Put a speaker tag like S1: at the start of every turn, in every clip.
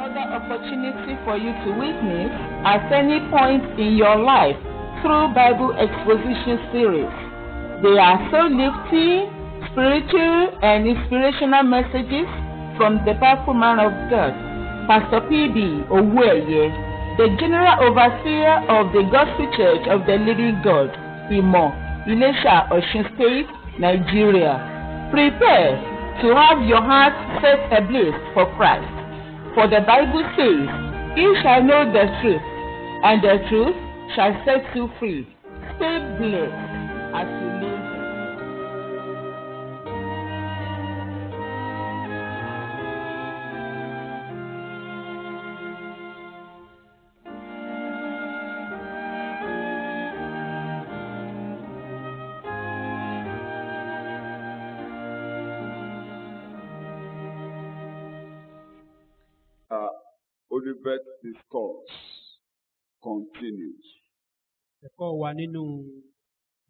S1: another opportunity for you to witness at any point in your life through Bible exposition series. They are so lifting, spiritual and inspirational messages from the powerful man of God, Pastor P.B. Owueye, the General Overseer of the Gospel Church of the Living God, Imo, Ilesha, Osun State, Nigeria. Prepare to have your heart set ablaze for Christ. For the Bible says, "You shall know the truth, and the truth shall set you free." Stay blessed as you live.
S2: Olivet Discourse continues.
S3: Ẹ̀kọ́ wa nínú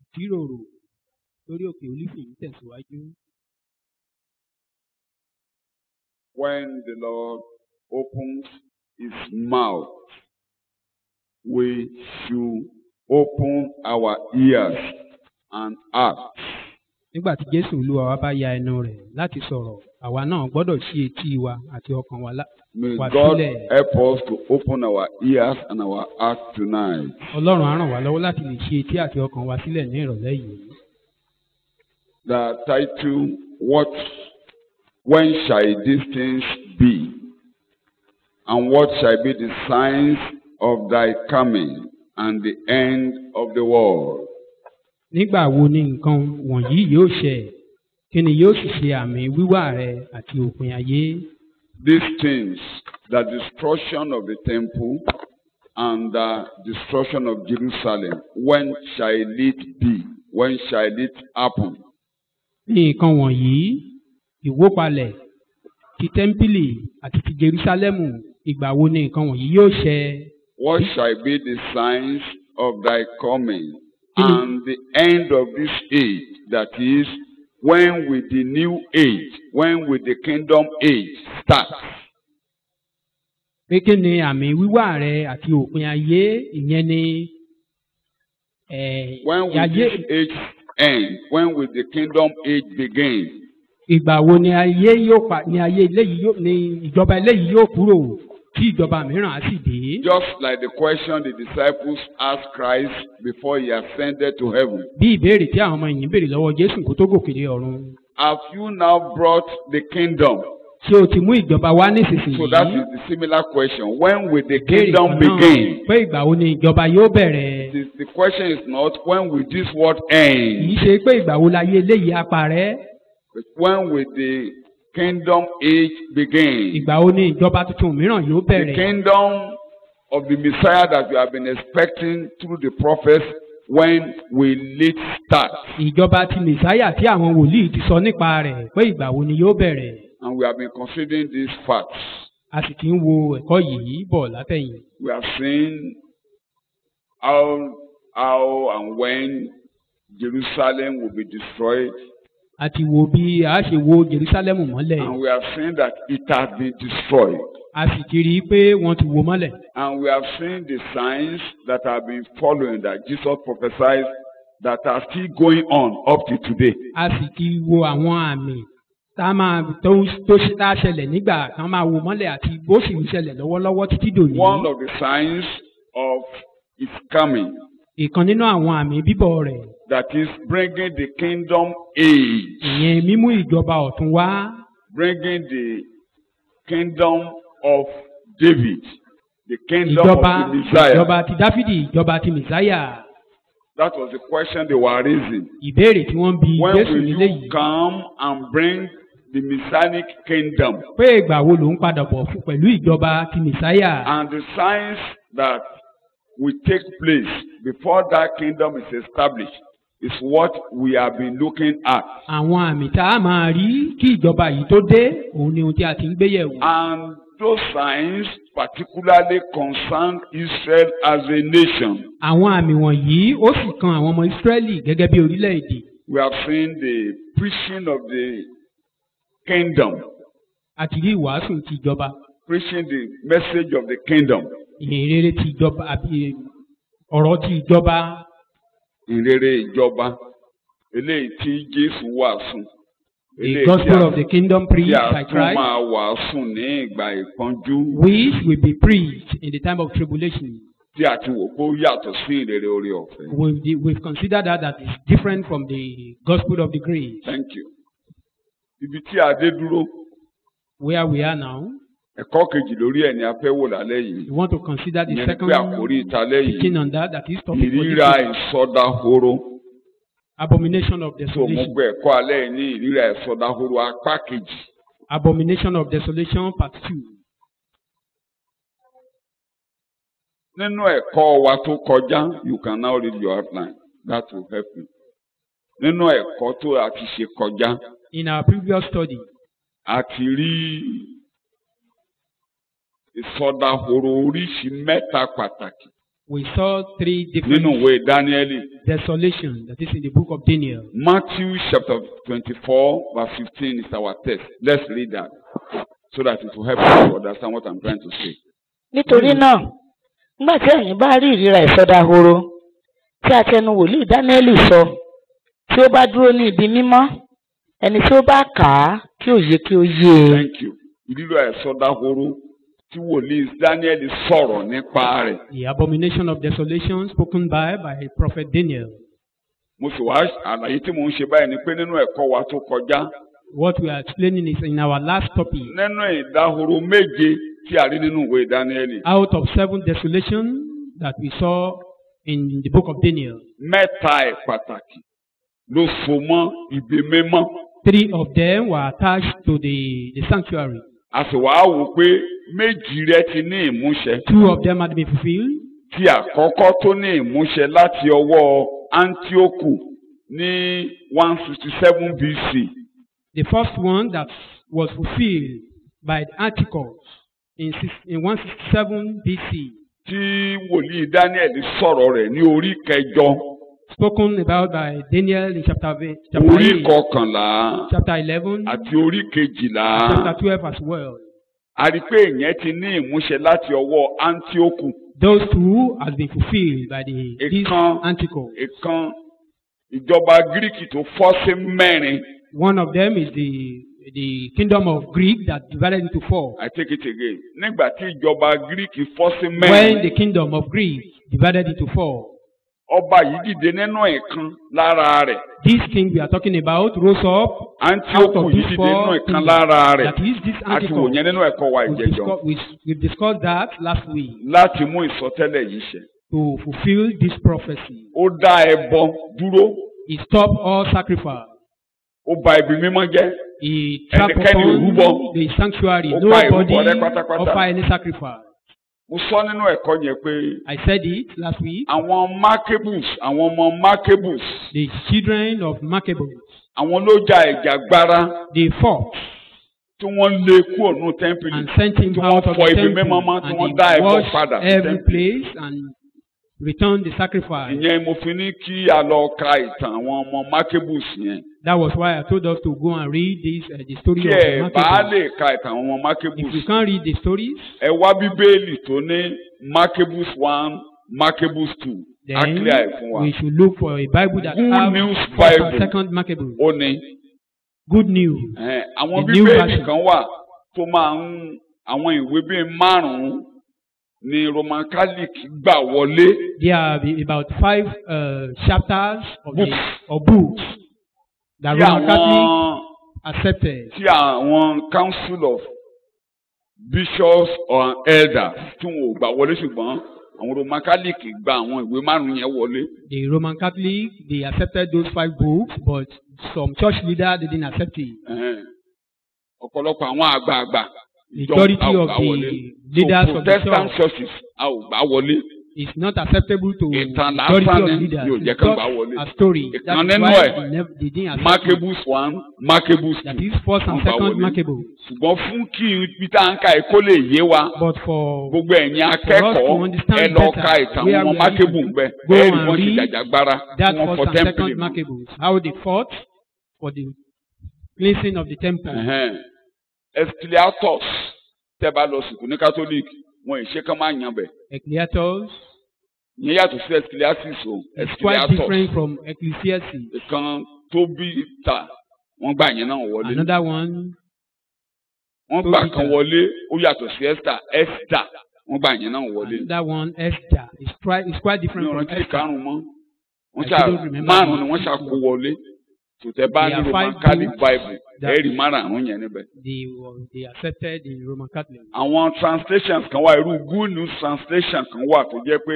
S3: ìjíròrò lórí òkè Olífì ń tẹ̀síwájú.
S2: When the Lord opens his mouth, we should open our ears and hearts.
S3: Nígbà tí Jésù Olúwa wa bá ya ẹnu rẹ̀ láti sọ̀rọ̀, àwa náà gbọ́dọ̀ ṣí etí wa àti ọkàn wa
S2: May
S3: wá
S2: God
S3: sílẹ̀.
S2: help us to open our ears and our hearts tonight.
S3: Ọlọ́run á ràn wá lọ́wọ́ láti lè ṣí etí àti ọkàn wa sílẹ̀ ní ìrọ̀lẹ́ yìí.
S2: The title, when shall these things be? And what shall be the signs of thy coming and the end of the world?
S3: Nígbà wo ni nǹkan wọ̀nyí yóò ṣẹ? Kí ni yóò sì ṣe àmì wíwá rẹ àti òpin ayé?
S2: These things, the destruction of the temple and the destruction of Jerusalem, when shall it be? When shall it happen?
S3: Ní nǹkan wọ̀nyí, ìwópalẹ̀ ti tẹ́ḿpìlì àti ti Jerúsálẹ́mù, ìgbà wo ni nǹkan wọ̀nyí yóò ṣẹ?
S2: What shall be the signs of thy coming and the end of this age? That is, when will the new age, when will the kingdom age start?
S3: Pé kí ni àmì wíwá rẹ àti òpin ayé? Ìyẹn ni
S2: When will this age end? When will the kingdom age begin?
S3: Ìgbà wo ni ayé yóò ni ayé eléyìí yóò ni ìjọba eléyìí yóò kúrò tí ìjọba mìíràn á sì dé?
S2: Just like the question the disciples asked Christ before he ascended to heaven.
S3: Bí ìbéèrè tí àwọn ọmọ ẹ̀yìn béèrè lọ́wọ́ Jésù kó tó gòkè dé ọ̀run.
S2: Have you now brought the kingdom?
S3: Ṣé o ti mú ìjọba wá nísinsìnyí?
S2: So that is the similar question. When will the kingdom begin?
S3: Pé ìgbà wo ni ìjọba yóò bẹ̀rẹ̀?
S2: The question is not when will this world
S3: Kì í
S2: end?
S3: ṣe pé ìgbà wo láyé eléyìí á parẹ́.
S2: But when will the kingdom age begin?
S3: Ìgbà wo ni ìjọba tuntun mìíràn yóò
S2: The
S3: bẹ̀rẹ̀?
S2: kingdom of the Messiah that you have been expecting through the prophets, when will it start?
S3: Ìjọba ti Mèsáyà tí àwọn wòlíì ti sọ nípa rẹ̀ pé ìgbà wo ni yóò bẹ̀rẹ̀?
S2: And we have been considering these facts.
S3: A sì ti ń wo ẹ̀kọ́ yìí bọ̀ látẹ̀yìn.
S2: We have seen how and when Jerusalem will be destroyed.
S3: A ti wo bí a ṣe wo Jerúsálẹ́mù mọ́lẹ̀.
S2: And we have seen that it has been destroyed.
S3: A sì ti rí i pé wọ́n ti wo mọ́lẹ̀.
S2: And we have seen the signs that have been following that Jesus prophesied that are still going on up to today.
S3: A sì ti wo àwọn àmì tá a ṣẹlẹ̀ nígbà kan máa wo mọ́lẹ̀ àti bó sì ń ṣẹlẹ̀ lọ́wọ́lọ́wọ́ títí dòní.
S2: One of the signs of its coming,
S3: Ìkan nínú àwọn àmì bíbọ̀ rẹ̀.
S2: that is bringing the kingdom age,
S3: Ìyẹn mímú ìjọba ọ̀tun wá.
S2: bringing the kingdom of David, the kingdom
S3: Ìjọba
S2: of the Messiah.
S3: ìjọba ti Dáfídì, ìjọba ti Mèsáyà.
S2: That was the question they were raising.
S3: Ìbéèrè tí wọ́n bi
S2: When
S3: Jésù
S2: will
S3: nílé
S2: you
S3: yìí.
S2: come and bring the Messianic kingdom?
S3: Pé ìgbà wo ló ń padà bọ̀ fún pẹ̀lú ìjọba ti Mèsáyà?
S2: And the signs that will take place before that kingdom is established is what we have been looking at.
S3: Àwọn àmì tá a máa rí kí ìjọba yìí tó dé, òun ni ohun tí a ti ń gbé yẹ̀wò.
S2: And those signs particularly concern Israel as a nation.
S3: Àwọn àmì wọ̀nyí ó sì kan àwọn ọmọ Ísírẹ́lì gẹ́gẹ́ bí orílẹ̀-èdè.
S2: We have seen the preaching of the kingdom.
S3: A ti rí ìwàásù ti ìjọba.
S2: preaching the message of the kingdom.
S3: ìhìnrere ti ìjọba àbí ọ̀rọ̀ ti ìjọba.
S2: Ìrere ìjọba eléyìí tí Jésù wàásù.
S3: The gospel of the kingdom preached by
S2: Tí a tún
S3: Christ,
S2: máa wàásù ní ìgbà ìpọ́njú.
S3: which will be preached in the time of tribulation.
S2: Tí a ti wò pé ó yàtọ̀ sí ìrere oore ọ̀fẹ́.
S3: We've considered that is different from the gospel of the grace.
S2: Thank you. Ibi tí a dé dúró.
S3: Where we are now,
S2: Ẹ̀kọ́ kejì lórí ẹ̀ ni a fẹ́ wò lálẹ́ yìí.
S3: we want to consider the
S2: Ìyẹn ni
S3: second
S2: pé àkórí ìtàlẹ́
S3: teaching
S2: yìí.
S3: on that is topic for this
S2: Ìríra
S3: week,
S2: ìsọdahoro.
S3: abomination of
S2: So mo
S3: desolation.
S2: gbé ẹ̀kọ́ alẹ́ yìí ní ìríra ìsọdahoro apá kejì.
S3: Abomination of desolation part 2.
S2: Nínú ẹ̀kọ́ wa tó kọjá, you can now read your outline. That will help you. Nínú ẹ̀kọ́ tó a ti ṣe kọjá,
S3: In our previous study,
S2: a ti rí ìsọdahoro oríṣi mẹ́ta pàtàkì
S3: we saw 3
S2: nínú
S3: different
S2: ìwé Dáníẹ́lì.
S3: desolation that is in the book of Daniel.
S2: Matthew chapter 24 verse 15 is our text. Let's read that so that it will help us to understand what I'm trying to say.
S4: Nítorí náà, nígbà tí ẹ̀yin bá rí ìríra ìsọdahoro tí a tẹnu wòlíì Dáníẹ́lì sọ, tí ó bá dúró ní ibi mímọ́, ẹni tí ó bá kà á kí òye kí ó yé e.
S2: Thank you. Ìríra ìsọdahoro tí wòlíì Dáníẹ́lì sọ̀rọ̀ nípa rẹ̀.
S3: The abomination of desolation spoken by prophet Daniel.
S2: Mo sì wá àlàyé tí mò ń ṣe báyìí ni pé nínú ẹ̀kọ́ wa tó kọjá.
S3: What we are explaining is in our last topic.
S2: Nínú ìdahoro méje tí a rí nínú ìwé Dáníẹ́lì.
S3: Out of 7 desolations that we saw in the book of Daniel,
S2: Mẹ́ta ẹ̀ pàtàkì ló so mọ́ ibi mímọ́.
S3: 3 of them were attached to the sanctuary.
S2: A sì wá wò pé méjì rẹ̀ ti ní ìmúṣẹ.
S3: 2 of them had been fulfilled.
S2: Tí àkọ́kọ́ tó ní ìmúṣẹ láti ọwọ́ Antioku ní 167 BC.
S3: The first one that was fulfilled by Antiochus in 167 BC,
S2: Tí wòlíì Dáníẹ́lì sọ̀rọ̀ rẹ̀ ní orí kẹjọ.
S3: spoken about by Daniel in chapter
S2: Orí
S3: 8,
S2: kọkànlá
S3: chapter 11,
S2: àti orí kejìlá.
S3: chapter 12 as well.
S2: A rí pé ìyẹn ti ní ìmúṣẹ láti ọwọ́ Antioku.
S3: Those 2 has been fulfilled by this
S2: Ìkan
S3: Antiochus.
S2: ìkan ìjọba Gíríkì tó fọ́ sí mẹ́rin.
S3: One of them is the kingdom of Greek that divided into 4.
S2: I take it again. Nígbà tí ìjọba Gíríkì fọ́ sí
S3: When
S2: mẹ́rin.
S3: the kingdom of Greek divided into 4,
S2: Ọba yìí dìde nínú ìkan lára rẹ̀.
S3: this king we are talking about rose up out
S2: Antioku
S3: of
S2: yìí
S3: these
S2: dìde
S3: 4
S2: nínú ìkan
S3: kingdoms.
S2: lára rẹ̀.
S3: That is this
S2: A ti wò
S3: Antiochus.
S2: yẹn nínú ẹ̀kọ́ wa ìjẹjọ.
S3: We've discussed that last week
S2: Láti mú ìsọtẹ́lẹ̀ yìí ṣẹ.
S3: to fulfill this prophecy.
S2: Ó dá ẹbọ dúró.
S3: He stopped all sacrifice.
S2: Ó bà ibi mímọ́ jẹ́.
S3: He trampled
S2: Ẹnikẹ́ni ò rúbọ.
S3: upon the sanctuary.
S2: Ó pa
S3: Nobody
S2: ìrúbọ rẹ̀ pátápátá.
S3: offer any sacrifice.
S2: Mo sọ nínú ẹ̀kọ́ yẹn pé
S3: I said it last week.
S2: àwọn Maccabees, àwọn ọmọ Maccabees,
S3: The children of Maccabees,
S2: àwọn ló ja ìjàgbara
S3: they fought
S2: tí wọ́n lé kúrò ní tẹ́ḿpìlì.
S3: and sent him
S2: Tí wọ́n
S3: out of
S2: fọ
S3: the
S2: ibi
S3: temple,
S2: mímọ́ mọ́, tí
S3: and
S2: wọ́n dá
S3: he
S2: ẹbọ
S3: washed
S2: padà sí
S3: every
S2: tẹ́ḿpìlì.
S3: place and returned the sacrifice.
S2: Ìyẹn mo fi ní kí a lọ ka ìtàn àwọn ọmọ Maccabees yẹn.
S3: That was why I told us to go and read this the story
S2: Kí
S3: of
S2: ẹ
S3: the
S2: bá
S3: Maccabees.
S2: lè ka ìtàn àwọn ọmọ
S3: If
S2: Maccabees.
S3: you can't read the stories,
S2: Ẹ wá Bíbélì tó ní Maccabees 1, Maccabees 2. Á
S3: then
S2: clear ẹ̀ fún wa.
S3: we should look for a Bible that
S2: Good
S3: has
S2: News
S3: first
S2: Bible.
S3: and second Maccabees.
S2: Ó ní.
S3: Good news.
S2: Àwọn
S3: The New
S2: Bíbélì
S3: Version.
S2: kan wà tó máa ń àwọn ìwé bíi márùn-ún ni Roman Catholic gbà wọlé.
S3: There are about 5 chapters of
S2: Books.
S3: books that
S2: Tí
S3: Roman Catholic
S2: àwọn
S3: accepted.
S2: tí àwọn Council of Bishops or Elders tí wọn ò gbà wọlé ṣùgbọ́n àwọn Roman Catholic gba àwọn ìwé márùn-ún yẹn wọlé.
S3: The Roman Catholic, they accepted those 5 books, but some church leaders didn't accept it.
S2: Ọ̀pọ̀lọpọ̀ àwọn àgbààgbà
S3: Majority
S2: a ò
S3: of
S2: gbà
S3: the
S2: wọlé.
S3: leaders
S2: So
S3: of the
S2: Protestant
S3: church,
S2: churches a ò gbà wọlé.
S3: it's not acceptable to
S2: Ìtàn
S3: majority
S2: lásán
S3: of
S2: ni
S3: leaders.
S2: yóò jẹ́
S3: It's
S2: kán
S3: just
S2: gbà wọlé.
S3: a story.
S2: Ìkan
S3: That is
S2: nínú
S3: why
S2: ẹ̀,
S3: they didn't accept it.
S2: Maccabees 1, Maccabees 2.
S3: That is first and
S2: wọ́n gbà
S3: second
S2: wọlé.
S3: Maccabees.
S2: Ṣùgbọ́n fún kí ibi tá à ń ka ẹ̀ kó lè yé wa.
S3: But for
S2: Gbogbo ẹ̀yin akẹ́kọ̀ọ́
S3: understand
S2: ẹ lọ
S3: better
S2: ka ìtàn
S3: where
S2: àwọn
S3: we are
S2: Mákébù
S3: reading,
S2: ń bẹ.
S3: go
S2: Ẹ̀rí
S3: and
S2: wọ́n ṣe
S3: read
S2: jàjàgbara
S3: that
S2: tí wọ́n
S3: first
S2: fọ
S3: and
S2: tẹ́ḿpìlì
S3: second
S2: mọ́.
S3: Maccabees, how they fought for the cleansing of the temple.
S2: Escliatus tẹ́ bá lọ sìnkú ní catholic wọn ìṣe kan máa yan bẹ̀.
S3: Ecclesiastes
S2: ìyẹn yàtọ̀ sí ecclesiastes o
S3: is quite
S2: ecclesiastes
S3: different from Ecclesiastes.
S2: ìkan tó bí ta wọ́n gbà yẹn náà wọlé.
S3: Another one,
S2: wọ́n gbà kan wọlé ó yàtọ̀ sí Esther wọ́n gbà yẹn náà wọlé.
S3: another one, Esther, is quite different
S2: mi ò
S3: from
S2: rántí
S3: Esther.
S2: karùn-ún mọ́ wọ́n
S3: I
S2: ṣá
S3: don't remember
S2: márùn-ún ni
S3: much.
S2: wọ́n ṣàkó wọlé tòtẹ́ bá
S3: There
S2: ní
S3: are
S2: Roman
S3: 5
S2: Catholic
S3: books
S2: Bible
S3: that-
S2: ẹ̀rí márùn-ún yẹn níbẹ̀.
S3: They accepted in Roman Catholic.
S2: àwọn translations kan wà irú Good News translation kan wà tó jẹ́ pé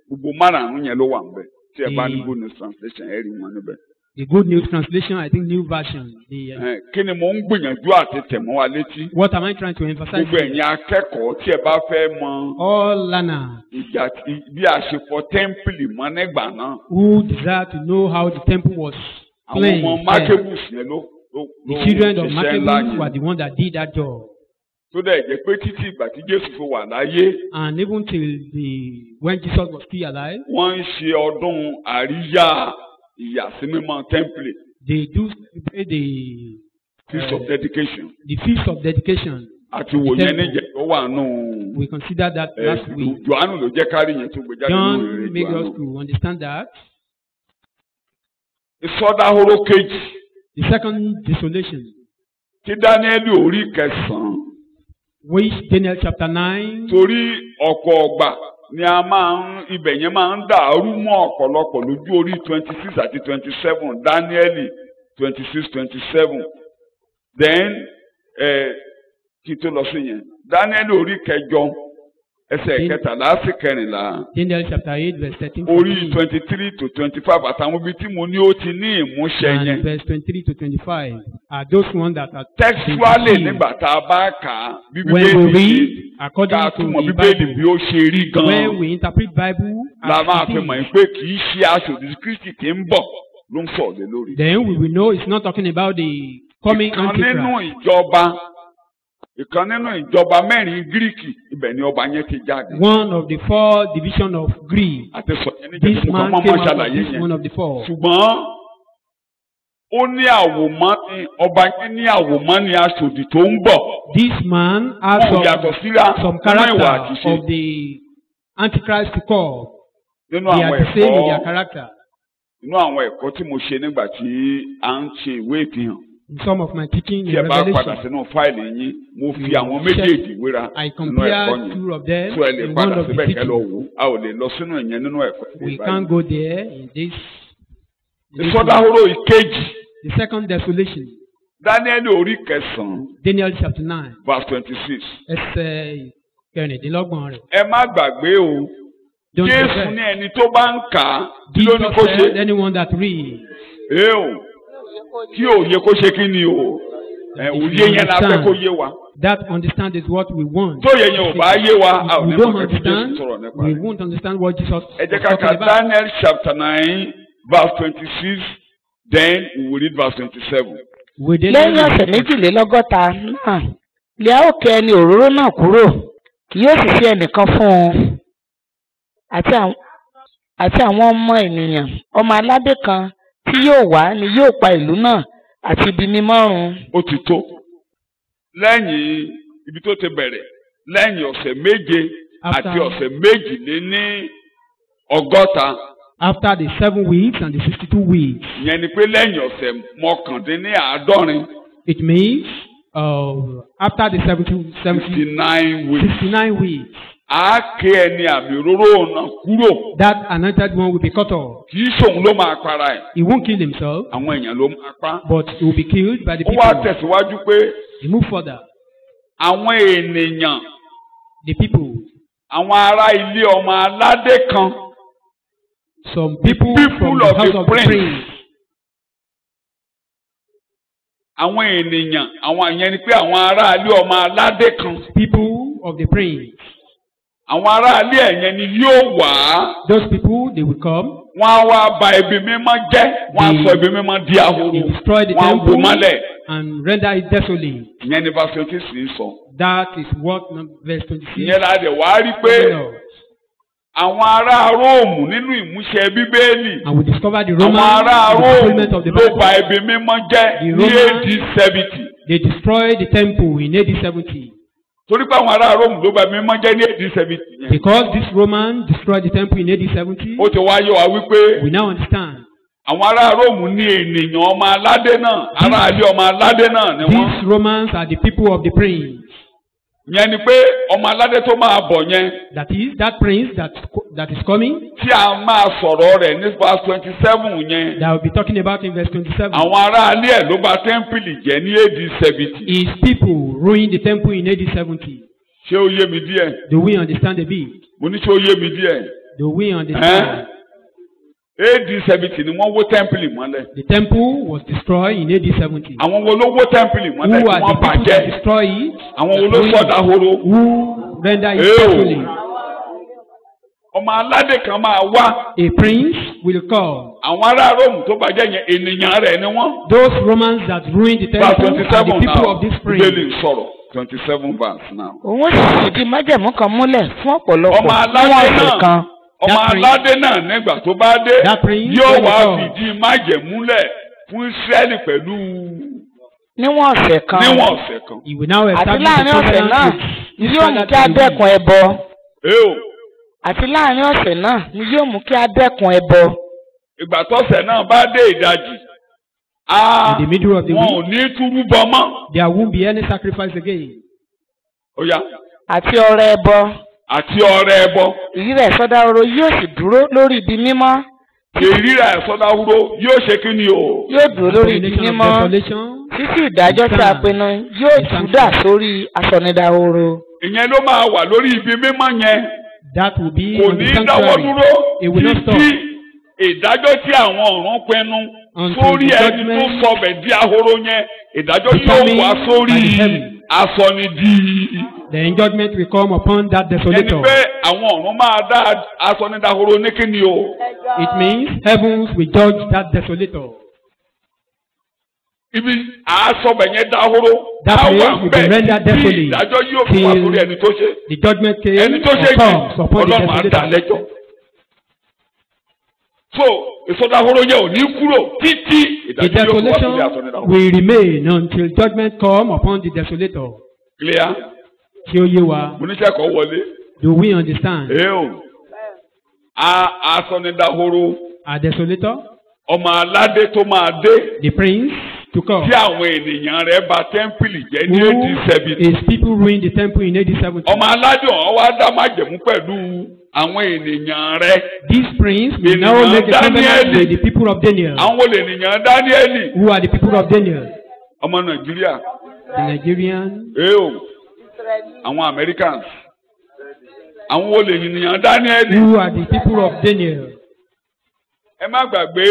S2: gbogbo márùn-ún yẹn ló wà níbẹ̀ tí ẹ bá ní Good News translation ẹ̀rí wọn níbẹ̀.
S3: The Good News Translation, I think New Version.
S2: Kí ni mo ń gbìyànjú àti tẹ̀mọ́ wa létí?
S3: What am I trying to emphasize?
S2: Gbogbo ẹ̀yin akẹ́kọ̀ọ́ tí ẹ bá fẹ́ mọ
S3: All learners
S2: ìjà bí a ṣe fọ tẹ́ḿpìlì mọ́ nígbà náà.
S3: who desire to know how the temple was
S2: Àwọn
S3: playing.
S2: ọmọ Mákébùs yẹn ló
S3: The children of
S2: ṣiṣẹ́ ńlá
S3: Maccabees were
S2: yẹn.
S3: the ones that did that job.
S2: Tó dẹ̀ jẹ́ pé títí ìgbà tí Jésù fi wà láyé,
S3: And even till when Jesus was still alive,
S2: wọ́n ń ṣe ọdún àríyá ìyàsímímọ́ tẹ́ḿpìlì,
S3: they do celebrate
S2: Feast of Dedication.
S3: the Feast of Dedication.
S2: Àti wò yẹn níjẹ̀ tó wà nù.
S3: We considered that last week.
S2: Jòhánù ló jẹ́ kárí yẹn tó gbé jáde nínú
S3: John
S2: ìrere
S3: made us
S2: Jòhánù.
S3: to understand that.
S2: Ìsọdahoro kejì
S3: The second desolation,
S2: tí Dáníẹ́lì orí kẹsàn-án.
S3: which Daniel chapter 9,
S2: Torí ọ̀pọ̀ ọgbà ni a máa ń ibẹ̀ yẹn máa ń dàrú mọ́ ọ̀pọ̀lọpọ̀ lójú orí 26 àti 27 Dáníẹ́lì 26-27 then kí tó lọ sí yẹn Dáníẹ́lì orí kẹjọ ẹsẹ̀ kẹtàlá sí kẹrìnlá
S3: Daniel chapter 8, verse 13,
S2: orí
S3: 14,
S2: 23-25 àtàwọn ibi tí mo ní ó ti ní ìmúṣẹ
S3: and
S2: yẹn
S3: verse 23 to 25 are those ones that are
S2: textually
S3: fulfilled.
S2: nígbà tá a bá kà á bí
S3: When we
S2: Bíbélì
S3: read
S2: ṣe
S3: according
S2: ká
S3: to
S2: túmọ̀
S3: the
S2: Bíbélì bí
S3: Bible,
S2: ó ṣe rí gan-an.
S3: when we interpret Bible
S2: La máa
S3: as
S2: fi
S3: it
S2: mọ̀
S3: is,
S2: pé kì í ṣe aṣòdì Kristi tí ń bọ̀ ló ń sọ̀rọ̀ lé lórí.
S3: then we will know it's not talking about the coming
S2: Ìkan nínú
S3: Antichrist.
S2: ìkan nínú ìjọba mẹ́rin Gíríkì ibẹ̀ ni ọba yẹn ti jáde.
S3: One of the 4 division of Greece.
S2: Àti sọ yẹn ní
S3: This
S2: jẹ́sí mo kàn
S3: man
S2: mọ́
S3: came
S2: mọ́
S3: out of
S2: ṣàlàyé
S3: this one
S2: yẹn.
S3: of the 4.
S2: Ṣùgbọ́n ó ní àwòmọ́ ni ọba yẹn ní àwòmọ́ ni aṣòdì tó ń bọ̀.
S3: This man has
S2: Wọ́n ò yàtọ̀ síra
S3: some
S2: nínú ìwà
S3: character
S2: àtiṣe
S3: of the Antichrist to come.
S2: nínú
S3: They
S2: àwọn
S3: are the same in their
S2: ẹ̀kọ́
S3: character.
S2: nínú àwọn ẹ̀kọ́ tí mo ṣe nígbà tí à ń ṣe ìwé ìfihàn.
S3: In some of my teaching
S2: Tí
S3: in
S2: ẹ bá padà
S3: Revelation,
S2: sínú fáìlì yín, mo fi àwọn méjèèjì wéra
S3: I
S2: nínú ẹ̀kọ́
S3: compare
S2: yẹn.
S3: 2 of them
S2: Tó ẹ lè
S3: in one
S2: padà
S3: of the
S2: síbẹ̀ kẹ́ lọ
S3: teaching.
S2: wò ó. A ò lè lọ sínú ìyẹn nínú ẹ̀kọ́
S3: We
S2: ìbáyìí.
S3: can't go there in this.
S2: Ìsọdahoro ìkejì
S3: The second desolation,
S2: Dáníẹ́lì orí kẹsàn-án
S3: Daniel chapter 9,
S2: verse 26.
S3: ẹsẹ̀ kẹrìndínlọ́gbọ̀n rẹ̀.
S2: Ẹ má gbàgbé o,
S3: Don't
S2: Jésù
S3: forget,
S2: ní ẹni tó bá ń kà á kí ló ní
S3: Jesus
S2: kó
S3: said,
S2: ṣe.
S3: anyone that reads,
S2: Ẹ o, kí òye kó ṣe kí ni o. Òye yẹn la fẹ́ kó yé wa.
S3: that understand is what we want.
S2: Tó yẹ yẹn ò bá yé wa, a ò
S3: If
S2: ní
S3: we don't
S2: mọ̀ kí Jésù
S3: understand,
S2: sọ̀rọ̀ nípa
S3: we
S2: rẹ̀.
S3: won't understand what Jesus
S2: Ẹ jẹ́
S3: was
S2: ká ka
S3: talking about.
S2: Daniel chapter 9 verse 26 then we will read verse 27.
S4: lẹ́yìn ọ̀sẹ̀ méjìlélọ́gọ́ta náà lè a ó ké ẹni òróró náà kúrò kì yóò sì sí ẹnìkan fún un àti àwọn ọmọ ènìyàn ọmọ aládé kan tí yóò wá ni yóò pa ìlú náà àti ibi mímọ́ run.
S2: Ó ti tó. Lẹ́yìn ibi tó ti bẹ̀rẹ̀ lẹ́yìn ọ̀sẹ̀ méje àti ọ̀sẹ̀ méjìléní ọgọ́ta.
S3: After the 7 weeks and the 62 weeks,
S2: Ìyẹn ni pé lẹ́yìn ọ̀sẹ̀ mọ́kàndínláàádọ́rin.
S3: it means after the
S2: 69 weeks.
S3: 69 weeks,
S2: A ké ẹni àmì òróró náà kúrò.
S3: that anointed one will be cut off.
S2: Kì í ṣòun ló máa para ẹ̀.
S3: He won't kill himself,
S2: Àwọn èèyàn ló máa pa.
S3: but he will be killed by the
S2: Ó wá
S3: people.
S2: tẹ̀síwájú pé
S3: He moved further.
S2: àwọn ènìyàn
S3: The people,
S2: àwọn ará ilé ọmọ aládé kan.
S3: some people
S2: people
S3: from the
S2: of
S3: house
S2: the
S3: of the
S2: prince.
S3: prince,
S2: Àwọn ènìyàn àwọn ìyẹn ni pé àwọn ará ilé ọmọ aládé kan.
S3: people of the prince,
S2: Àwọn ará ilé ẹ̀yẹn ni yóò wá.
S3: those people, they will come,
S2: Wọ́n á wá ba ibi mímọ́ jẹ́. Wọ́n á sọ ibi mímọ́ di ahoro.
S3: they destroy the
S2: Wọ́n á wó
S3: temple
S2: mọ́lẹ̀.
S3: and render it desolate.
S2: Ìyẹn ni verse 26 sọ.
S3: That is what verse 26
S2: Ìyẹn la dẹ̀ wá rí pé
S3: tells us.
S2: àwọn ará Róòmù nínú ìmúṣẹ Bíbélì.
S3: And we discover the
S2: Àwọn
S3: Roman
S2: ará
S3: the fulfillment
S2: Róòmù
S3: of the
S2: ló
S3: Bible.
S2: ba ibi mímọ́ jẹ́
S3: The
S2: ní
S3: Roman-
S2: AD 70.
S3: They destroyed the temple in AD 70.
S2: torí pé àwọn ará Róòmù ló bà mímọ́ jẹ́ ní AD 70 yẹn.
S3: Because this Roman destroyed the temple in AD 70,
S2: Ó ti wá yé wa wípé
S3: we now understand.
S2: àwọn ará Róòmù ní ènìyàn ọmọ aládé náà, ará ilé ọmọ aládé náà ni wọ́n.
S3: These Romans are the people of the prince.
S2: Yẹn ni pé ọmọ aládé tó máa bọ̀ yẹn.
S3: That is, that prince that is coming,
S2: Tí a máa sọ̀rọ̀ rẹ̀ ní verse 27 yẹn.
S3: that we'll be talking about in verse 27.
S2: Àwọn ará ilé ẹ̀ ló bà tẹ́ḿpìlì jẹ́ ní AD 70.
S3: His people ruined the temple in AD 70.
S2: Ṣé ó yé mi díẹ̀?
S3: Do we understand a bit?
S2: Mo ní ṣé ó yé mi díẹ̀?
S3: Do we understand?
S2: AD 70 ni wọ́n wó tẹ́ḿpìlì mọ́lẹ̀.
S3: The temple was destroyed in AD 70.
S2: Àwọn wo ló wó tẹ́ḿpìlì mọ́lẹ̀
S3: Who
S2: tí
S3: are the
S2: wọ́n
S3: people that
S2: bàjẹ́?
S3: destroy it?
S2: Àwọn wo ló sọ dahoro?
S3: Who render it
S2: Ew.
S3: desolate?
S2: Ọmọ aládé kan máa wá.
S3: A prince will come.
S2: Àwọn ará Róòmù tó bàjẹ́ yẹn ènìyàn rẹ̀ ni wọ́n.
S3: Those Romans that ruined the
S2: Verse
S3: temple are
S2: 27
S3: the people
S2: now.
S3: of this
S2: Bíbélì
S3: prince.
S2: ń sọ̀rọ̀ 27 verse now.
S4: Òun sì fìdí májẹ̀mú kan múlẹ̀ fún ọ̀pọ̀lọpọ̀
S2: Ọmọ
S4: fún
S2: aládé
S4: ọ̀sẹ̀
S2: náà.
S4: kan.
S2: Ọmọ
S3: That prince-
S2: aládé náà nígbà tó bá dé
S3: That prince
S2: yóò
S3: will
S2: wá
S3: come.
S2: fìdí májẹ̀múlẹ̀ fún Ísírẹ́lì pẹ̀lú
S4: Níwọ̀n ọ̀sẹ̀ kan.
S2: níwọ̀n ọ̀sẹ̀ kan.
S3: He will now
S4: Àti
S3: establish the
S4: láàrin ọ̀sẹ̀ náà
S3: covenant
S4: ni
S3: with
S4: yóò mú
S3: Israel
S4: kí a
S3: that will
S4: dẹ́kun ẹbọ.
S2: Eo
S4: Àti láàrin ọ̀sẹ̀ náà ni yóò mú kí a dẹ́kun ẹbọ.
S2: ìgbà tọ́sẹ̀ náà bá dé ìdajì.
S3: In the middle of the
S2: Wọn ò
S3: week,
S2: ní túrú bọ mọ́.
S3: there won't be any sacrifice again.
S2: Ó yá
S4: Àti ọrẹ ẹbọ.
S2: àti ọrẹ ẹbọ.
S4: Ìrírẹ̀ sọdahoro yóò sì dúró lórí ibi mímọ́.
S2: Ìrírà ẹ̀sọ́dáwúró yóò ṣe kí ni o?
S4: Yóò dúró lórí ibi
S3: Abomination of
S4: mímọ́.
S3: desolation.
S4: Títí ìdájọ́ tí a pinnu yóò júdà sórí asọnidahoro.
S2: Ìyẹn ló máa wà lórí ibi mímọ́ yẹn.
S3: That will be
S2: Kò
S3: on
S2: ní
S3: the
S2: dáwọ́
S3: sanctuary.
S2: dúró
S3: It will not stop
S2: títí ìdájọ́ tí àwọn ọ̀run pinnu
S3: until
S2: sórí
S3: the
S2: ẹni tó
S3: judgment
S2: sọbẹ̀ di ahoro yẹn. Ìdájọ́ yóò
S3: determined
S2: wá
S3: by
S2: sórí
S3: the heaven.
S2: asọnidi.
S3: Then judgment will come upon that
S2: Ẹni
S3: desolator.
S2: pé àwọn ọ̀run máa dá asọnidahoro ní kí ni o?
S3: It means heavens will judge that desolator.
S2: Ibi àásọbẹ̀ yẹn dahoro.
S3: That
S2: Á wà
S3: place will be
S2: ńbẹ̀
S3: rendered
S2: tí
S3: desolate
S2: ìdájọ́ yóò fi wá
S3: till
S2: sórí ẹni tó ṣe.
S3: the judgment came
S2: Ẹni tó ṣe
S3: or comes
S2: jù
S3: upon the
S2: Ọlọ́run á dá
S3: desolator.
S2: lẹ́jọ́. So ìsọdahoro yẹn ò ní kúrò títí
S3: The
S2: ìdájọ́ yóò fi wá
S3: desolation
S2: sórí asọnidahoro.
S3: will remain until judgment come upon the desolator.
S2: Clear?
S3: Ṣé ó yé wa?
S2: Mo níṣẹ́ kan wọlé.
S3: Do we understand?
S2: Eo. Asọnidahoro
S3: A desolator,
S2: ọmọ aládé tó máa dé
S3: the prince to come.
S2: tí àwọn ènìyàn rẹ̀ bà tẹ́ḿpìlì jẹ́ ní AD
S3: Who
S2: 70.
S3: is people ruin the temple in AD 70.
S2: Ọmọ aládé ọ̀hún wá dá májẹ̀mú pẹ̀lú àwọn ènìyàn rẹ̀.
S3: This prince will now
S2: Ènìyàn
S3: make a covenant
S2: Dáníẹ́lì.
S3: with the people of Daniel.
S2: Àwọn wo lè ènìyàn Dáníẹ́lì?
S3: Who are the people of Daniel?
S2: Ọmọ Nàìjíríà.
S3: The Nigerians.
S2: Eo. Àwọn Americans. Àwọn wo lè ènìyàn Dáníẹ́lì?
S3: Who are the people of Daniel?
S2: Ẹ má gbàgbé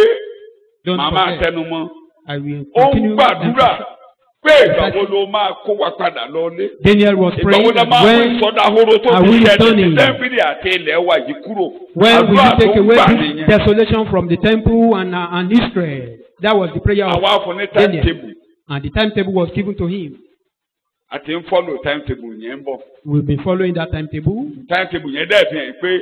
S3: Don't
S2: màmá
S3: forget.
S2: tẹnumọ́.
S3: I will
S2: Ó ń
S3: continue.
S2: gbàdúrà pé ìgbà wo ló máa kó wa padà lọlé.
S3: Daniel was
S2: Ìgbà
S3: praying
S2: wo la
S3: that
S2: máa mú
S3: when
S2: ìsọdahoro tó
S3: are
S2: ti
S3: we
S2: ṣẹlẹ̀ ní
S3: returning?
S2: tẹ́ḿpìlì àti ilẹ̀ wa yìí kúrò.
S3: will
S2: Àdúrà
S3: you
S2: tó
S3: take
S2: ń
S3: away
S2: gbà
S3: this
S2: nìyẹn.
S3: desolation from the temple and Israel? That was the prayer of
S2: Àwa fún ní
S3: Daniel.
S2: timetable
S3: And the timetable was given to him.
S2: àti ń follow timetable yẹn ń bọ̀.
S3: We've been following that timetable.
S2: Timetable yẹn dẹ̀ fi hàn pé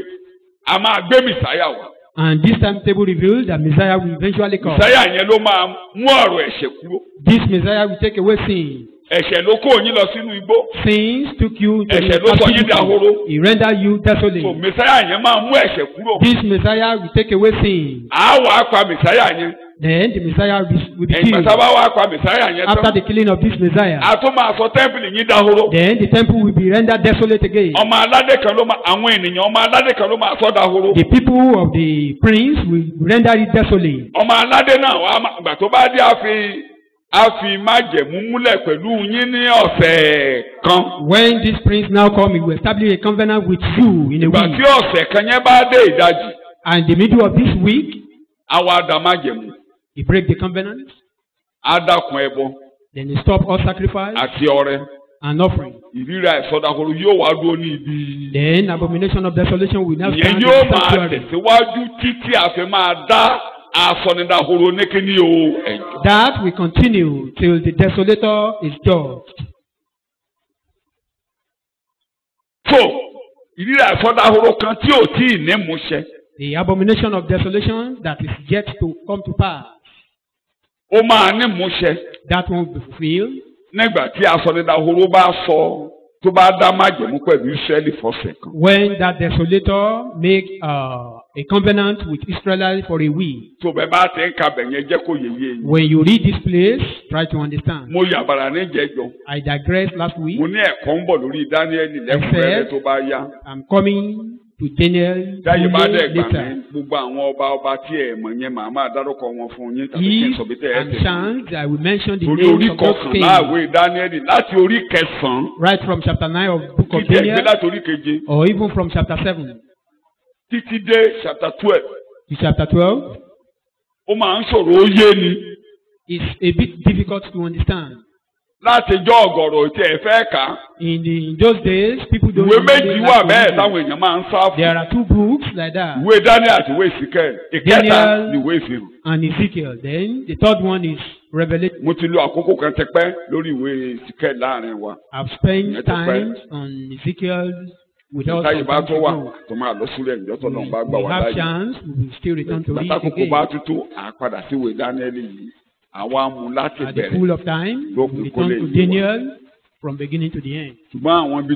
S2: a máa gbé Mìsáyà wá.
S3: And this timetable revealed that Messiah will eventually come.
S2: Mìsáyà yẹn ló máa mú ọ̀rọ̀ ẹ̀ṣẹ̀ kúrò.
S3: This Messiah will take away sin.
S2: Ẹ̀ṣẹ̀ ló kó yín lọ sínú igbó.
S3: Sins took you to
S2: Ẹ̀ṣẹ̀
S3: the
S2: ló sọ yín dahoro.
S3: captivity. He rendered you
S2: So
S3: desolate.
S2: Mìsáyà yẹn máa mú ẹ̀ṣẹ̀ kúrò.
S3: This Messiah will take away sin.
S2: À á wà á pa Mìsáyà yẹn.
S3: Then the Messiah will be
S2: Ẹ̀yìn
S3: killed.
S2: gbàtà bá wà á pa Mìsáyà yẹn
S3: After
S2: tán.
S3: the killing of this Messiah,
S2: A tún máa sọ tẹ́ḿpìlì yín dahoro.
S3: then the temple will be rendered desolate again.
S2: Ọmọ aládé kan ló máa àwọn ènìyàn ọmọ aládé kan ló máa sọ dahoro.
S3: The people of the prince will render it desolate.
S2: Ọmọ aládé náà wà á gbà tó bá dé a fi májẹ̀mú múlẹ̀ pẹ̀lú yín ní ọ̀sẹ̀ kan.
S3: When this prince now come, he will establish a covenant with you in a
S2: Ìgbà
S3: week.
S2: tí ọ̀sẹ̀ kan yẹn bá dé ìdajì,
S3: And in the middle of this week,
S2: a wá dá májẹ̀mú.
S3: he break the covenant.
S2: Á dákun ẹbọ
S3: Then he stop all sacrifice
S2: àti ọrẹ.
S3: and offering.
S2: Ìríra ìsọdahoro yóò wá dúró ní ibi.
S3: Then abomination of desolation will now
S2: Ìyẹn
S3: stand in
S2: yóò
S3: the
S2: máa
S3: sanctuary.
S2: tẹ̀síwájú títí a fi máa dá asọnidahoro ní kíní o ẹ̀jọ̀.
S3: That will continue till the desolator is judged.
S2: So ìríra ìsọdahoro kan tí ò tí ì ní múṣẹ.
S3: The abomination of desolation that is yet to come to pass,
S2: Ó máa ní múṣẹ
S3: that won't be fulfilled
S2: nígbà tí asọnidahoro bá sọ tó bá dá májẹ̀mú pẹ̀lú Ísírẹ́lì fọ́sẹ̀ kan.
S3: When that desolator make a covenant with Israel for a week.
S2: tó bẹ́ẹ̀ bá ti ń ka bẹ̀yẹn jẹ́ kó yeye yìí.
S3: When you read this place, try to understand.
S2: mo yàbàrà ní ìjẹ́jọ́.
S3: I digressed last week.
S2: mo ní ẹ̀kọ́ ń bọ̀ lórí Dáníẹ́lì lẹ́kùnrẹ́rẹ́ tó bá yá.
S3: I'm coming to Daniel
S2: dáyé bá dẹ̀ gbà
S3: later.
S2: mí gbogbo àwọn ọba tí ẹ̀ mọ̀ yẹn màá máa dárúkọ wọn fún yín tàbí kí n sọ bí tẹ́ ẹ
S3: and
S2: tẹ̀.
S3: chance I will mention the
S2: torí
S3: names
S2: orí
S3: of those
S2: kọkànlá
S3: kings.
S2: ìwé Dáníẹ́lì láti orí kẹsàn-án.
S3: Right from chapter 9 of the book of
S2: títí ẹgbẹ́
S3: Daniel,
S2: láti orí keje.
S3: or even from chapter 7
S2: títí dé chapter 12.
S3: to chapter 12,
S2: ó máa ń sọ̀rọ̀ ó yé ni.
S3: it's a bit difficult to understand.
S2: láti jọ́ ọ̀gọ̀rọ̀ tí ẹ fẹ́ kà á.
S3: In those days, people don't
S2: ìwé
S3: really
S2: méjì
S3: like
S2: wà
S3: to
S2: bẹ́ẹ̀
S3: read.
S2: táwọn èèyàn máa ń sá fún.
S3: There are two books like that,
S2: ìwé Daniel àti ìwé Ìsíkẹ́lì. ìkẹta
S3: Daniel
S2: ni ìwé Ìfihàn.
S3: and Ezekiel. Then the third one is Revelation.
S2: mo ti lo àkókò kan ti pẹ́ lórí ìwé Ìsíkẹ́lì láàrin wa.
S3: I've spent
S2: Ìyẹn ti pẹ́.
S3: time on Ezekiel without
S2: táyì bá
S3: some
S2: tó
S3: time
S2: wà
S3: to go.
S2: tó máa lọ sílẹ̀ ìjọ tó náà bá gbà
S3: We
S2: wá
S3: have
S2: láyé.
S3: chance, we will still return to read
S2: látàkókò bá
S3: again.
S2: tútù à padà sí ìwé Daniel yìí. àwa mú láti
S3: At the
S2: bẹ̀rẹ̀.
S3: full of time, we
S2: Lópin
S3: will
S2: kó lè
S3: return to
S2: yé wa.
S3: Daniel from beginning to the end.
S2: ṣùgbọ́n àwọn ibi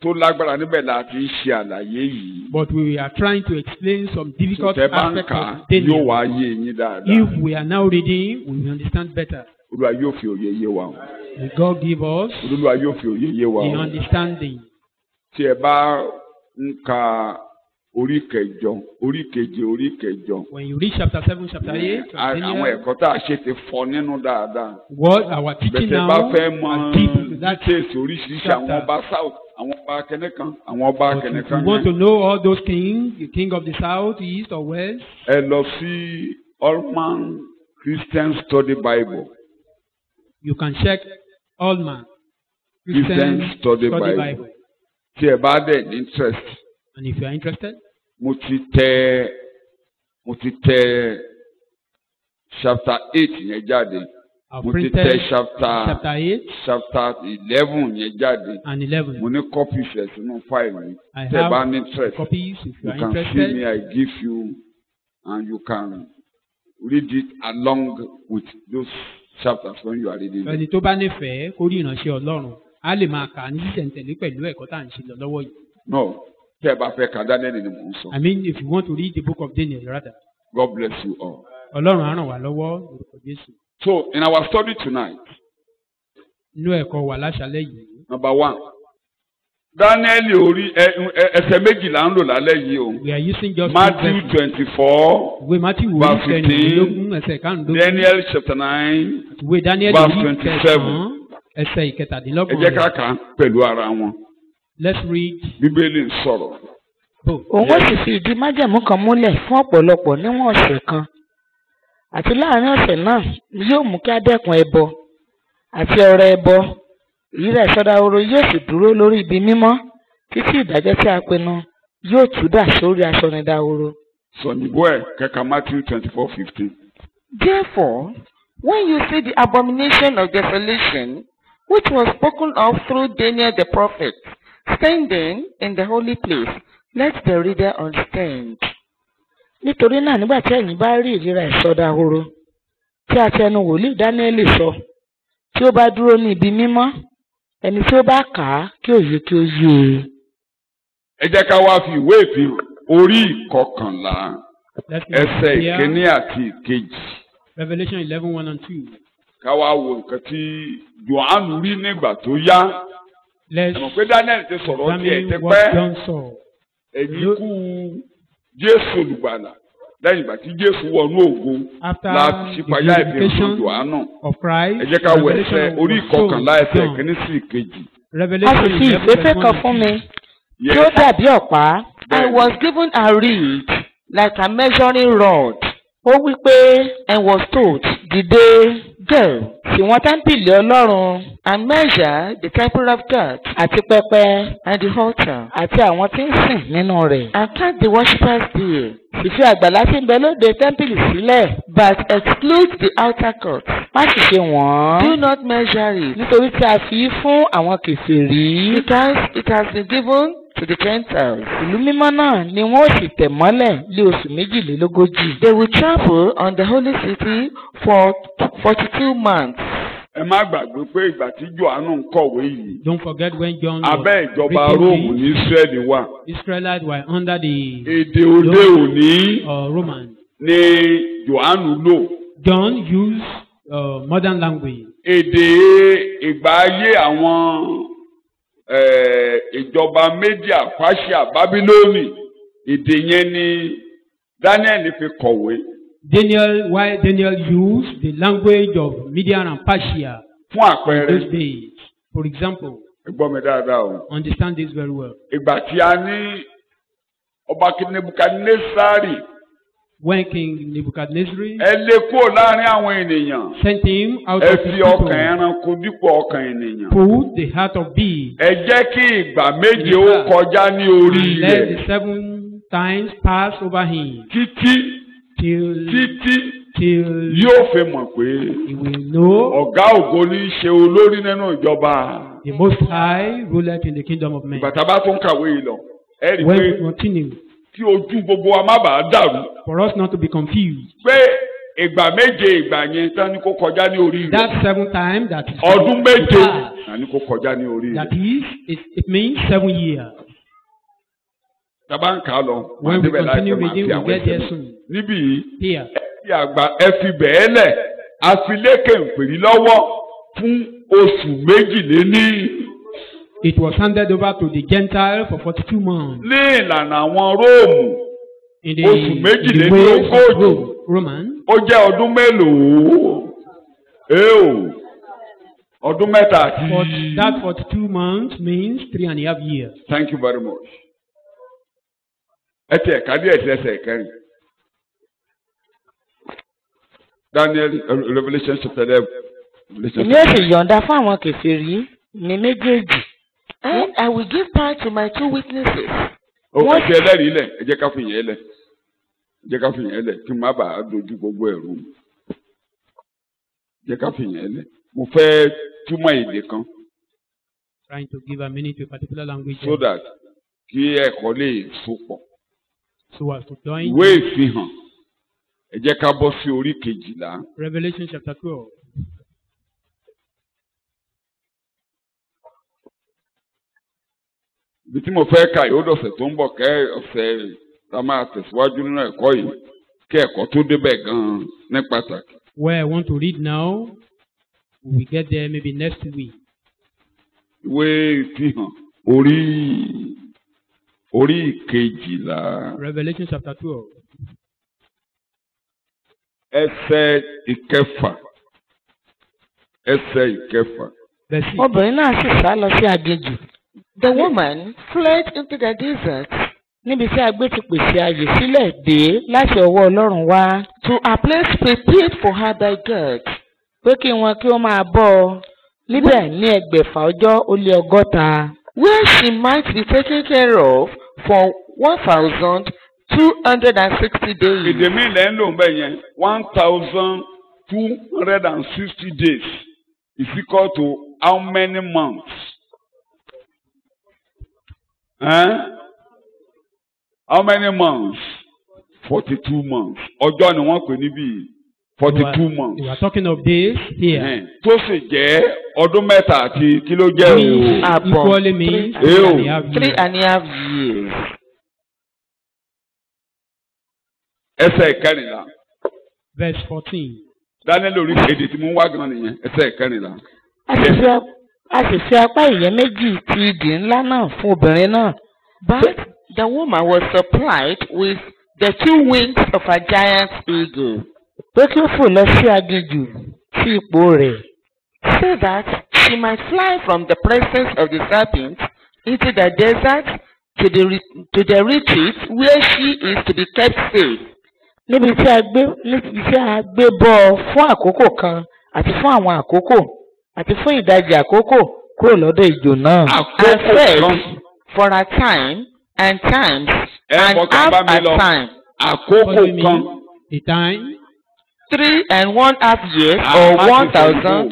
S2: tó lágbára níbẹ̀ la ti ń ṣe àlàyé yìí.
S3: But we are trying to explain some difficult
S2: tẹ́ bá ń
S3: aspects
S2: kà á
S3: of
S2: yóò
S3: Daniel.
S2: wá yé yín dáadáa.
S3: If we are now reading, we will understand better.
S2: Olúwa yóò fi òye yé wa o.
S3: May God give us
S2: Olúwa yóò fi òye yé wa
S3: the
S2: o.
S3: understanding.
S2: tí ẹ bá ń ka orí kẹjọ orí keje orí kẹjọ.
S3: When you read chapter 7, chapter 8, of
S2: àwọn
S3: Daniel,
S2: ẹ̀kọ́ tá a ṣe ti fọ nínú dáadáa.
S3: what our teaching
S2: bẹ̀tẹ̀
S3: now
S2: bá fẹ́ mọ
S3: are deep into that.
S2: details oríṣiríṣi àwọn
S3: chapter.
S2: ọba south àwọn ọba kẹ́nẹ́kan àwọn ọba
S3: But if
S2: kẹ́nẹ́kan
S3: you want to
S2: yẹn.
S3: know all those kings, the king of the south, east, or west,
S2: ẹ lọ sí Allman Christian Study Bible.
S3: you can check Allman
S2: Christian Study Bible. tí ẹ bá dẹ̀ ní interest.
S3: And if you are interested,
S2: mo ti tẹ chapter 8 yẹn jáde.
S3: I've
S2: mo ti
S3: printed
S2: tẹ chapter
S3: chapter 8
S2: 11 yẹn jáde.
S3: and 11.
S2: mo ní copies ẹ̀ sínú file mi.
S3: I
S2: tẹ́ ẹ bá ní
S3: have
S2: interest.
S3: copies if you
S2: you
S3: are
S2: can see
S3: interested.
S2: me, I give you, and you can read it along with those chapters when you are reading them.
S3: Ẹni tó bá nífẹ̀ẹ́ kó rí ìránṣẹ́ Ọlọ́run, á lè máa kà á ní sísẹ̀ntẹ̀lé pẹ̀lú ẹ̀kọ́ tá à ń ṣe lọ lọ́wọ́ yìí.
S2: No, tẹ́ ẹ bá fẹ́ ka Daniel ni mò ń sọ.
S3: I mean, if you want to read the book of Daniel rather,
S2: God bless you all.
S3: Ọlọ́run á ràn wá lọ́wọ́ lórúkọ Jésù.
S2: So in our study tonight,
S3: Inú ẹ̀kọ́ wa láṣálẹ́ yìí.
S2: number 1, Daniel orí ẹsẹ̀ méjìlá ń lò lálẹ́ yìí o.
S3: We are using just
S2: Matthew 24,
S3: ìwé Matthew orí
S2: verse 15,
S3: kẹrìnlélógún ẹsẹ̀ karùndínlógún.
S2: Daniel chapter 9.
S3: Ìwé Daniel
S2: verse
S3: orí
S2: 27.
S3: kẹsàn-án ẹsẹ̀
S2: Ẹ
S3: ìkẹtàdínlọ́gbọ̀n
S2: jẹ́ ká
S3: rẹ̀.
S2: kà á pẹ̀lú ara wọn.
S3: Let's read
S2: Bíbélì ń sọ̀rọ̀.
S3: both.
S4: òun ó sì fi ìdí májẹ̀mú kan múlẹ̀ fún ọ̀pọ̀lọpọ̀ níwọ̀n ọ̀sẹ̀ kan àti láàrin ọ̀sẹ̀ náà ni yóò mú kí á dẹ́kun ẹbọ àti ọrẹ ẹbọ ìrírà ìsọdahoro yóò sì dúró lórí ibi mímọ́ títí ìdájọ́ tí a pinnu yóò tú dà sórí aṣọnidahoro.
S2: Sọ̀nìbó ẹ̀ kẹ́ka Matthew 24:15.
S1: Therefore, when you see the abomination of desolation, which was spoken of through Daniel the prophet, standing in the holy place, let the reader understand.
S4: nítorí náà nígbà tí ẹ̀yin bá rí ìríra ìsọdahoro tí a ti ẹnu wòlíì Dáníẹ́lì sọ tí ó bá dúró ní ibi mímọ́ ẹni tí ó bá kà á kí òye kí ó yé e.
S2: Ẹ jẹ́ ká wá fi ìwé Ìfihàn orí ìkọkànlá
S3: Let's read
S2: ẹsẹ̀
S3: here,
S2: ìkíní àti ìkejì.
S3: Revelation 11:1 and 2.
S2: Ká wá wo nǹkan tí Jòhánù rí nígbà tó yá.
S3: Let's
S2: Ẹ mọ̀ pé Daniel ti sọ̀rọ̀ tiẹ̀
S3: examine
S2: ti
S3: what
S2: pẹ́.
S3: John saw.
S2: Ẹ̀yìn ikú Jésù olùgbàlà lẹ́yìn ìgbà tí Jésù wọnú ògo
S3: After
S2: láti
S3: the
S2: ṣípayá ìfihàn
S3: glorification
S2: Jòhánù.
S3: of Christ,
S2: Ẹ jẹ́ ká wo ẹsẹ̀
S3: Revelation
S2: orí
S3: was shown
S2: ìkọkànlá ẹsẹ̀
S3: John.
S2: ìkíní sí ìkejì.
S4: a
S3: Revelation
S4: sì fi
S3: 11
S4: ìfẹ́fẹ́
S3: verse 1
S4: kan
S3: and
S4: fún
S3: 2.
S4: mi tí ó dàbí ọ̀pá.
S1: I was given a reed like a measuring rod,
S4: ó wí pé
S1: and was told,
S4: dìde gẹ̀ẹ́ sí wọn tẹ́ḿpìlì Ọlọ́run
S1: and measure the temple of God
S4: àti pẹpẹ
S1: and the altar,
S4: àti àwọn tí ń sìn nínú rẹ̀.
S1: and count the worshippers there,
S4: sì fi àgbàlá tí ń bẹ lóde tẹ́ḿpìlì sílẹ̀.
S1: but exclude the outer court.
S4: má sì ṣe wọ́n.
S1: Do not measure it,
S4: nítorí tí a fi í fún àwọn kèfèrí.
S1: because it has been given to the Gentiles.
S4: ìlú mímọ́ náà ni wọ́n ó sì tẹ̀ mọ́lẹ̀ lé oṣù 22.
S1: They will travel on the holy city for 42 months.
S2: ẹ má gbàgbé pé ìgbà tí Jòhánù ń kọ̀wé yìí.
S3: Don't forget when John
S2: Abẹ́
S3: was
S2: ìjọba
S3: written
S2: Róòmù ní
S3: this,
S2: Ísírẹ́lì wà.
S3: Israelites were under the
S2: Èdè òde òní
S3: Roman.
S2: ni Jòhánù lò.
S3: John used modern language.
S2: Èdè ìgbà ayé àwọn ìjọba Médíà, Páṣíà, Bábílónì, èdè yẹn ni Daniel fi kọ̀wé.
S3: Why Daniel used the language of Median and Persia
S2: Fún
S3: in
S2: àpẹẹrẹ,
S3: those days. For example,
S2: ẹ gbọ́ mi dáadáa o.
S3: understand this very well.
S2: Ìgbà tí a ní ọba Nebukadnesari,
S3: When King Nebuchadnezzar
S2: ẹ lé kúrò láàrin àwọn ènìyàn.
S3: sent him out
S2: Ẹ
S3: of his
S2: fi ọkàn
S3: people,
S2: ẹranko dípò ọkàn ènìyàn.
S3: put the heart of beast,
S2: Ẹ jẹ́ kí ìgbà méje ó kọjá ní orí
S3: and let
S2: rẹ̀.
S3: the 7 times pass over him
S2: Títí
S3: till
S2: yóò fi mọ̀ pé
S3: he will know
S2: ọ̀gá ògo ní í ṣe olórí nínú ìjọba.
S3: the Most High ruleth in the kingdom of men.
S2: Ìgbà tá a bá tún kàwé yìí lọ, ẹ rí i
S3: When
S2: pé
S3: we continue,
S2: kí ojú gbogbo wa má bàa dàrú.
S3: for us not to be confused,
S2: Pé ìgbà méje ìgbà yẹn tán ni kó kọjá ní orí rẹ̀.
S3: that 7 times that is
S2: Ọdún méje
S3: pass,
S2: náà ni kó kọjá ní orí
S3: that
S2: rẹ̀.
S3: is, it means 7 years.
S2: Tá a bá ń kà á lọ,
S3: When we
S2: débẹ̀
S3: continue
S2: láìpẹ́ máa
S3: reading,
S2: fi
S3: we
S2: àwọn
S3: get there
S2: ẹsẹ̀
S3: soon.
S2: níbí yìí.
S3: Here,
S2: Ẹ fi bẹ́ẹ̀ lẹ̀, a fi lékè ìpèrí lọ́wọ́ fún oṣù méjìléní.
S3: it was handed over to the Gentile for 42 months.
S2: Ní ìlànà àwọn Róòmù,
S3: In the,
S2: Oṣù
S3: in the
S2: méjìlélógójì.
S3: ways of Roman,
S2: ó jẹ́ ọdún mélòó? Ọdún mẹ́ta àti.
S3: that 42 months means 3.5 years.
S2: Thank you very much. Ẹ ti ẹ̀ka díẹ̀ sí ẹsẹ̀ ìkẹrin. Daniel, Revelation chapter 11.
S4: Èmi ó sì yọ̀ǹda fún àwọn kèfèrí ní méjèèjì.
S1: And I will give power to my 2 witnesses.
S2: Ó ti ẹlẹ́rìí lẹ̀, ẹ jẹ́ ká fi yẹn lẹ̀. Ẹ jẹ́ ká fi yẹn lẹ̀ kí n má bàa dojú gbogbo ẹ̀rù. Ẹ jẹ́ ká fi yẹn lẹ̀. Mo fẹ́ túmọ̀ èdè kan
S3: Trying to give a meaning to a particular language
S2: so that kí ẹ̀kọ́ lè sopọ̀.
S3: so as to join
S2: Ìwé ìfihàn, ẹ jẹ́ ká bọ́ sí orí 12.
S3: Revelation chapter 12.
S2: Ibi tí mo fẹ́ kà yóò dọ̀sẹ̀ tó ń bọ̀ kẹ́ ọ̀sẹ̀ tá a máa tẹ̀síwájú nínú ẹ̀kọ́ yìí kí ẹ̀kọ́ tó débẹ̀ gan-an ní pàtàkì.
S3: Where I want to read now, we will get there maybe next week.
S2: Ìwé ìfihàn orí 12.
S3: Revelation chapter 12.
S2: Ẹsẹ̀ ìkẹfà.
S3: Verse 6.
S4: Obìnrin náà sì sá lọ sí aginjù.
S1: The woman fled into the desert
S4: Níbi tí agbé ti pèsè ààyè sílẹ̀ dé láti ọwọ́ Ọlọ́run wá.
S1: to a place prepared for her by God,
S4: Pé kí wọn kí ó máa bọ́ ọ níbẹ̀ ní 6,160.
S1: where she might be taken care of for 1,260 days.
S2: Èdè mi lẹ́ ń lò ń bẹ̀ yẹn 1,260 days is equal to how many months? How many months? 42 months. Ọjọ́ ni wọ́n pè níbí 42 months.
S3: We are talking of days here.
S2: Tó sì jẹ́ ọdún mẹ́ta àti kí ló jẹ́
S3: Which
S2: o?
S3: equally means 3.5
S1: 3
S3: years.
S1: and a half years.
S2: Ẹsẹ̀ ìkẹrìnlá.
S3: Verse 14.
S2: Daniel orí èdè tí mo ń wá gan nìyẹn. Ẹsẹ̀ ìkẹrìnlá.
S4: A sì fi apá ìyẹ́ méjì ti idì ńlá náà fún obìnrin náà.
S1: But the woman was supplied with the 2 wings of a giant eagle,
S4: Pé kí ó fò lọ sí aginjù sí ipò rẹ̀.
S1: so that she might fly from the presence of the serpent into the desert to the retreat where she is to be kept safe.
S4: Níbi tí a gbé bọ́ ọ fún àkókò kan àti fún àwọn àkókò àti fún ìdajì àkókò kúrò lọ́dọ̀ ìjò náà.
S1: And fed for a time and times and half a time.
S2: Àkókò kan.
S3: A time.
S1: 3 and 1/2 years or 1,000.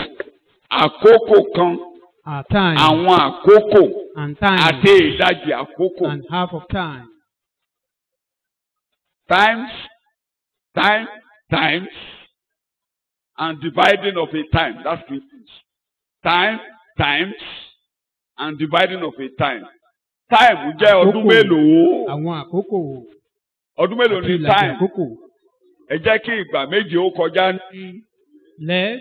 S2: Àkókò kan.
S3: A time.
S2: Àwọn àkókò.
S3: And time.
S2: Àti ìdajì àkókò.
S3: And half of time.
S2: Times. and dividing of a time. That's it. Time, times, and dividing of a time. Time jẹ́ ọdún mélòó?
S3: Àwọn àkókò.
S2: Ọdún mélòó ni time?
S3: Àkókò.
S2: Ẹ jẹ́ kí ìgbà méje ó kọjá ní.
S3: Let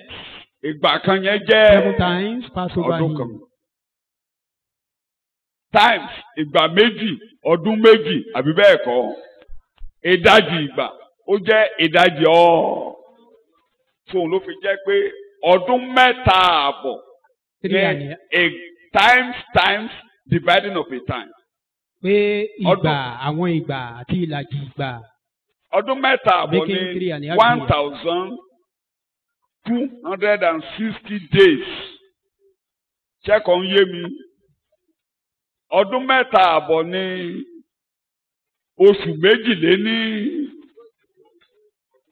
S2: Ìgbà kan yẹn jẹ́
S3: 7 times pass over
S2: ọdún kan.
S3: him.
S2: Times ìgbà méjì, ọdún méjì, àbí bẹ́ẹ̀ kọ́. Ìdajì ìgbà ó jẹ́ ìdajì ọ̀. Fóun ló fi jẹ́ pé ọdún mẹ́ta àbọ̀.
S3: 3 and
S2: Times dividing of a time.
S3: pé ìgbà àwọn ìgbà àti ìlàjì ìgbà.
S2: Ọdún mẹ́ta àbọ̀
S3: Making 3 and
S2: ní
S3: a half
S2: 1,260 days. Ṣẹ́kọ̀ ń yé mi. Ọdún mẹ́ta àbọ̀ ní oṣù méjìléní.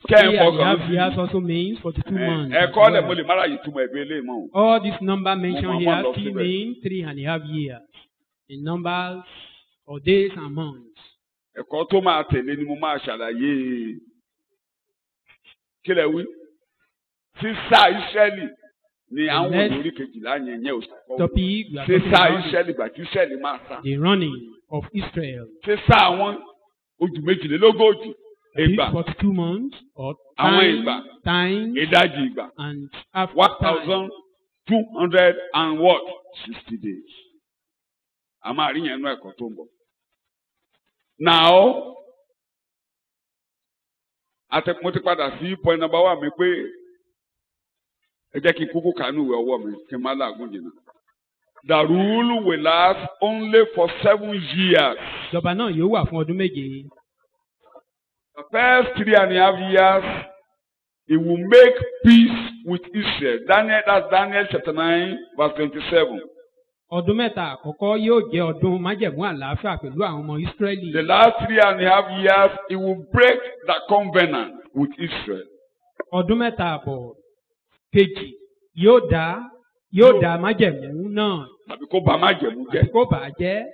S2: Ṣé ẹ̀ fọkàn sí?
S3: Years also means 42 months.
S2: Ẹ̀kọ́ lẹ̀ mo lè má ráyè túmọ̀ ẹ̀bí ilé mọ́.
S3: All this number mentioned here
S2: Mo
S3: still mean 3.5 years in numbers or days and months.
S2: Ẹ̀kọ́ tó máa tẹ̀lé ni mo máa ṣàlàyé. Kí lẹ wí? Sísá Ísírẹ́lì ni àwọn orí kejìlá yẹn ò sọ.
S3: Topic we are
S2: Sísá
S3: talking about
S2: Ísírẹ́lì gbàtí Ísírẹ́lì máa sá.
S3: the running of Israel.
S2: Sísá àwọn ojú méjìlélógójì ìgbà.
S3: 42 months or
S2: Àwọn
S3: time,
S2: ìgbà.
S3: time
S2: Ìdajì ìgbà.
S3: and after time.
S2: 1,260 days. A máa rí yẹn nú ẹ̀kọ́ tó ń bọ̀. Now, mo ti padà sí point number 1 mi pé ẹ jẹ́ kí n kúkú kànú ìwé ọwọ́ mi kí n má làágùn jìnnà. The rule will last only for 7 years.
S3: Ìjọba náà yóò wà fún ọdún méje.
S2: The first 3.5 years, he will make peace with Israel. That's Daniel chapter 9, verse 27.
S3: Ọdún mẹ́ta àkọ́kọ́ yóò jẹ́ ọdún májẹ̀mú àlàáfíà pẹ̀lú àwọn ọmọ Ísírẹ́lì.
S2: The last 3.5 years, he will break the covenant with Israel.
S3: Ọdún mẹ́ta àbọ̀ kejì yóò dá májẹ̀mú náà.
S2: Tàbí kó bà májẹ̀mú jẹ́.
S3: Àti kó bà á jẹ́.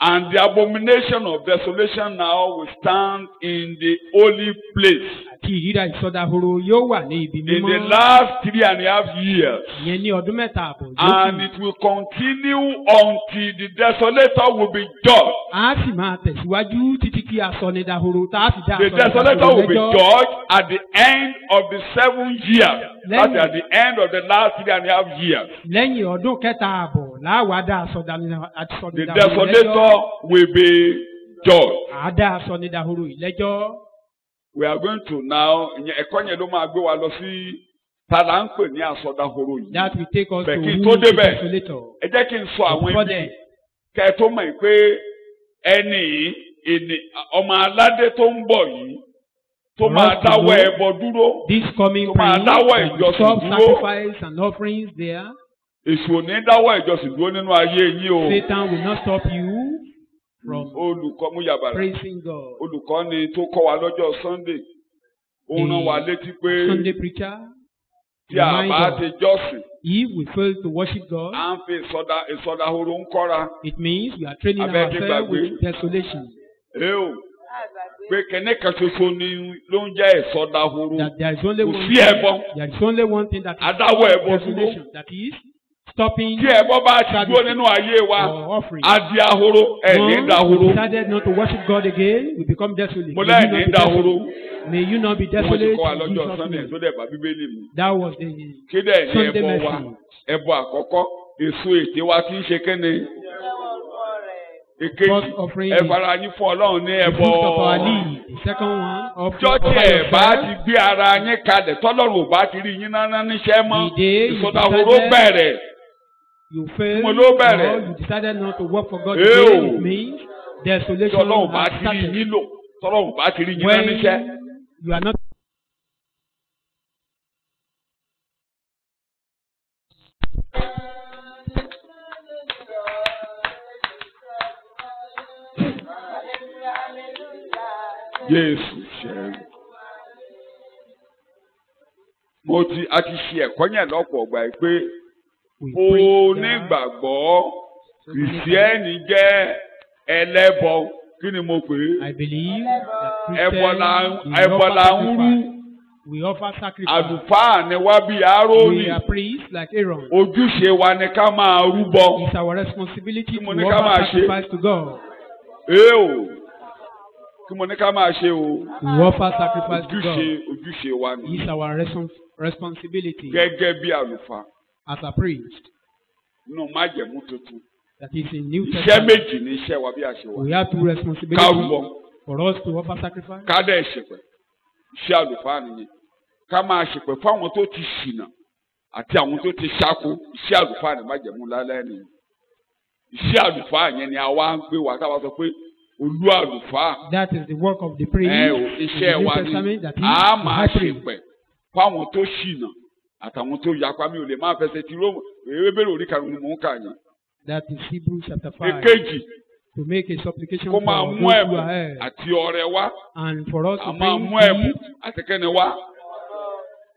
S2: And the abomination of desolation now will stand in the holy place.
S3: Àti ìríra ìsọdahoro yóò wà ní ibi
S2: In
S3: mímọ́.
S2: the last 3.5 years.
S3: Ìyẹn ní ọdún mẹ́ta àbọ̀
S2: And
S3: yókù.
S2: it will continue until the desolator will be judged.
S3: A sì máa tẹ̀síwájú títí kí asọnidahoro tá a sì dá
S2: The desolator will be judged at the end of the 7 years. That's at the end of the last 3.5 years.
S3: Lẹ́yìn ọdún kẹta àbọ̀ láwa dá
S2: The
S3: asọnidahoro
S2: desolator will be judged.
S3: À á dá asọnidahoro ìlẹ́jọ́.
S2: We are going to now, ẹ̀kọ́ yẹn ló máa gbé wa lọ sí tàlà ń pè ní àsọdahoro yìí.
S3: That will take us to
S2: Bẹ̀kí
S3: who
S2: tó
S3: is the
S2: débẹ̀,
S3: desolator.
S2: ẹ jẹ́ kí n sọ àwọn
S3: Before
S2: ibi
S3: then,
S2: kẹ́ ẹ tó mọ̀ pé ẹni ọmọ aládé tó ń bọ̀ yìí tó máa dáwọ́ ẹbọ dúró.
S3: this coming
S2: Tó máa
S3: prince
S2: dáwọ́
S3: will
S2: ìjọsìn
S3: stop
S2: dúró.
S3: sacrifice and offerings there.
S2: Èṣù ò ní dáwọ́ ìjọsìn dúró nínú ayé yín o.
S3: Satan will not stop you from
S2: Olùkọ́ mú yàbàrà.
S3: praising God.
S2: Olùkọ́ ni tó kọ́ wa lọ́jọ́ Sunday. Ó rán wa létí pé
S3: Sunday preacher,
S2: tí a bá ti jọ́sìn,
S3: if we fail to worship God,
S2: à ń fi ìsọdahoro ń kọ́ra.
S3: it means we are training
S2: Abẹ́ ti
S3: ourselves
S2: gbàgbé.
S3: with desolation.
S2: Pé kẹ́ní kan ṣoṣo ni ló ń jẹ́ ìsọdahoro.
S3: That there is only
S2: Kò
S3: one
S2: sí ẹbọ.
S3: there is only one thing that is
S2: Adáwọ̀ ẹbọ dúró.
S3: desolation. That is stopping
S2: Tí ẹbọ bá ti dúró nínú ayé wa,
S3: our offering.
S2: á di ahoro, ẹ̀ní
S3: Once
S2: dahoro.
S3: we decided not to worship God again, we become desolate.
S2: Mo
S3: May you not
S2: lẹ́ẹ̀ní
S3: be
S2: dahoro.
S3: desolate. May you not be
S2: Wọ́n ti
S3: desolate.
S2: kọ́ wa
S3: in
S2: lọ́jọ́
S3: Jesus'
S2: Sunday
S3: name.
S2: tó dẹ̀ bá Bíbélì mu.
S3: That was the
S2: Kí dẹ̀ ní
S3: Sunday
S2: ẹbọ wa?
S3: message.
S2: Ẹbọ àkọ́kọ́, èso èté wa ti ń ṣe kéne. Èkejì,
S3: First offering
S2: ẹ
S3: is
S2: fara yín fún Ọlọ́run ní
S3: the
S2: ẹbọ.
S3: fruit of our lead. The second one of
S2: Jọ́jì ẹ̀ bá ti gbé ara yín kalẹ̀ tọ́lọ́run ò bá ti rí yín náná níṣẹ́ mọ́.
S3: The day you
S2: Ìsọdahoro
S3: decided-
S2: bẹ̀rẹ̀.
S3: you fail
S2: Mo ló bẹ̀rẹ̀.
S3: or you decided not to work for God
S2: Eo.
S3: again, it means
S2: Tí
S3: desolation
S2: Ọlọ́run bá
S3: has
S2: ti rí
S3: started.
S2: yín lò, tọ́lọ́run bá ti rí yín náná níṣẹ́.
S3: When you are not
S2: Jésù ṣẹ́gun. A ti ṣe ẹ̀kọ́ yẹn lọ́pọ̀ ọgbà yìí pé
S3: we pray that
S2: onígbàgbọ́ kìrìsìtẹ́nì jẹ́ ẹlẹ́bọ. Kí ni mo pè é?
S3: I believe that
S2: Ẹbọ la
S3: Christians
S2: ń rú.
S3: We offer sacrifice.
S2: Àlùfáà ni wá bí Áárónì.
S3: We are priests like Aaron.
S2: Ojúṣe wa ni ká máa rúbọ.
S3: It's our responsibility
S2: Kí
S3: to
S2: mo ní ká máa
S3: offer
S2: ṣe?
S3: sacrifice to God.
S2: Kí mo ní ká máa ṣe o?
S3: We offer sacrifice to God.
S2: Ojúṣe wa ni.
S3: It's our responsibility
S2: Gẹ́gẹ́ bí àlùfáà.
S3: as a priest.
S2: Nínú májẹ̀mú tuntun.
S3: That is in New
S2: Iṣẹ́
S3: Testament.
S2: méjì ni iṣẹ́ wa bí a ṣe wà.
S3: We have two
S2: Ká
S3: responsibilities
S2: rúbọ.
S3: for us to offer sacrifice.
S2: Ká dẹ̀ ṣèpẹ̀. Iṣẹ́ àlùfáà nìyẹn. Ká máa ṣèpẹ̀ fún àwọn tó ti ṣìnà àti àwọn tó ti ṣáko. Iṣẹ́ àlùfáà ni májẹ̀mú lálẹ́ nìyẹn. Iṣẹ́ àlùfáà yẹn ni àwa ń gbé wa káwa sọ pé olú àlùfáà.
S3: That is the work of the priest in
S2: Iṣẹ́
S3: the New
S2: wa ni
S3: Testament. That is
S2: a
S3: the
S2: máa
S3: high priest.
S2: ṣèpẹ̀ fún àwọn tó ṣìnà àtàwọn tó yapa. Mi ò lè máa fẹsẹ̀ ti Róòmù. Ewébèrè orí karùn-ún ni mò ń kà yẹn.
S3: That is Hebrews chapter 5.
S2: Èkejì,
S3: To make a supplication
S2: kó
S3: for
S2: máa
S3: those
S2: mú
S3: who
S2: ẹ̀bùn
S3: are here.
S2: àti ọrẹ wá.
S3: And for us
S2: A
S3: to
S2: máa
S3: bring
S2: mú ẹ̀bùn
S3: gifts
S2: àti kẹ́ni wá.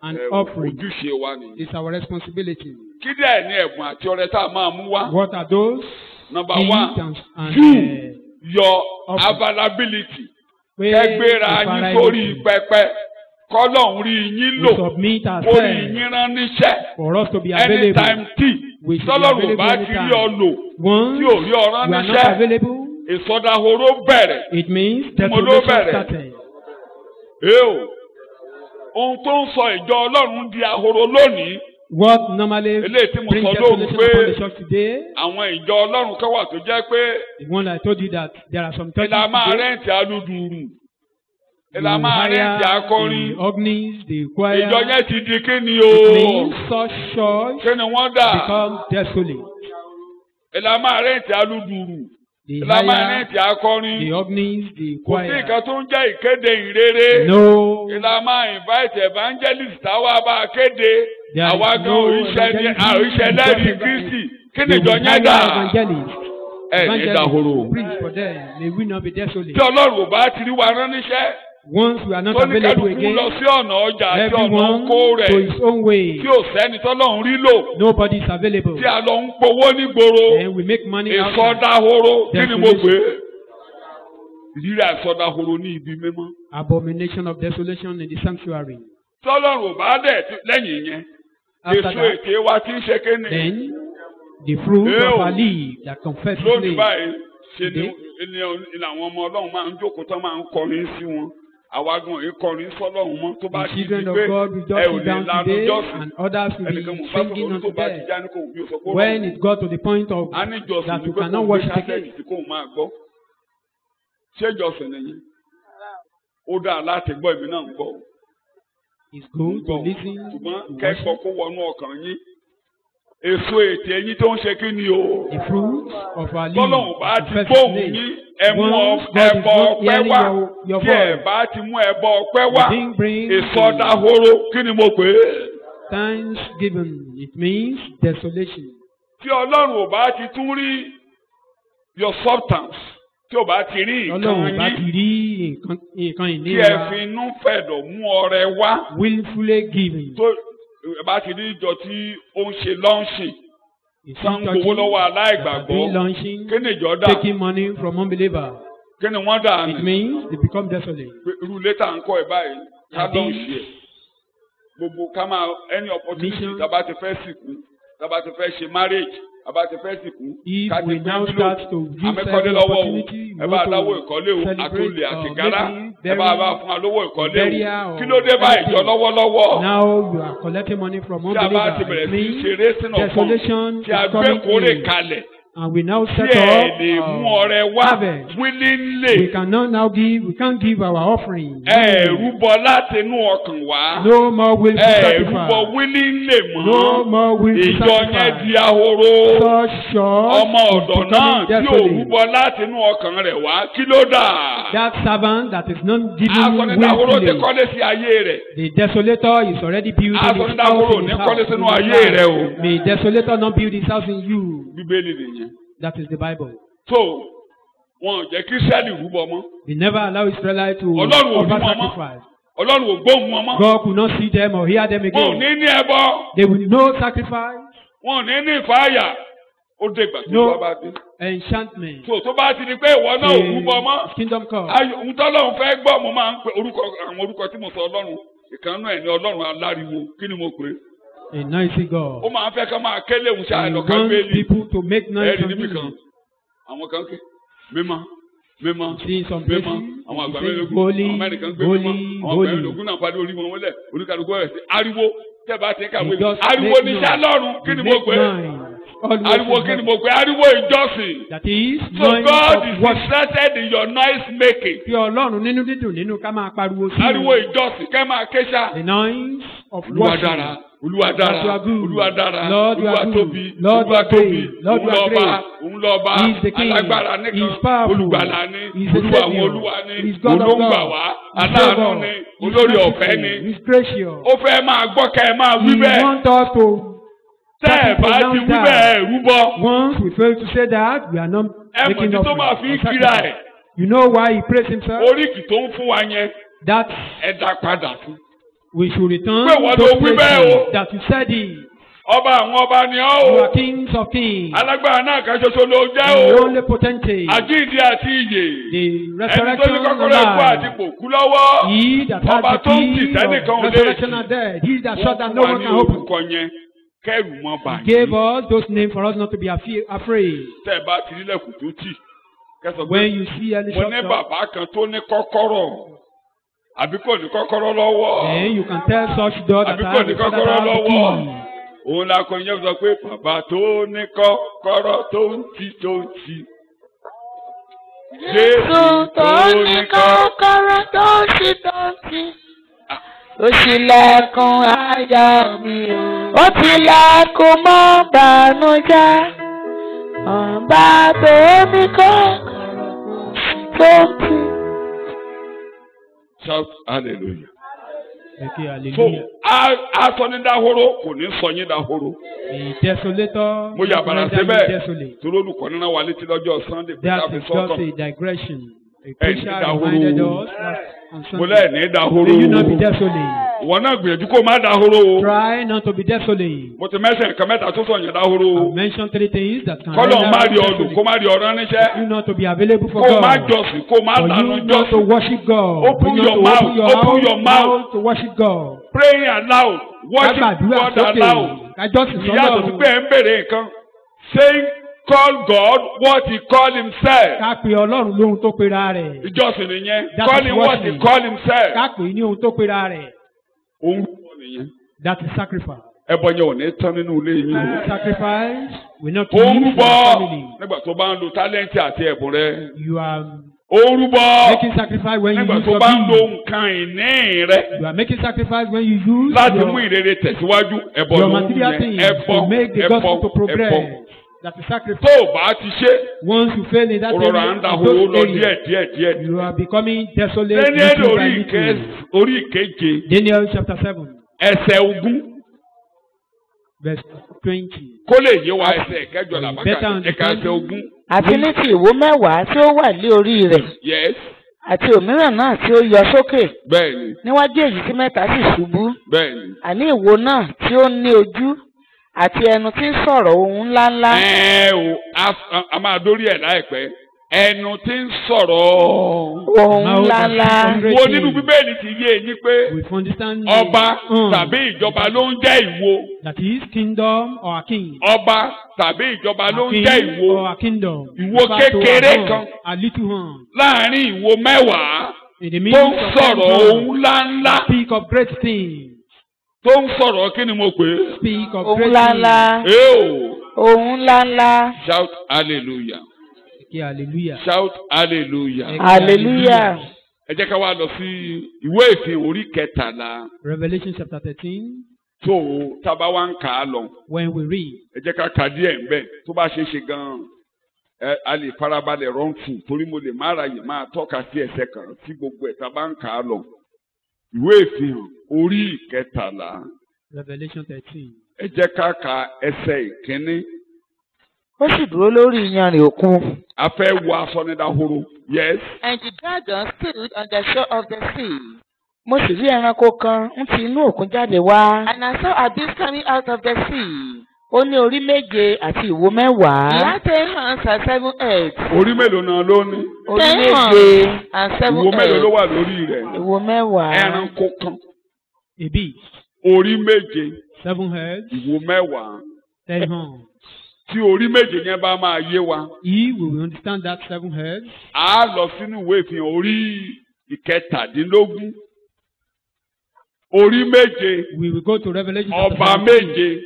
S3: and offering.
S2: Ojúṣe wa nìyẹn.
S3: It's our responsibility.
S2: Kí dẹ̀ ní ẹ̀bùn àti ọrẹ tá a máa mú wá?
S3: What are those?
S2: Number
S3: Gifts
S2: one,
S3: and
S2: you, your
S3: offering.
S2: availability.
S3: pé
S2: Kẹ́gbéra yín sórí pẹpẹ. Kọ́lọ́hún rí yín
S3: we
S2: lò.
S3: submit
S2: Kó rí
S3: ourselves
S2: yín rán níṣẹ́.
S3: for us to be available.
S2: Anytime tí
S3: We should be
S2: tọ́lọ́run bá
S3: available
S2: ti rí
S3: anytime.
S2: ọ lò
S3: Once
S2: tí ò rí ọ rán
S3: we are not
S2: níṣẹ́.
S3: available,
S2: Ìsọdahoro bẹ̀rẹ̀.
S3: it means
S2: Mo ló
S3: desolation
S2: bẹ̀rẹ̀.
S3: started.
S2: Ohun tó ń sọ ìjọ Ọlọ́run di ahoro lónìí.
S3: What normally
S2: Eléyìí tí mo
S3: brings
S2: sọ lóhùn
S3: desolation
S2: pé
S3: upon the church today,
S2: àwọn ìjọ Ọlọ́run kan wà tó jẹ́ pé
S3: the one I told you that there are some churches
S2: ìlà máa
S3: today,
S2: rẹ́ǹtì alúdùrù.
S3: you
S2: Ìlà máa rẹ́ǹtì
S3: hire
S2: akọrin.
S3: the organist, the choir.
S2: Ìjọ yẹn ti di kí ni
S3: It
S2: o?
S3: means such church
S2: Kí ni wọ́n dà?
S3: become desolate.
S2: Ìlà máa rẹ́ǹtì alúdùrù.
S3: They
S2: Ìlà máa
S3: hire
S2: rẹ́ǹtì akọrin.
S3: the organist, the
S2: Kò sí
S3: choir.
S2: nǹkan tó ń jẹ́ ìkéde ìrere.
S3: No,
S2: Ìlà máa invite evangelist táwa bá a kéde.
S3: there is
S2: Àwa gan
S3: no
S2: òrìṣẹ́
S3: evangelism.
S2: lẹ́rìí Kristi. Kí ni
S3: They
S2: ìjọ
S3: will
S2: yẹn
S3: hire
S2: dà?
S3: evangelists.
S2: Ẹ ní dahoro.
S3: Preach for them. May we not be desolate.
S2: Tí Ọlọ́run ò bá ti rí wa rán níṣẹ́.
S3: Once we are not
S2: Tó ní
S3: available
S2: kálukú
S3: again,
S2: lọ sí ọ̀nà ọjà àti ọ̀nà
S3: everyone
S2: oko
S3: to
S2: rẹ̀.
S3: his own way.
S2: Tí ò sẹ́ni tọ́lọ́run rí lò.
S3: Nobody is available.
S2: Tí a lọ ń powó nígboro.
S3: And we make money outside.
S2: Ìsọdahoro. Kí ni mo pè é? Rírà ìsọdahoro ní ibi mímọ́.
S3: Abomination of desolation in the sanctuary.
S2: Tọ́lọ́run ò bá dẹ̀ lẹ́yìn yẹn.
S3: After
S2: Èso
S3: that,
S2: ètè wa ti ń ṣe kéne.
S3: then the fruit of our leaf that confess his
S2: Lónìí
S3: name.
S2: báyìí ṣe ni
S3: Today,
S2: ni àwọn ọmọ Ọlọ́run máa ń jókòó tán máa ń kọrin sí wọn. Àwa gan yìí kọrin sọ́lọ́run mọ́ tó bá
S3: the
S2: ti di
S3: children of
S2: pé
S3: God will
S2: ẹ
S3: just
S2: ò
S3: sit
S2: lè
S3: down
S2: lanu
S3: today
S2: jọ́sìn.
S3: and others will
S2: Ẹnìkan mo
S3: be
S2: bá
S3: singing
S2: sọ̀rọ̀ tó
S3: unto
S2: bá ti
S3: them.
S2: já ní kò bí o sọ pé
S3: When it got to the point of
S2: a ní jọ́sìn
S3: that
S2: ní
S3: you
S2: pé kò
S3: cannot
S2: gbé
S3: worship
S2: kásẹ̀tì
S3: again,
S2: tí kò máa gbọ́. Ṣé jọ́sìn nìyí? Ó dáa láti gbọ́ èmi náà ń gbọ́.
S3: it's good to
S2: Gbọ́.
S3: listen
S2: Ṣùgbọ́n
S3: to
S2: kẹ́kọ̀ọ́
S3: worship.
S2: kó wọnú ọkàn yín. Èso ètè yín tó ń ṣe kí ni o?
S3: The fruit of our leaf
S2: Tọ́lọ́run bá
S3: that
S2: ti
S3: confess
S2: gbóhùn
S3: his name.
S2: yín ẹ mú
S3: Once God is
S2: ẹbọ
S3: not
S2: ọpẹ́
S3: hearing
S2: wá.
S3: your
S2: Tí ẹ
S3: voice,
S2: bá ti mú ẹbọ ọpẹ́ wá.
S3: you didn't bring
S2: Ìsọdahoro kí ni mo pè é?
S3: thanksgiving. It means desolation.
S2: Tí Ọlọ́run ò bá ti tún rí your substance, tí ò bá ti rí
S3: Ọlọ́run bá
S2: nǹkan
S3: ti
S2: yín,
S3: rí nǹkan ìní
S2: tí ẹ
S3: wa
S2: fi inú fẹ̀dọ̀ mú ọrẹ wá.
S3: willfully giving.
S2: Tó ẹ bá ti rí ìjọ tí ó ń ṣe lọ́ǹṣì,
S3: You see
S2: tán ń gbowó
S3: churches
S2: lọ́wọ́
S3: that are
S2: aláìgbàgbọ́.
S3: doing launching,
S2: Kí ni ìjọ dà?
S3: taking money from unbeliever.
S2: Kí ni wọ́n dà
S3: It
S2: ní?
S3: means they become desolate.
S2: Pé irú ilé tá à ń kọ́ ẹ̀ báyìí, ká
S3: Àbí-
S2: lọ́ǹṣì ẹ̀. Gbogbo ká máa any opportunity
S3: Mission.
S2: tá a bá ti fẹ́ sìnkú, tá a bá ti fẹ́ ṣe marriage, tá a bá ti fẹ́ sìnkú,
S3: If
S2: ká ti
S3: we
S2: gbé
S3: now
S2: bílò.
S3: start to use
S2: Àmẹ́kọ́lé
S3: every
S2: lọ́wọ́ o,
S3: opportunity,
S2: ẹ bá dáwọ́ ìkọ́lé o,
S3: celebrate
S2: àtòlè
S3: or
S2: àtìgárá,
S3: maybe
S2: ẹ bá fún wa lówó ìkọ́lé o.
S3: burial
S2: Kí ló dé
S3: or
S2: báyìí jọ
S3: anything.
S2: lọ́wọ́lọ́wọ́?
S3: Now you are collecting money from
S2: Tí a bá ti
S3: unbelievers.
S2: bẹ̀rẹ̀
S3: It
S2: sí
S3: means
S2: ṣe racing of fun,
S3: desolation
S2: tí a
S3: is
S2: gbé
S3: coming
S2: kórè
S3: in.
S2: kalẹ̀,
S3: And we now
S2: tí
S3: set
S2: ẹ
S3: up
S2: lè mú ọrẹ wá
S3: harvest.
S2: willingly.
S3: We cannot now give, we can't give our offering.
S2: Ẹ rúbọ láti inú ọkàn wá.
S3: No more willful
S2: Ẹ rúbọ
S3: sacrifice.
S2: willingly
S3: No
S2: mọ́.
S3: more willful
S2: Ìjọ yẹn
S3: sacrifice.
S2: di ahoro.
S3: Such church
S2: Ọmọ
S3: is
S2: ọ̀dọ̀ náà
S3: becoming
S2: tí ò
S3: desolate.
S2: rúbọ láti inú ọkàn rẹ̀ wá, kí ló dà?
S3: That servant that is not giving
S2: Asọ̀nìdàhoro ti
S3: willfully.
S2: kọ́lé sí ayé rẹ̀.
S3: The desolator is already building his house
S2: Asọ̀nìdàhoro
S3: in
S2: ní
S3: his
S2: kọ́lé
S3: house.
S2: sínú ayé rẹ̀ o.
S3: May desolator not build his house in you.
S2: Bíbélì nìyẹn.
S3: That is the Bible.
S2: So, wọn ò jẹ́ kí Ísírẹ́lì rúbọ mọ́.
S3: They never allow Israelites to
S2: Ọlọ́run ò
S3: offer
S2: ní wọn mọ́.
S3: sacrifice.
S2: Ọlọ́run ò gbóhùn wọn mọ́.
S3: God could not see them or hear them
S2: Wọn ò
S3: again.
S2: ní ẹbọ.
S3: They will no sacrifice,
S2: Wọn ò ní ìfàyà. Ó dé ìgbà tí
S3: No.
S2: wọ́n bá dé.
S3: enchantment.
S2: So tó bá ti di pé ìwọ náà ò rúbọ mọ́.
S3: His kingdom come.
S2: Ayọ̀ ohun tọ́lọ́run fẹ́ gbọ́ mo máa ń pe orúkọ àwọn orúkọ tí mo sọ Ọlọ́run. ìkànnú ẹ̀ ní ọlọ́run aláriwo kí ni mo pè é.
S3: A noisy God.
S2: Ó máa ń fẹ́ ká máa kélé òun ṣáà
S3: He
S2: lọ ká
S3: wants
S2: gbélé.
S3: people to make noise
S2: Ẹ̀rí
S3: on
S2: níbi kan
S3: him.
S2: àwọn kan ké mímọ́ mímọ́
S3: See some
S2: mímọ́
S3: places,
S2: àwọn àgbà
S3: he says,
S2: mẹ́lógún
S3: holy,
S2: àwọn mẹ́rin kan gbé
S3: holy,
S2: mímọ́ àwọn
S3: holy.
S2: àgbà mẹ́lógún náà padà orí wọn wọlé oníkàlùkù ẹ̀ sí ariwo tẹ́ bá ti ń kàwé
S3: He just
S2: ariwo
S3: make
S2: ní
S3: noise.
S2: sálọ́run kí ni
S3: He
S2: mo
S3: make
S2: pè é.
S3: noise. Always
S2: Ariwo kí ni mo pè é ariwo ìjọsìn.
S3: That is
S2: So
S3: noise
S2: God
S3: of
S2: is
S3: worship.
S2: interested in your noise making.
S3: Kí Ọlọ́run nínú dídùn nínú ká máa pariwo sí i.
S2: Ariwo ìjọsìn kẹ́ máa ké ṣá.
S3: The noise of
S2: Olúwa
S3: worship.
S2: dára Olúwa dára
S3: Lord, you are good.
S2: Olúwa dára
S3: Lord, you
S2: Olúwa
S3: are good.
S2: tóbi
S3: Lord, you
S2: Olúwa
S3: are
S2: tóbi
S3: great. Lord,
S2: òun
S3: you are
S2: lọ́ba
S3: great.
S2: òun lọ́ba
S3: He is the king.
S2: alágbára
S3: He is
S2: nìkan
S3: powerful.
S2: olùgbàlà ni
S3: He is the
S2: olúwa àwọn
S3: Savior.
S2: olúwa ni
S3: He is God of
S2: olóńgbà
S3: God.
S2: wá
S3: He is
S2: aláàánú
S3: favor.
S2: ni
S3: He is
S2: olórí
S3: merciful.
S2: ọ̀fẹ́ ni
S3: He is gracious.
S2: ó fẹ́ máa gbọ́ kẹ́ ẹ máa wí
S3: He
S2: bẹ́ẹ̀
S3: wants us to
S2: tẹ́ ẹ bá ti wí bẹ́ẹ̀ rúbọ
S3: Once we fail to say that, we are not
S2: ẹ mọ̀
S3: making
S2: ní
S3: up.
S2: tó máa fi ń kíra ẹ̀
S3: You know why he praised himself?
S2: oríkì tó ń fún wa yẹn
S3: That
S2: ẹ dá padà fún.
S3: we should return
S2: Pé wọ́n
S3: to
S2: ló wí
S3: praise
S2: bẹ́ẹ̀
S3: him.
S2: o.
S3: That you said it.
S2: Ọba àwọn ọba ni ọ́
S3: You
S2: o
S3: are kings of kings.
S2: alágbára náà kan ṣoṣo ló jẹ́
S3: The
S2: o
S3: only potentate.
S2: àjíǹde àti ìyè.
S3: The
S2: Ẹni tó
S3: resurrection
S2: ní
S3: and
S2: kọ́kọ́rọ́ ikú àti
S3: life.
S2: pòkú lọ́wọ́.
S3: He that has
S2: Ọba
S3: the
S2: tó ń tì
S3: key
S2: sẹ́nìkan ò
S3: of
S2: lè
S3: resurrection
S2: tì.
S3: and death. He that shut
S2: Wọ́n
S3: that
S2: fún
S3: no
S2: wa
S3: one
S2: ní
S3: can open.
S2: orúkọ yẹn kẹ́rù mọ́
S3: He
S2: báyìí.
S3: gave us those names for us not to be afraid.
S2: Tẹ́ ẹ bá ti rí lẹ́kùn tó tì. Kẹ́sàn
S3: When
S2: pé
S3: you see any
S2: mo ní
S3: shop,
S2: bàbá kan tó ní kọ́kọ́rọ́ àbí kò ní kọ́kọ́rọ́ lọ́wọ́.
S3: then you can tell such door that
S2: Àbí
S3: I
S2: kò
S3: have
S2: ní
S3: the father
S2: kọ́kọ́rọ́
S3: that has the
S2: lọ́wọ́.
S3: key.
S2: Òun la kọ ìyẹn sọ pé bàbá tó ní kọ́kọ́rọ́ tó ń tì.
S4: Jésù tó ní kọ́kọ́rọ́ tó ń ṣí. Ó ṣílẹ̀kùn ayọ̀ mi o. Ó tilẹ̀kùn mọ́ bànújẹ́. Ọba tó ní kọ́kọ́rọ́ tó ń tì.
S2: Shout hallelujah.
S3: Okay,
S2: So
S3: hallelujah.
S2: a sọ ní dahoro kò ní sọ yín dahoro.
S3: A desolator.
S2: Mo yà bàrà
S3: render you
S2: síbẹ̀
S3: desolate.
S2: torí olùkọ́ nínú wa létí lọ́jọ́ Sunday pé ká
S3: That
S2: fi
S3: is
S2: sọ́tọ̀.
S3: just a digression. A
S2: Hey,
S3: preacher
S2: dahoro.
S3: reminded us that on
S2: Mo
S3: Sunday.
S2: lẹ́ẹ̀ ní dahoro.
S3: May you not be desolate.
S2: Ìwọ náà gbìyànjú kó má dahoro o.
S3: Try not to be desolate.
S2: Mo ti mẹ́sẹ̀ nǹkan mẹ́ta tó sọ̀yìn dahoro o.
S3: I've mentioned 3 things that can
S2: Kọ́lọ̀ má rí
S3: us
S2: ọdún kó
S3: desolate.
S2: má rí ọ̀rán níṣẹ́.
S3: You not to be available for
S2: Kó má
S3: God.
S2: jọ́sìn kó má
S3: For
S2: lànà
S3: you not to
S2: jọ́sìn.
S3: worship God.
S2: Open
S3: For you
S2: your
S3: not to
S2: mouth,
S3: open your
S2: open your
S3: mouth to worship God.
S2: Praying aloud, worship
S3: Kágbàdúrà
S2: God
S3: sókè.
S2: aloud.
S3: Kájọ́sìn
S2: Ìyá tó ti
S3: sọ́lọ́run.
S2: pé ẹ̀ ń bèrè nǹkan. Saying call God what he call himself.
S3: Ká pe Ọlọ́run lóhun tó pera rẹ̀.
S2: Ìjọsìn nìyẹn.
S3: That
S2: Call
S3: is
S2: him what he
S3: worship.
S2: call himself.
S3: Ká pè ní ohun tó pera rẹ̀.
S2: Òun kọ́ nìyẹn.
S3: That is sacrifice.
S2: Ẹbọ yẹn ò ní tán nínú ilé yín o.
S3: Sacrifice will not
S2: Ó ń
S3: leave
S2: rúbọ
S3: your family.
S2: nígbà tó bá ń lo tálẹ́ǹtì àti ẹ̀bùn rẹ.
S3: You are
S2: Ó ń rúbọ
S3: making sacrifice when you
S2: nígbà
S3: use
S2: tó
S3: your
S2: bá ń lo
S3: being.
S2: nǹkan ìní rẹ.
S3: You are making sacrifice when you use
S2: Láti mú
S3: your
S2: ìrere tẹ̀síwájú ẹbọ
S3: your
S2: ló ń
S3: material
S2: yẹn.
S3: things
S2: Ẹbọ
S3: to make the
S2: ẹbọ
S3: gospel to progress.
S2: ẹbọ.
S3: That is sacrifice.
S2: Tó o bá ti ṣe,
S3: Once you fail in that
S2: òrora
S3: area,
S2: ń
S3: in
S2: dahoro
S3: those
S2: lọ
S3: areas,
S2: díẹ̀.
S3: you are becoming desolate
S2: Daniel
S3: little by little.
S2: orí ìkeje
S3: Daniel chapter 7,
S2: ẹsẹ̀ ogún
S3: verse 20.
S2: kó lè yé wa ẹsẹ̀ kẹjọ làbákà
S3: Better
S2: ẹ̀ka ẹsẹ̀ ogún.
S4: Àti ní ti ìwo mẹ́wàá tí ó wà lé orí rẹ̀.
S2: Yes,
S4: Àti òmíràn náà tí ó yọ sókè.
S2: bẹ́ẹ̀ni
S4: Níwájú èyí tí mẹ́ta sì ṣubú.
S2: bẹ́ẹ̀ni.
S4: Àní ìwo náà tí ó ní ojú. Àti ẹnu tí ń sọ̀rọ̀ ohun ńláńlá.
S2: A máa dórí ẹ̀ láìpẹ́ ẹnu tí ń sọ̀rọ̀.
S4: Ohun ńláńlá.
S2: Wo nínú Bíbélì ti yé eyín pé
S3: We understand
S2: ọba tàbí ìjọba ló ń jẹ́ ìwo.
S3: that is kingdom or a king.
S2: Ọba tàbí ìjọba ló
S3: A
S2: ń
S3: king
S2: jẹ́
S3: or
S2: ìwo.
S3: a kingdom.
S2: Ìwo
S3: Refer to a
S2: kékeré
S3: horn,
S2: kan.
S3: a little horn.
S2: Láàárín ìwo mẹ́wàá
S3: In the
S2: tó
S3: midst
S2: ń
S3: of
S2: sọ̀rọ̀
S3: every
S2: ohun
S3: horn,
S2: ńláńlá.
S3: speak of great things.
S2: Tó ń sọ̀rọ̀ kí ni mo pè é?
S3: Speak of
S4: Ohun
S3: great
S4: ńláńlá.
S2: Eo!
S4: Ohun ńláńlá.
S2: Shout hallelujah.
S3: things. Hallelujah.
S2: Shout hallelujah.
S4: Hallelujah.
S2: Ẹ jẹ́ ká wá lọ sí ìwé ìfihàn orí kẹtàlá.
S3: Revelation chapter 13.
S2: Tó tábà wá ń kà á lọ.
S3: When we read,
S2: Ẹ jẹ́ ká kà díẹ̀ ń bẹ̀ tó bá ṣe é ṣe gan-an. A lè farabalẹ̀ rọ́ǹtù torí mo lè má ráyè máa tọ́ka sí ẹsẹ̀ kan tí gbogbo ẹ̀ tábà ń kà á lọ. Ìwé ìfihàn orí kẹtàlá.
S3: Revelation 13.
S2: Ẹ jẹ́ ká ka ẹsẹ̀ ìkíní.
S4: Ó sì dúró lórí iyanrìn òkun.
S2: A fẹ́ wọ aṣọ ní dahoro. Yes.
S5: And the dragon stood on the shore of the sea.
S4: Mo sì rí ẹranko kan ń ti inú òkun jáde wá.
S5: And I saw a beast coming out of the sea.
S4: Ó ní orí méje àti ìwo
S5: He
S4: mẹ́wàá.
S5: had 10 horns and 7 heads.
S2: Orí mélòó náà ló ní?
S4: Orí
S5: 10
S4: méje,
S5: horns and 7
S2: Ìwo mélòó ló
S5: heads.
S2: wà lórí rẹ̀?
S4: ìwo mẹ́wàá.
S2: Ẹranko kan
S3: a beast,
S2: orí méje,
S3: 7 heads,
S2: ìwo mẹ́wàá.
S3: 10 horns.
S2: Tí orí méje yẹn bá máa yé wa,
S3: He will understand that 7 heads.
S2: a lọ sínú ìwé ìfihàn orí ìkẹtàdínlógún. Orí méje,
S3: We will go to Revelation chapter
S2: ọba
S3: 17.
S2: méje,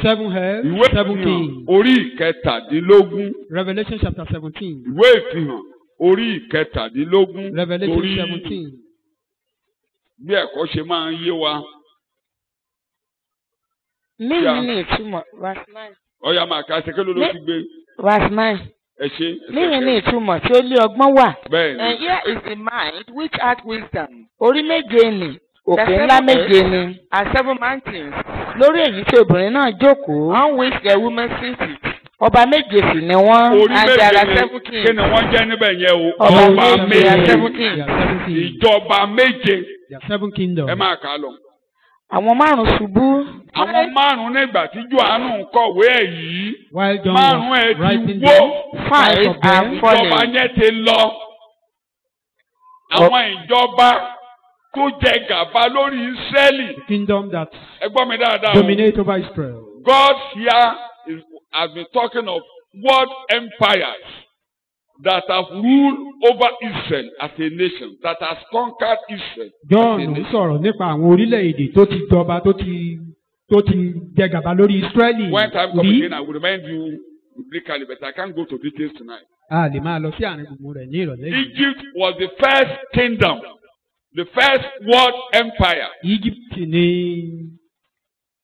S3: 7 heads,
S2: ìwé
S3: 7
S2: ìfihàn
S3: kings.
S2: orí ìkẹtàdínlógún.
S3: Revelation chapter 17.
S2: Ìwé ìfihàn orí ìkẹtàdínlógún.
S3: Revelation
S2: Torí
S3: 17.
S2: bí ẹ̀kọ́ ṣe máa ń yé wa.
S4: Níyì ní ìtumọ̀ verse 9.
S2: Ọ̀yà máa ka ṣe kí ló ló ti gbé.
S4: Verse 9.
S2: Ẹ ṣe.
S4: Níyì ní ìtumọ̀ tí ó lé ọgbọ́n wà.
S2: Bẹ́ẹ̀ni.
S5: And here is the mind which hath wisdom.
S4: Orí méje nì, òkè
S5: The
S4: ńlá
S5: 7
S4: méje
S5: heads
S4: ni.
S5: are 7 mountains,
S4: Lórí èyí tí obìnrin náà jókòó,
S5: on which the woman sitteth.
S4: ọba méje sì ni wọ́n.
S2: Orí
S5: And
S2: méje
S5: there are
S2: yẹn
S5: 7 kings.
S2: kí ni wọ́n jẹ́ níbẹ̀ yẹn o?
S4: Ọba
S2: Ọba
S4: méje.
S5: There are
S2: méje.
S5: 7
S3: There
S5: kings.
S3: are 7 kings.
S2: Ìjọba méje.
S3: There are 7 kingdoms.
S2: Ẹ máa kà á lọ.
S4: Àwọn márùn-ún ṣubú.
S2: Àwọn márùn-ún nígbà tí Jòhánù ń kọ̀wé ẹ̀ yìí.
S3: While John
S2: Márùn-ún
S3: was
S2: ẹ̀ ti
S3: writing
S2: wó.
S3: them,
S4: 5
S3: of
S4: are
S3: them,
S2: Ìjọba
S4: fallen.
S2: yẹn ti lọ. Àwọn ìjọba tó jẹ gàba lórí Ísírẹ́lì.
S3: the kingdom that
S2: Ẹ gbọ́ mi dáadáa o.
S3: dominate over Israel.
S2: God here has been talking of world empires that have ruled over Israel as a nation, that has conquered Israel
S3: John
S2: as a
S3: ń
S2: nation.
S3: sọ̀rọ̀ nípa àwọn orílẹ̀-èdè tó ti jọba tó ti jẹ gàba lórí Israeli.
S2: When time comes
S3: rí.
S2: again, I will remind you biblically, but I can't go to details tonight.
S3: A lè máa lọ sí àárín gbùngbùn rẹ̀ ní ìrọ̀lẹ́ yìí.
S2: Egypt was the first kingdom, the first world empire.
S3: Egypt ni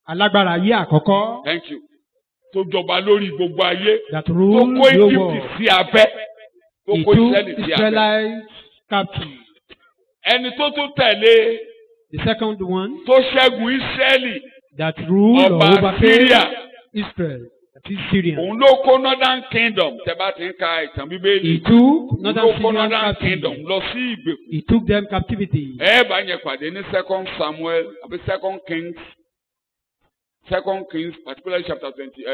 S3: alágbára ayé àkọ́kọ́
S2: Thank you. Tó jọba lórí gbogbo ayé.
S3: that
S2: Tó
S3: ruled
S2: kó
S3: the
S2: Egypt
S3: world.
S2: sí abẹ́. Tó
S3: He
S2: kó
S3: took
S2: Israeli sí abẹ́.
S3: Israelites captive.
S2: Ẹni tó tún tẹ̀lé
S3: The second one
S2: tó ṣẹ́gun Israeli.
S3: that ruled or
S2: Ọba
S3: overcame
S2: Syria.
S3: Israel, that is Syrian.
S2: Òun ló kó Northern Kingdom tẹ́ bá ti ń ka ìtàn Bíbélì.
S3: He took
S2: Òun ló
S3: Northern
S2: kó
S3: Syrian
S2: Northern
S3: captive.
S2: Kingdom lọ sí ìgbèkùn.
S3: He took them captivity.
S2: Ẹ bá yẹn pàdé ní Second Samuel àbí Second Kings particularly chapter 20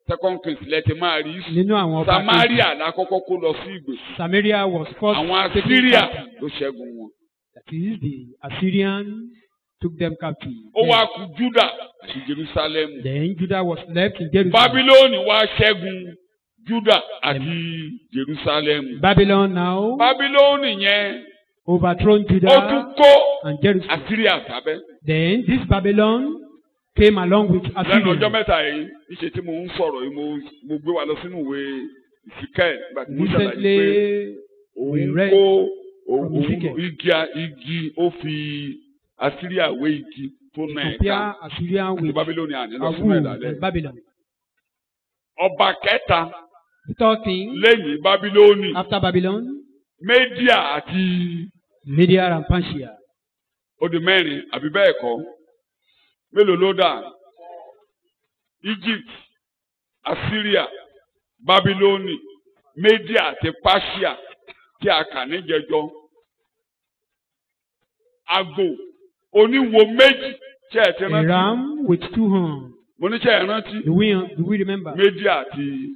S2: Second Kings lẹ́tì máa rí.
S3: Nínú àwọn ọba
S2: Samaria lákọ́kọ́ kó lọ sí ìgbèkùn.
S3: Samaria was first
S2: Àwọn
S3: taken
S2: Assyria
S3: captive.
S2: ló ṣẹ́gun wọn.
S3: That is, the Assyrian took them captive.
S2: Ó wá kù Judah àti Jerusalem.
S3: Then Judah was left in Jerusalem.
S2: Bábílónì wá ṣẹ́gun Judah àti Jerusalem.
S3: Babylon now
S2: Bábílónì yẹn
S3: overthrown
S2: ó tún
S3: Judah
S2: kó
S3: and Jerusalem.
S2: Assyria sábẹ́.
S3: Then this Babylon came along with
S2: Lẹ́nu ọjọ́
S3: Assyria.
S2: mẹ́ta yìí níṣe tí mo ń sọ̀rọ̀ yìí mo gbé wa lọ sínú ìwé Ìsíkẹ́ẹ̀ nígbà tí mo ṣàlàyé pé
S3: Recently, we
S2: òun
S3: read
S2: kó
S3: from Ezekiel.
S2: igi ó fi Assyria wé igi tó nà ẹ̀ka
S3: compare Assyrian
S2: àti
S3: with
S2: Bábílónì àní lọ sínú
S3: Awu
S2: ìdálẹ́.
S3: and Babylon.
S2: Ọba kẹta
S3: The third king
S2: lẹ́yìn Bábílónì
S3: after Babylon,
S2: Médíà àti
S3: Media and Persia.
S2: ó di mẹ́rin àbí bẹ́ẹ̀ kọ́ mélòó ló dà? Egypt, Assyria, Bábílónì, Médíà àti Persia tí a kà níjẹjọ. Àgbò oníwo méjì tí ẹ ti
S3: A
S2: rántí.
S3: ram with 2 horns.
S2: Mo ní ṣe ẹ rántí.
S3: Do we remember?
S2: Médíà àti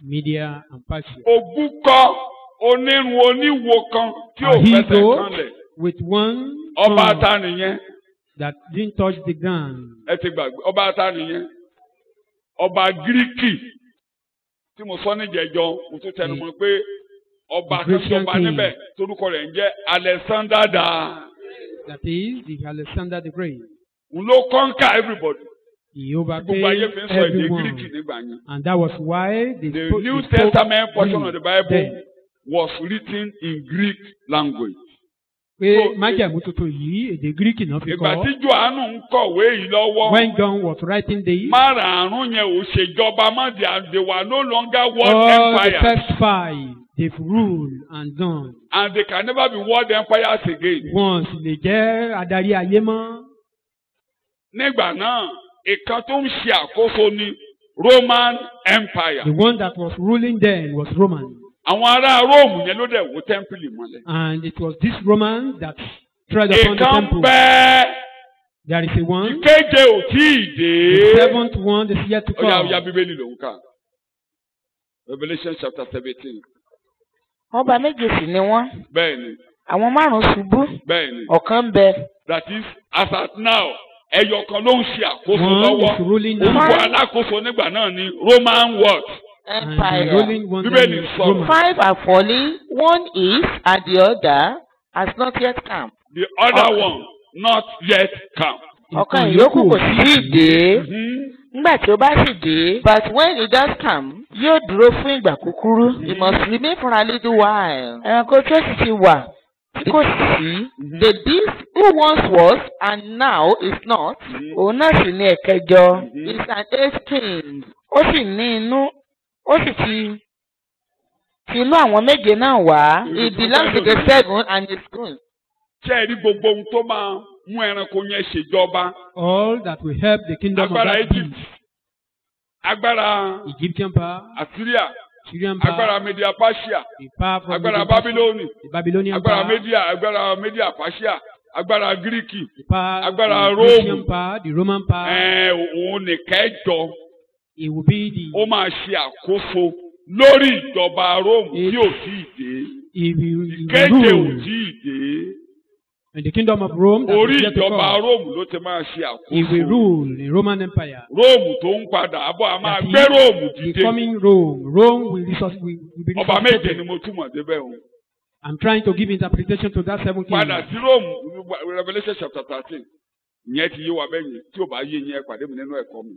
S3: Media and Persia.
S2: òbúkọ onírun oníwo kan tí ò
S3: A
S2: fẹsẹ̀
S3: he-goat
S2: kanlẹ̀.
S3: with 1
S2: Ọba
S3: horn
S2: ata nìyẹn.
S3: that didn't touch the ground.
S2: Ẹ ti gbàgbé ọba ata nìyẹn. Ọba Gíríkì tí mo sọ níjẹjọ mo tún tẹnu mọ́ pé ọba tó
S3: Grecian
S2: jọba
S3: king.
S2: níbẹ̀ torúkọ rẹ̀ ń jẹ́ Alexander da.
S3: That is the Alexander the Great.
S2: Òun ló conquer everybody.
S3: He
S2: Gbogbo ayé fi ń
S3: overcame
S2: sọ èdè Gíríkì
S3: everyone.
S2: nígbà yẹn.
S3: And that was why
S2: The
S3: they
S2: New
S3: spoke
S2: Testament portion of the Bible
S3: then.
S2: was written in Greek language.
S3: Pé
S2: So,
S3: májẹ̀mú tuntun yìí èdè Gíríkì náà fi
S2: Ìgbà tí
S3: kọ́.
S2: Jòhánù ń kọ̀wé yìí lọ́wọ́.
S3: When John was writing this,
S2: Márààrún yẹn ò ṣèjọba mọ́, they were no longer world
S3: all the
S2: empires.
S3: first 5 they've ruled and done.
S2: And they can never be world empires again.
S3: Wọ́n sì lè jẹ́ adarí ayé mọ́.
S2: Nígbà náà, ìkan tó ń ṣe àkóso ní Roman Empire.
S3: The one that was ruling then was Roman.
S2: Àwọn ará Róòmù yẹn ló dẹ̀ wó tẹ́ḿpìlì mọ́lẹ̀.
S3: And it was this Roman that tread upon the
S2: Ìkan
S3: temple.
S2: bẹ́ẹ̀
S3: There is a one.
S2: ìkéje ò tí ì dé.
S3: The 7th one is yet to
S2: Ọ̀yà
S3: come.
S2: Bíbélì ló ń kà. Revelation chapter 17.
S4: Ọba méje sì ni wọ́n.
S2: Bẹ́ẹ̀ni,
S4: Àwọn márùn-ún ṣubú.
S2: bẹ́ẹ̀ni.
S4: Ọ̀kan ń bẹ
S2: that is as at now ẹyọ kan ló ń ṣe àkóso
S3: One
S2: lọ́wọ́
S3: is ruling now.
S2: orúkọ alákòóso nígbà náà ni Roman what
S3: And the
S5: Empire.
S3: ruling one
S2: Bíbélì
S3: is
S2: sọ̀rọ̀.
S3: Roman.
S5: 5 are falling, one is, and the other has not yet come.
S2: the other one not yet come.
S4: ọ̀kan ìyókù kò sí ìdè. Nígbà tí ó bá sì dé,
S5: But when it does come,
S4: yóò dúró fún ìgbà kúkúrú.
S5: it must remain for a little while.
S4: Ẹranko tí ó sì ti wà tí kò sí,
S5: The beast who once was and now is not
S4: òun náà sì ní ẹ̀kẹjọ.
S5: is an 8th king.
S4: Ó sì ní inú, ó sì ti inú àwọn méje náà wá.
S5: It belongs to the 7 and is good.
S2: ṣé ẹ rí gbogbo ohun tó máa mú ẹranko yẹn ṣèjọba
S3: All that will help the kingdom of
S2: agbára
S3: that
S2: Egypt
S3: beast.
S2: agbára
S3: Egyptian power,
S2: Assyria
S3: Syrian power,
S2: agbára Media Persia
S3: the power from
S2: agbára
S3: the
S2: Babiloni
S3: the Babylonian
S2: agbára
S3: power,
S2: Media Persia agbára Gíríkì
S3: the power,
S2: agbára
S3: the
S2: Rome.
S3: Russian power, the Roman power.
S2: òun nìkan jọ
S3: It will be the
S2: ó máa ṣe àkóso lórí ìjọba Rome tí ò tí ì dé
S3: it will
S2: kéde ò
S3: rule
S2: tí ì dé
S3: in the kingdom of Rome. That
S2: orí
S3: is yet to
S2: ìjọba
S3: come.
S2: Rome ló ti máa ṣe
S3: It will
S2: àkóso
S3: rule the Roman Empire.
S2: Rome tó ń padà bọ̀ a máa
S3: That
S2: gbé Rome
S3: is
S2: dìde
S3: becoming Rome. Rome will be
S2: ọba méje ni
S3: resuscitated.
S2: mo túmọ̀ débẹ̀ o
S3: I'm trying to give interpretation to that 7
S2: padà
S3: kingdom.
S2: sí Rome Revelation chapter 13 ìyẹn ti yé wa bẹ́yìn tí ò bá yé yín ẹ pàdé mi nínú ẹ̀kọ́ mi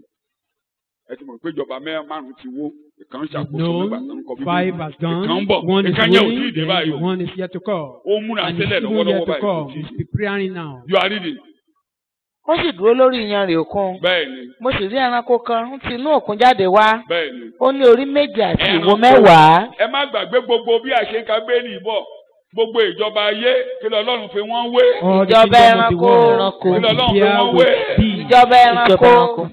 S2: ẹ ti mọ̀ pé ìjọba márùn ti wó ìkan ń ṣàkóso nígbà tó ń kọ
S3: No,
S2: bíbélì
S3: 5 has
S2: ìkan ń
S3: gone.
S2: bọ̀
S3: 1 is
S2: ìkan yẹn ò tí ì
S3: ruling.
S2: dé báyìí o
S3: Then 1 is yet to come.
S2: ó múra
S3: And it's
S2: sílẹ̀
S3: even
S2: lọ́wọ́lọ́wọ́
S3: yet to
S2: báyìí kò
S3: come.
S2: tí ì
S3: It's
S2: dé.
S3: preparing now.
S2: You are reading.
S4: ó sì dúró lórí iyanrìn òkun.
S2: bẹ́ẹ̀ ni
S4: Mo sì rí ẹranko kan ń ti inú òkun jáde wá.
S2: bẹ́ẹ̀ ni.
S4: Ó ní orí méje àti ìwo
S2: Ẹranko.
S4: mẹ́wàá.
S2: ẹ má gbàgbé gbogbo bí àṣekà gbélé ìbọ̀ gbogbo ìjọba ayé kí lọ́lọ́run fi wọ́n wé
S3: All the
S4: Ìjọba
S3: kingdom of the
S4: ẹranko.
S3: world
S2: Kí
S3: will
S2: lọ́lọ́run fi
S3: compare
S2: wọ́n
S3: with
S2: wé
S3: thee.
S4: Ìjọba ẹranko.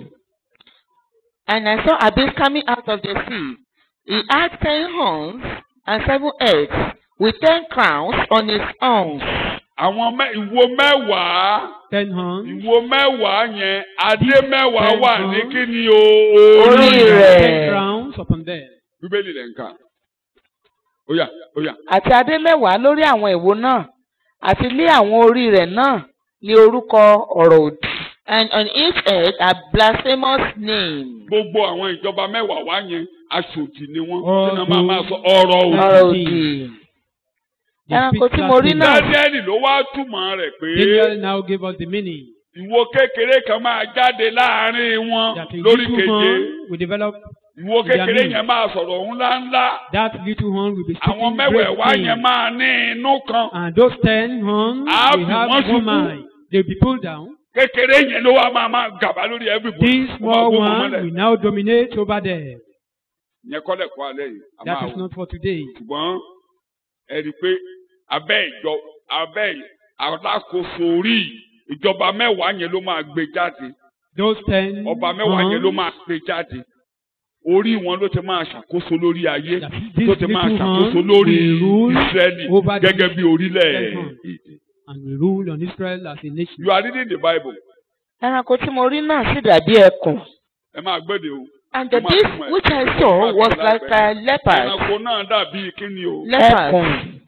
S5: And I saw a beast coming out of the sea. He had 10 horns and 7 heads, with 10 crowns on his horns.
S2: àwọn ìwo mẹ́wàá
S3: 10 horns.
S2: ìwo mẹ́wàá yẹn adé mẹ́wàá
S3: ten
S2: wà ní
S3: horns.
S2: kíni
S4: Orí
S2: orí
S4: rẹ̀.
S3: 10 crowns upon them.
S2: bíbélì lẹ̀ ń kà óyá óyá
S4: Àti adé mẹ́wàá lórí àwọn ìwo náà. Àti lé àwọn orí rẹ̀ náà ní orúkọ ọ̀rọ̀ òdì.
S5: And on each head a blasphemous name.
S2: gbogbo àwọn ìjọba mẹ́wàá wá yẹn aṣòdì ni wọ́n
S3: All
S2: sínú máa
S3: those-
S2: sọ ọ̀rọ̀ òdì.
S4: Ọ̀rọ̀ òdì.
S3: They
S4: Ẹranko
S3: speak
S4: tí mo rí
S3: blasphemy.
S4: náà.
S2: Dáníẹ́lì ló wá túmọ̀ rẹ̀ pé
S3: Daniel now gave us the meaning
S2: ìwo kékeré kan máa jáde láàrin wọn
S3: that a
S2: lórí
S3: little
S2: keje
S3: horn will develop.
S2: ìwo kékeré
S3: Ìyá mi.
S2: yẹn máa sọ̀rọ̀ ńláńlá
S3: That little horn will be
S2: àwọn
S3: speaking
S2: mẹ́wẹ̀ẹ̀wá
S3: great
S2: yẹn
S3: things.
S2: máa ní inú kan
S3: And those 10 horns
S2: Á
S3: will
S2: fi
S3: have
S2: wọ́n
S3: one
S2: ṣubú.
S3: mind. They will be pulled down.
S2: kékeré yẹn ló wá máa gàba lórí everybody.
S3: This
S2: Ó máa
S3: small
S2: gbógun
S3: one
S2: mọ́lẹ̀.
S3: will now dominate over them.
S2: ìyẹn kọ́lẹ̀ kọ́ alẹ́ yìí a
S3: That
S2: máa
S3: is
S2: wò
S3: not for today.
S2: ṣùgbọ́n ẹ rí i pé abẹ́ alákòóso orí ìjọba mẹ́wàá yẹn ló máa gbé jáde
S3: Those 10
S2: ọba mẹ́wàá yẹn ló
S3: horns,
S2: máa gbé jáde orí wọn ló ti máa ṣàkóso lórí ayé
S3: that this
S2: tó ti máa
S3: little
S2: ṣàkóso
S3: horn
S2: lórí
S3: will rule
S2: Ísírẹ́lì
S3: over the
S2: gẹ́gẹ́ bí orílẹ̀
S3: 10 horns and will rule on Israel as a nation.
S2: You are reading the Bible.
S4: Ẹranko tí mo rí náà sì dàbí ẹkùn.
S2: ẹ máa gbọ́dọ̀ o.
S5: And the
S2: Ó máa
S5: beast
S2: túmọ̀ ẹ̀.
S5: which I saw was like a leopard.
S2: ẹranko náà dàbí kíni o.
S5: Leopard.
S4: Ẹkùn.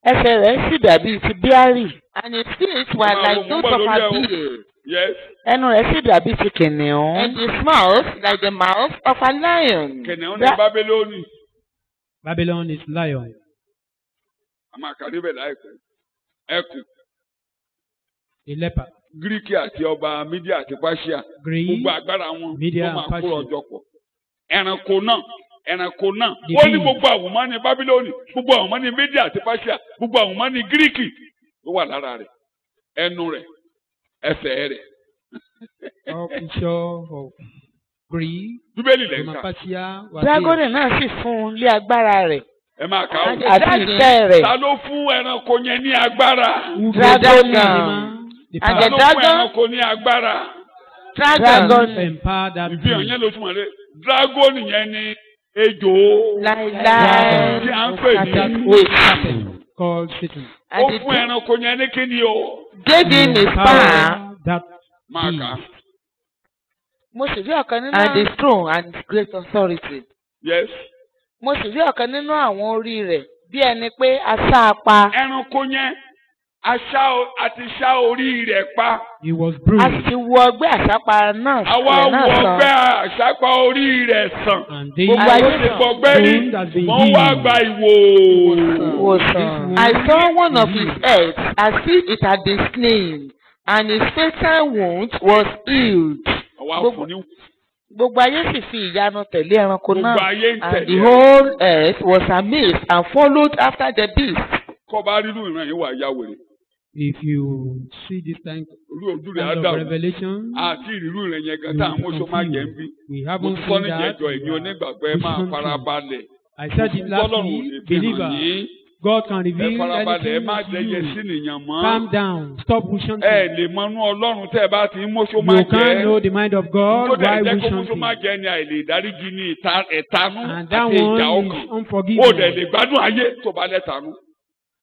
S4: Ẹsẹ̀ rẹ̀ sì dàbí ti bíárì.
S5: And his feet were like those of a bear.
S2: Yes.
S4: Ẹnu rẹ̀ sì dàbí ti kìnìún.
S5: And his mouth like the mouth of a lion.
S2: kìnìún ní Bábélónì.
S3: Babylon is lion.
S2: a máa kà débẹ̀ láìpẹ́. ẹkùn
S3: A leopard.
S2: Gíríkì àti ọba Mídíà àti Páṣíà.
S3: Greece,
S2: gbogbo agbára wọn
S3: Media
S2: ló
S3: and
S2: máa
S3: Persia.
S2: kó ọjọ́ pọ̀. ẹranko náà
S3: The
S2: ó ní
S3: beast.
S2: gbogbo àwòmọ́ni Bábílónì gbogbo àwòmọ́ni Mídíà àti Páṣíà gbogbo àwòmọ́ni Gíríkì ló wà lára rẹ̀ ẹnu rẹ̀ ẹsẹ̀ rẹ̀.
S3: of picture of Greece,
S2: Bíbélì lẹ̀ ń
S3: Roman
S2: kà
S3: Persia, was
S4: Dragoni náà sì fún un lé agbára rẹ̀
S2: ẹ máa kà ó.
S4: àti ìtẹ́ rẹ̀.
S2: ta ló fún ẹranko yẹn ní agbára?
S4: Dragoni.
S3: The
S5: And
S2: ta
S5: the
S2: ló
S3: power
S2: fún
S5: dragon-
S2: ẹranko ní agbára?
S5: Dragon.
S4: Dragon.
S3: empower that
S2: ìfihàn
S3: beast.
S2: yẹn ló túmọ̀ lé dragoni yẹn ni ejò
S5: Láíláí.
S2: tí à ń pè
S3: That
S2: ní
S3: old serpent called Satan.
S2: ó
S5: And
S2: fún
S5: the
S2: ẹranko yẹn ní kíni o.
S5: gave him his power
S3: Empower that
S2: máa kà á.
S3: beast.
S4: Mo sì rí ọ̀kan nínú
S5: and his throne and his great authority.
S2: yes.
S4: mo sì rí ọ̀kan nínú àwọn orí rẹ̀ bí ẹni pé a sá a pa.
S2: ẹranko yẹn àti ṣá orí rẹ̀ pa.
S3: He was
S4: a
S3: bruised.
S4: sì wọ ọgbẹ́ àsápa náà
S2: Àwa
S4: rẹ̀ náà
S2: wọ
S4: sàn.
S2: ọgbẹ́ àṣàpá orí rẹ̀ sàn.
S3: And they
S4: Gbogbo
S2: Àwọn
S4: ayé
S2: ti
S4: sàn.
S2: gbọgbẹ́ rí,
S3: Wound has been
S2: wọ́n wá
S3: healed.
S2: gba ìwòsàn.
S4: Ìwòsàn.
S5: I saw one of his heads as if it had been slain, and his fatal wound was healed.
S2: Àwa fún ní
S4: Gbogbo ayé sì fi ìyanu tẹ̀lé ẹranko
S2: gbogbo
S4: náà.
S2: ayé ń
S5: And the
S2: tẹ̀lé.
S5: whole earth was amazed and followed after the beast.
S2: Kọ́ bá rírú ìran yìí wà yá wèrè.
S3: If you see this kind
S2: Ojú rẹ̀ á
S3: of
S2: dàrú.
S3: revelation,
S2: Àti ìrírú ìran yẹn gan
S3: you
S2: tá
S3: will
S2: àwọn
S3: be
S2: oṣù máa jẹ́ ń bí.
S3: confused. We
S2: Mo
S3: haven't
S2: ti sọ
S3: seen
S2: ní
S3: that.
S2: ìjẹ́jọ́ ẹ̀yin onígbàgbọ́ ẹ máa farabalẹ̀.
S3: I said it last
S2: Ọlọ́run ò
S3: week.
S2: lè fi hàn
S3: Believer,
S2: yín.
S3: God can
S2: Ẹ
S3: reveal
S2: farabalẹ̀ ẹ má
S3: anything to
S2: dẹyẹ sí
S3: you.
S2: nìyàn mọ́.
S3: Calm down. Stop wishing.
S2: Ẹ lè mọnú Ọlọ́run tẹ́ ẹ bá ti ń móṣó máa
S3: You can't know
S2: jẹ́.
S3: the mind of
S2: Tó
S3: God.
S2: dẹ̀
S3: Why
S2: jẹ́ kó
S3: wishing?
S2: móṣó máa jẹ́ ni àìlè ìdáríjì ní ẹ̀tanú
S3: And that
S2: àti ìjà
S3: one
S2: ọkàn.
S3: is
S2: O
S3: unforgiving.
S2: dẹ̀ lè gbádùn ayé tó bá lẹ́tanú.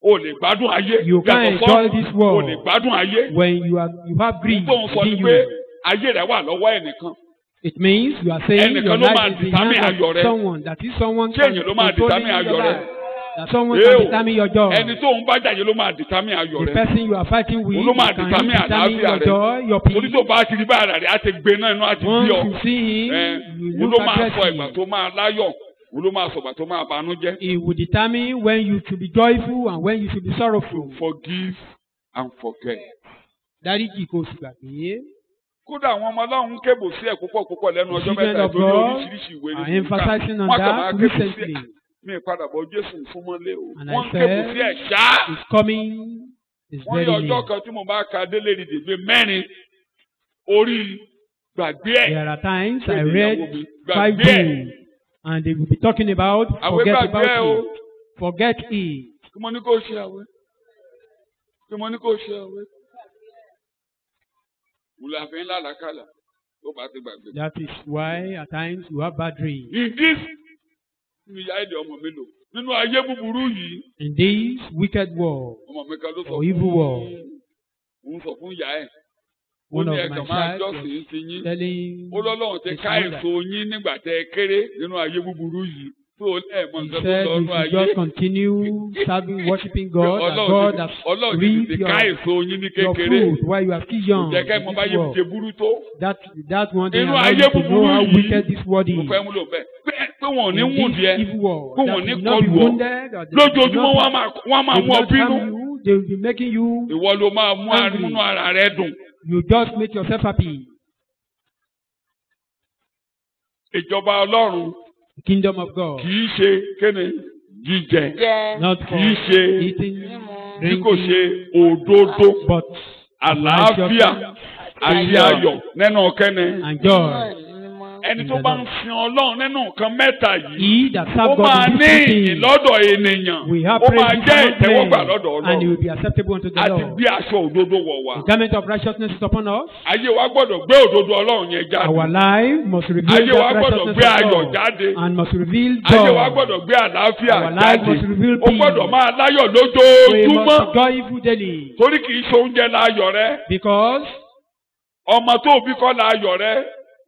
S2: O lè gbádùn ayé.
S3: You can't
S2: Yàtọ̀
S3: enjoy
S2: sọ́run,
S3: this world.
S2: O lè gbádùn ayé.
S3: When you have greed
S2: Tó ń sọ ni
S3: within
S2: pé
S3: you,
S2: ayé rẹ̀ wà lọ́wọ́ ẹnìkan.
S3: it means you are saying
S2: Ẹnìkan
S3: your
S2: ló máa
S3: life is in the
S2: determine
S3: hands
S2: ayọ̀
S3: of
S2: rẹ.
S3: someone. That is someone
S2: Ṣé
S3: can
S2: èèyàn ló máa
S3: controlling
S2: determine
S3: your
S2: ayọ̀ rẹ?
S3: life. That someone
S2: Eo,
S3: can determine your joy.
S2: ẹni tó ń bá jàyè ló máa determine ayọ̀
S3: The
S2: rẹ̀.
S3: person you are fighting with
S2: Òun ló máa
S3: can
S2: determine
S3: determine
S2: àlàáfíà
S3: your
S2: rẹ̀.
S3: joy, your
S2: Torí
S3: peace.
S2: tó bá ti rí báyà rẹ̀ á ti gbé náà inú àti bí
S3: Once
S2: ọ.
S3: you see him, you
S2: Òun ló
S3: look
S2: máa sọ ìgbà
S3: aggressive.
S2: tó máa láyọ̀. Òun ló máa sọ ìgbà tó máa banújẹ́.
S3: He will determine when you should be joyful and when you should be sorrowful.
S2: Forgive and forget.
S3: Dáríjì kò sì gbàgbé.
S2: Kódà àwọn ọmọ Ọlọ́run ń kébù sí ẹ̀ púpọ̀ lẹ́nu ọjọ́
S3: Children
S2: mẹ́ta
S3: of
S2: ìtòrí
S3: God
S2: oríṣiríṣi ìwé
S3: are
S2: ní
S3: emphasizing on
S2: Wọ́n kàn máa
S3: that
S2: kébù sí
S3: recently.
S2: ẹ̀. Mi ìpadà bọ̀ Jésù fún mọ́lé o.
S3: And
S2: Wọ́n
S3: I
S2: ń kébù sí ẹ̀
S3: said,
S2: ṣáá.
S3: His coming is
S2: Wọ́n ní
S3: very
S2: ọjọ́
S3: near.
S2: kan tí mo bá ka délé ní dègbé mẹ́rin orí gbàgbé ẹ̀.
S3: There are times I
S2: Ìyàwó
S3: read
S2: mi,
S3: 5
S2: gbàgbé ẹ̀.
S3: books and they will be talking about
S2: Àwẹ̀
S3: forget
S2: gbàgbé
S3: about
S2: ẹ̀ o.
S3: it. Forget it.
S2: Kí mo ní kó ṣe àwẹ̀? Kí mo ní kó ṣe àwẹ̀? Wùlàfẹ́ ńlá làkàlà tó bá ti gbàgbé.
S3: That is why at times you have bad dreams.
S2: In this mi ìyá èdè ọmọ mi lò nínú ayé búburú yìí
S3: In this wicked world,
S2: ọmọ mi kan ló sọ
S3: or evil world,
S2: òun sọ fún ìyá ẹ̀ ó
S3: one
S2: ní
S3: of
S2: ẹ̀kan
S3: my
S2: máa
S3: child
S2: jọ́sìn
S3: was
S2: sí yín
S3: telling
S2: ó lọ́lọ́run ti
S3: his
S2: ká
S3: mother,
S2: èso yín nígbà tẹ́ ẹ kéré nínú ayé búburú yìí tó lẹ́ẹ̀mọ
S3: he
S2: nǹkan tó
S3: said
S2: lọ
S3: you
S2: nínú
S3: should
S2: ayé
S3: just continue serving, worshiping God, that God has
S2: Ọlọ́run ti
S3: reaped
S2: ká èso yín ní
S3: your
S2: kékeré
S3: fruit while you are still young.
S2: jẹ́ ká ẹ mọ
S3: in
S2: bá
S3: this
S2: yé
S3: world.
S2: ṣe burú tó
S3: That one thing
S2: Inú
S3: allow
S2: ayé
S3: you to know
S2: búburú
S3: how
S2: yìí,
S3: wicked this world
S2: mo
S3: is.
S2: fẹ́ mú lò bẹ́ẹ̀ pé wọn ò ní
S3: In
S2: wù
S3: this
S2: díẹ̀
S3: evil world,
S2: pé
S3: that
S2: wọn ò ní
S3: will not be
S2: kọlù ọ
S3: wounded, or they will
S2: lójoojúmọ́
S3: not
S2: wọ́n máa
S3: they
S2: mú
S3: will
S2: ọ
S3: not
S2: bínú
S3: harm you, they will be making you,
S2: ìwọ ló máa mú
S3: angry.
S2: múnú ara rẹ dùn.
S3: you just make yourself happy.
S2: Ìjọba Ọlọ́run
S3: The kingdom of God,
S2: kì í ṣe kéne jíjẹ
S4: Jẹ́
S3: not
S2: kì
S3: for
S2: í ṣe
S3: eating,
S2: bí kò ṣe
S3: drinking,
S2: òdodo
S3: but
S2: àlàáfíà àti
S4: Ayọ̀.
S2: ayọ̀ nínú kẹ́ne.
S3: and joy.
S2: Ẹni tó bá ń sin Ọlọ́run nínú nǹkan mẹ́ta yìí
S3: He that
S2: ó
S3: serves
S2: máa
S3: God in
S2: ní
S3: these
S2: ìyìn
S3: things
S2: lọ́dọ̀ ènìyàn
S3: we have
S2: ó máa
S3: praise
S2: jẹ́
S3: among
S2: ìtẹ́wọ́gbà
S3: men,
S2: lọ́dọ̀
S3: and it
S2: Ọlọ́run
S3: will be acceptable unto the
S2: àti
S3: Lord.
S2: bí aṣọ òdodo wọ̀ wá.
S3: The garment of righteousness is upon us.
S2: Ayé wa gbọ́dọ̀ gbé òdodo Ọlọ́run yẹn jáde.
S3: Our life must reveal
S2: Ayé wa
S3: that
S2: gbọ́dọ̀
S3: righteousness
S2: gbé
S3: of
S2: ayọ̀
S3: God
S2: jáde.
S3: and must reveal
S2: Ayé wa
S3: joy.
S2: gbọ́dọ̀ gbé àlàáfíà
S3: Our life
S2: jáde.
S3: must reveal
S2: Ó gbọ́dọ̀
S3: peace.
S2: máa láyọ̀
S3: We
S2: lójoojúmọ́.
S3: must be joyful daily
S2: Torí kì í ṣe oúnjẹ láyọ̀ rẹ.
S3: because
S2: Ọmọ tó bí kọ́ láyọ̀ rẹ.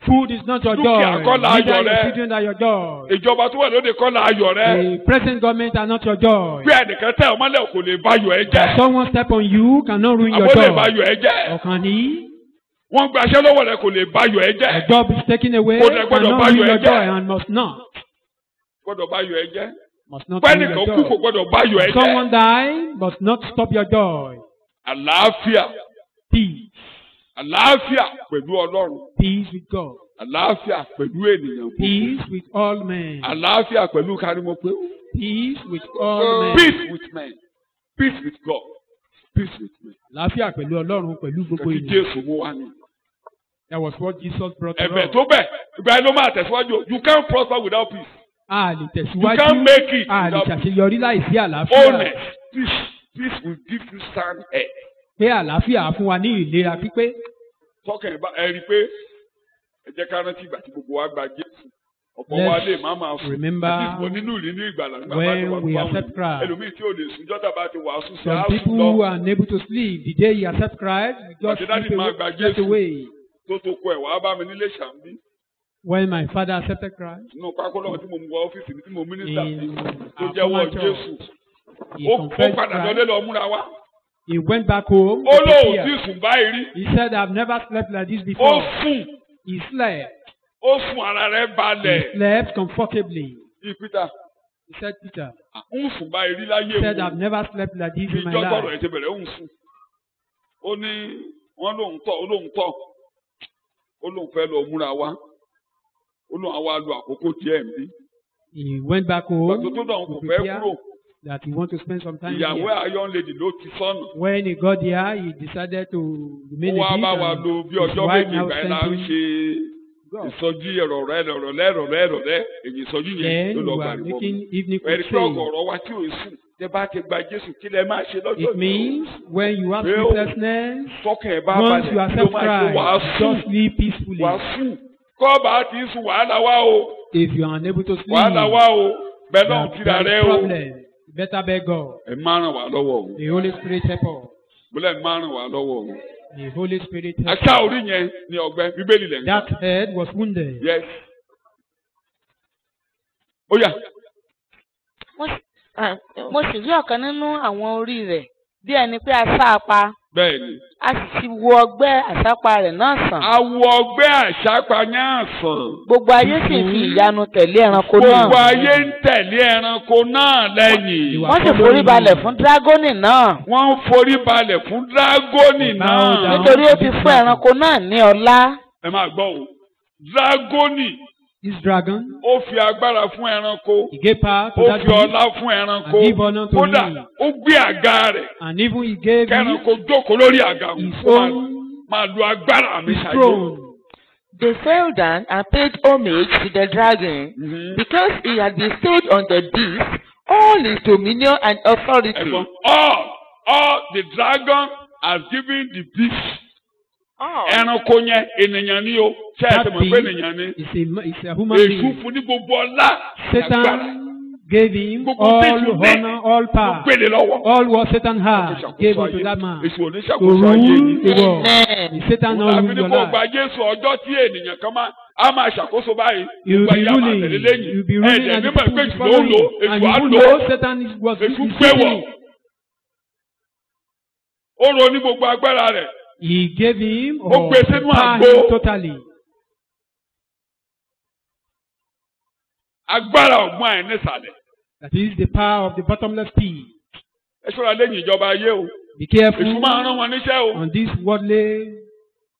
S3: food is not your joy.
S2: Dúkìá kọ́ la
S3: Neither
S2: ayọ̀
S3: your
S2: rẹ.
S3: children are your joy.
S2: Ìjọba tó wà lóde kọ́ láyọ̀ rẹ.
S3: The present government are not your joy.
S2: Bí ẹnìkan tẹ̀ ọmọlẹ̀ kò lè báyọ̀ ẹ
S3: If
S2: jẹ́.
S3: someone step on you cannot ruin your
S2: Àbó lè
S3: joy.
S2: báyọ̀ ẹ jẹ́.
S3: Or can he?
S2: Wọ́n gbaṣẹ́ lọ́wọ́ rẹ kò lè báyọ̀ ẹ jẹ́.
S3: A job is taken away
S2: Kò dẹ̀ gbọ́dọ̀
S3: cannot
S2: bá
S3: ruin
S2: yọ
S3: your
S2: ẹ̀jẹ̀.
S3: joy and must not.
S2: Gbọ́dọ̀ báyọ̀ ẹ jẹ́.
S3: Must not ruin
S2: Pẹ́nìkan
S3: your
S2: kú kò
S3: joy.
S2: gbọ́dọ̀ báyọ̀ ẹ
S3: Someone
S2: jẹ́.
S3: die must not stop your joy.
S2: Àlàáfíà.
S3: Peace.
S2: Àlàáfíà pẹ̀lú Ọlọ́run.
S3: Peace with God.
S2: Àlàáfíà pẹ̀lú ènìyàn gbogbo.
S3: Peace with all men.
S2: Àlàáfíà pẹ̀lú kárímọ́ pé.
S3: Peace with all men.
S2: Peace with men. Peace with God. Peace with men.
S3: Láfíà pẹ̀lú Ọlọ́run pẹ̀lú gbogbo
S2: Kẹ̀kí
S3: ènìyàn.
S2: Jésù mú wá ní.
S3: That was what Jesus brought to
S2: Ẹ̀bẹ̀
S3: us.
S2: tó bẹ̀. Ìgbà yẹn ló máa tẹ̀síwájú. You can't prosper without peace.
S3: A lè
S2: You
S3: tẹ̀síwájú.
S2: can't make it
S3: A lè
S2: without peace.
S3: ṣàṣeyọrí láìsí àlàáfíà.
S2: Wholeness. Peace. Peace will give you sound head.
S3: Pé àlàáfíà á fún wa ní ìlera pípé.
S2: Tọ́kàn ẹ rí i pé ẹ jẹ́ ká rántí ìgbà tí gbogbo wa gba Jésù. Ọ̀pọ̀ wa lè má máa sùn.
S3: remember
S2: Àti ìfọ̀ nínú ìrìn ní ìgbàlá nígbà bá ti
S3: when
S2: wà
S3: we
S2: fún
S3: accept
S2: àwọn
S3: Christ.
S2: ẹlòmíì tí ò lè sùn jọ́tà bá ti wàásù sí
S3: Some
S2: àásù
S3: people who
S2: lọ.
S3: are unable to sleep, the day you accept Christ, you just
S2: Àti dáàdì
S3: sleep
S2: máa
S3: away,
S2: gba
S3: get
S2: Jésù.
S3: away.
S2: Tó kọ ẹ̀ wá bá mi nílé ṣàǹbí.
S3: When my father accepted Christ,
S2: Inú pákó lọ́wọ́ tí mo mú wọ ọ́fíìsì mi tí mo mínísítà sí
S3: in
S2: tó
S3: our
S2: jẹ́wọ́
S3: former
S2: Jésù.
S3: church, he
S2: Ó
S3: confessed
S2: padà
S3: Christ.
S2: lọ́lé lọ múra wá.
S3: He went back home.
S2: ó
S3: to
S2: lóun
S3: prepare.
S2: tí sùn báyìí rí.
S3: He said, I've never slept like this
S2: ó
S3: before.
S2: sùn
S3: He slept.
S2: ó sùn ara rẹ̀
S3: He
S2: balẹ̀.
S3: slept comfortably.
S2: Peter
S3: He said, Peter,
S2: ń sùn báyìí rí láyé
S3: he said, I've
S2: òun.
S3: never slept like this in my
S2: ìjọ tọrọ
S3: life.
S2: ẹ̀ ti bẹ̀rẹ̀ ń sùn. ó ní wọ́n lóun tọ̀ ó lóun tọ̀ ó lóun fẹ́ lọ múra wá ó lóun á wá lo àkókò díẹ̀ ń bí.
S3: He went back home
S2: Pàtó tó dàn kò
S3: to
S2: fẹ́
S3: prepare
S2: kúrò.
S3: that he want to spend some time
S2: Ìyàwó
S3: here.
S2: Iron Lady ló ti sọ́nà.
S3: When he got there, he decided to
S2: Ó
S3: remain
S2: wá
S3: a
S2: bá
S3: bit.
S2: wa
S3: And
S2: lo bí
S3: his
S2: ọjọ́
S3: wife
S2: méjì
S3: now
S2: ìgbà yẹn la
S3: sent
S2: ń
S3: him
S2: ṣe
S3: go.
S2: ìsọjí ẹ̀rọ̀rẹ́ èyí ìsọjí yẹn
S3: Then
S2: ló
S3: we
S2: lọ
S3: are
S2: gbàgbọ́.
S3: making evening
S2: Ẹ̀rí pé
S3: crusade.
S2: ọ̀gọ̀rọ̀ wa tí ò sùn tẹ bá ti gba Jésù kí lẹ máa ṣe lọ́jọ́
S3: It means when you have
S2: Well,
S3: sleeplessness,
S2: tọkàn ẹ̀ bá
S3: once you
S2: balẹ̀
S3: accept
S2: ló máa ṣe wàá
S3: Christ,
S2: sùn
S3: just live peacefully.
S2: wàá sùn kọ́ọ̀bà ti sùn wàhálà wá o
S3: If you are unable to sleep,
S2: wàhálà wá o bẹ́ẹ̀ náà
S3: there
S2: kíra rẹ
S3: is
S2: o.
S3: problem. You better beg God.
S2: Ẹ máa ràn wá lọ́wọ́ o.
S3: The Holy Spirit help us.
S2: Bọ́lá ẹ máa ràn wá lọ́wọ́ o.
S3: The Holy Spirit help
S2: Àṣà
S3: us.
S2: orí yẹn ni ọgbẹ́ Bíbélì lẹ̀ ń
S3: That
S2: kà.
S3: head was wounded.
S2: Yes. Ó yá.
S4: mo sì rí ọ̀kan nínú àwọn orí rẹ̀ bí ẹni pé a sá a pa
S2: Bẹ́ẹ̀ ni.
S4: a sì ti wo ọgbẹ́ àsápa rẹ̀ náà sàn.
S2: Awọ ọgbẹ́ àṣàpá yẹn sàn.
S4: Gbogbo ayé sì fi ìyanu tẹ̀lé ẹranko náà.
S2: Gbogbo ayé ń tẹ̀lé ẹranko náà lẹ́yìn.
S4: Wọ́n sì forí balẹ̀ fún dírágónì náà.
S2: Wọ́n ń forí balẹ̀ fún dírágónì náà.
S4: Nítorí ó ti fún ẹranko náà ní ọlá.
S2: Ẹ máa gbọ́ o. Dírágónì
S3: This dragon,
S2: ó fi agbára fún ẹranko.
S3: he gave power to
S2: Ó
S3: that
S2: fi
S3: beast,
S2: ọlá fún ẹranko.
S3: and give honor to
S2: Kódà
S3: him.
S2: ó gbé àga rẹ̀.
S3: And even he gave
S2: Kẹ́ranko
S3: him
S2: jókòó lórí àga wọn.
S3: his
S2: Ó
S3: own
S2: máa lo agbára mi
S3: his
S2: ṣàyè.
S3: throne.
S5: They fell down and paid homage to the dragon
S2: Mhm.
S5: because he had bestowed on the beast all his dominion and authority.
S2: Ẹ̀gbọ́n, all the dragon has given the beast.
S5: All.
S2: Ẹranko yẹn ènìyàn ni o. Ṣé ẹ ti
S3: That
S2: mọ̀ pé
S3: beast
S2: ènìyàn ni?
S3: is a human
S2: Èṣù
S3: being.
S2: fún ní gbogbo ọlá. Agbára.
S3: Satan gave him
S2: Gbogbo
S3: all
S2: tẹ̀sù ní.
S3: honor, all
S2: Ó
S3: power.
S2: gbélé lọ́wọ́.
S3: All what Satan
S2: Ó
S3: had
S2: ṣàkóso
S3: gave
S2: ayé.
S3: unto that man
S2: Èṣù ò ní
S3: to
S2: ṣàkóso ayé
S3: rule
S2: yìí.
S3: the world.
S5: Amen.
S3: Is Satan not
S2: Àfi
S3: rule
S2: ní
S3: your
S2: kó
S3: life?
S2: gba Jésù ọjọ́ tí ènìyàn kan á máa ṣàkóso báyìí.
S3: You will
S2: Gbogbo
S3: be
S2: ayé á máa
S3: ruling.
S2: tẹ̀lé lẹ́yìn.
S3: You will be ruling
S2: Ẹ̀jẹ̀
S3: and the
S2: mímọ̀
S3: people
S2: pé
S3: will
S2: Èṣù
S3: follow
S2: ló ń lò.
S3: you. And
S2: Èṣù á
S3: you
S2: lò.
S3: know Satan was
S2: Èṣù
S3: deceiving
S2: gbé wọ̀.
S3: you.
S2: Ó ro ní gbogbo agbára rẹ̀.
S3: He gave him
S2: Ó
S3: or
S2: gbé sínú
S3: empowered
S2: àgbo.
S3: him totally.
S2: Agbára ọ̀gbọ́n ẹ̀ nísàlẹ̀.
S3: That is the power of the bottomless pit.
S2: Ẹ ṣọ́ra lẹ́yìn ìjọba ayé o.
S3: Be careful
S2: Èṣù máa rán wọn níṣẹ́ o.
S3: on this worldly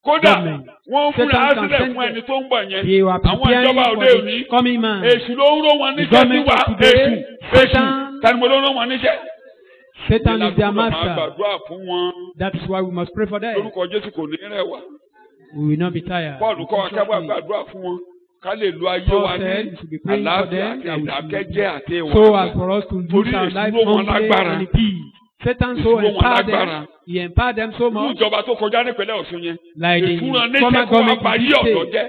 S2: Kódà
S3: government.
S2: wọ́n ń fúnra
S3: Satan can
S2: sílẹ̀
S3: send
S2: fún ẹni tó ń bọ̀ yẹn.
S3: They were
S2: Àwọn
S3: preparing
S2: ìjọba
S3: for
S2: òde òní.
S3: the coming man.
S2: Èṣù ló ń rán wọn
S3: The
S2: níṣẹ́ sí
S3: government
S2: wa.
S3: of today,
S2: Èṣù
S3: Satan-
S2: tani mo ló rán wọn níṣẹ́.
S3: Satan is their
S2: Ìlànà máa
S3: master.
S2: gbàdúrà fún wọn.
S3: That is why we must pray for them.
S2: Lórúkọ Jésù kò ní rẹ̀ wá.
S3: We will not be tired.
S2: Paul kọ́ wa ká bá
S3: In Jesus' name.
S2: gbàdúrà fún wọn. Ká lè lo ayé
S3: Paul
S2: wa ní
S3: said we should be praying for
S2: àlàáfíà
S3: them
S2: àti
S3: that we should
S2: ìdákẹ́jẹ́ àti ìwà.
S3: so as for us to
S2: Torí
S3: use our
S2: èṣù
S3: life
S2: ló wọn
S3: humbly
S2: lágbára.
S3: and in peace. Satan so
S2: Èṣù ló wọn
S3: empowered
S2: lágbára.
S3: them. He empowered them so
S2: Fún
S3: much.
S2: ìjọba tó kọjá nípínlẹ̀ Ọ̀ṣun yẹn.
S3: Like the
S2: Èṣù rán
S3: former
S2: níṣẹ́ kó wá
S3: government
S2: bà
S3: in
S2: yí
S3: this
S2: ọ̀dọ́
S3: state.
S2: jẹ́.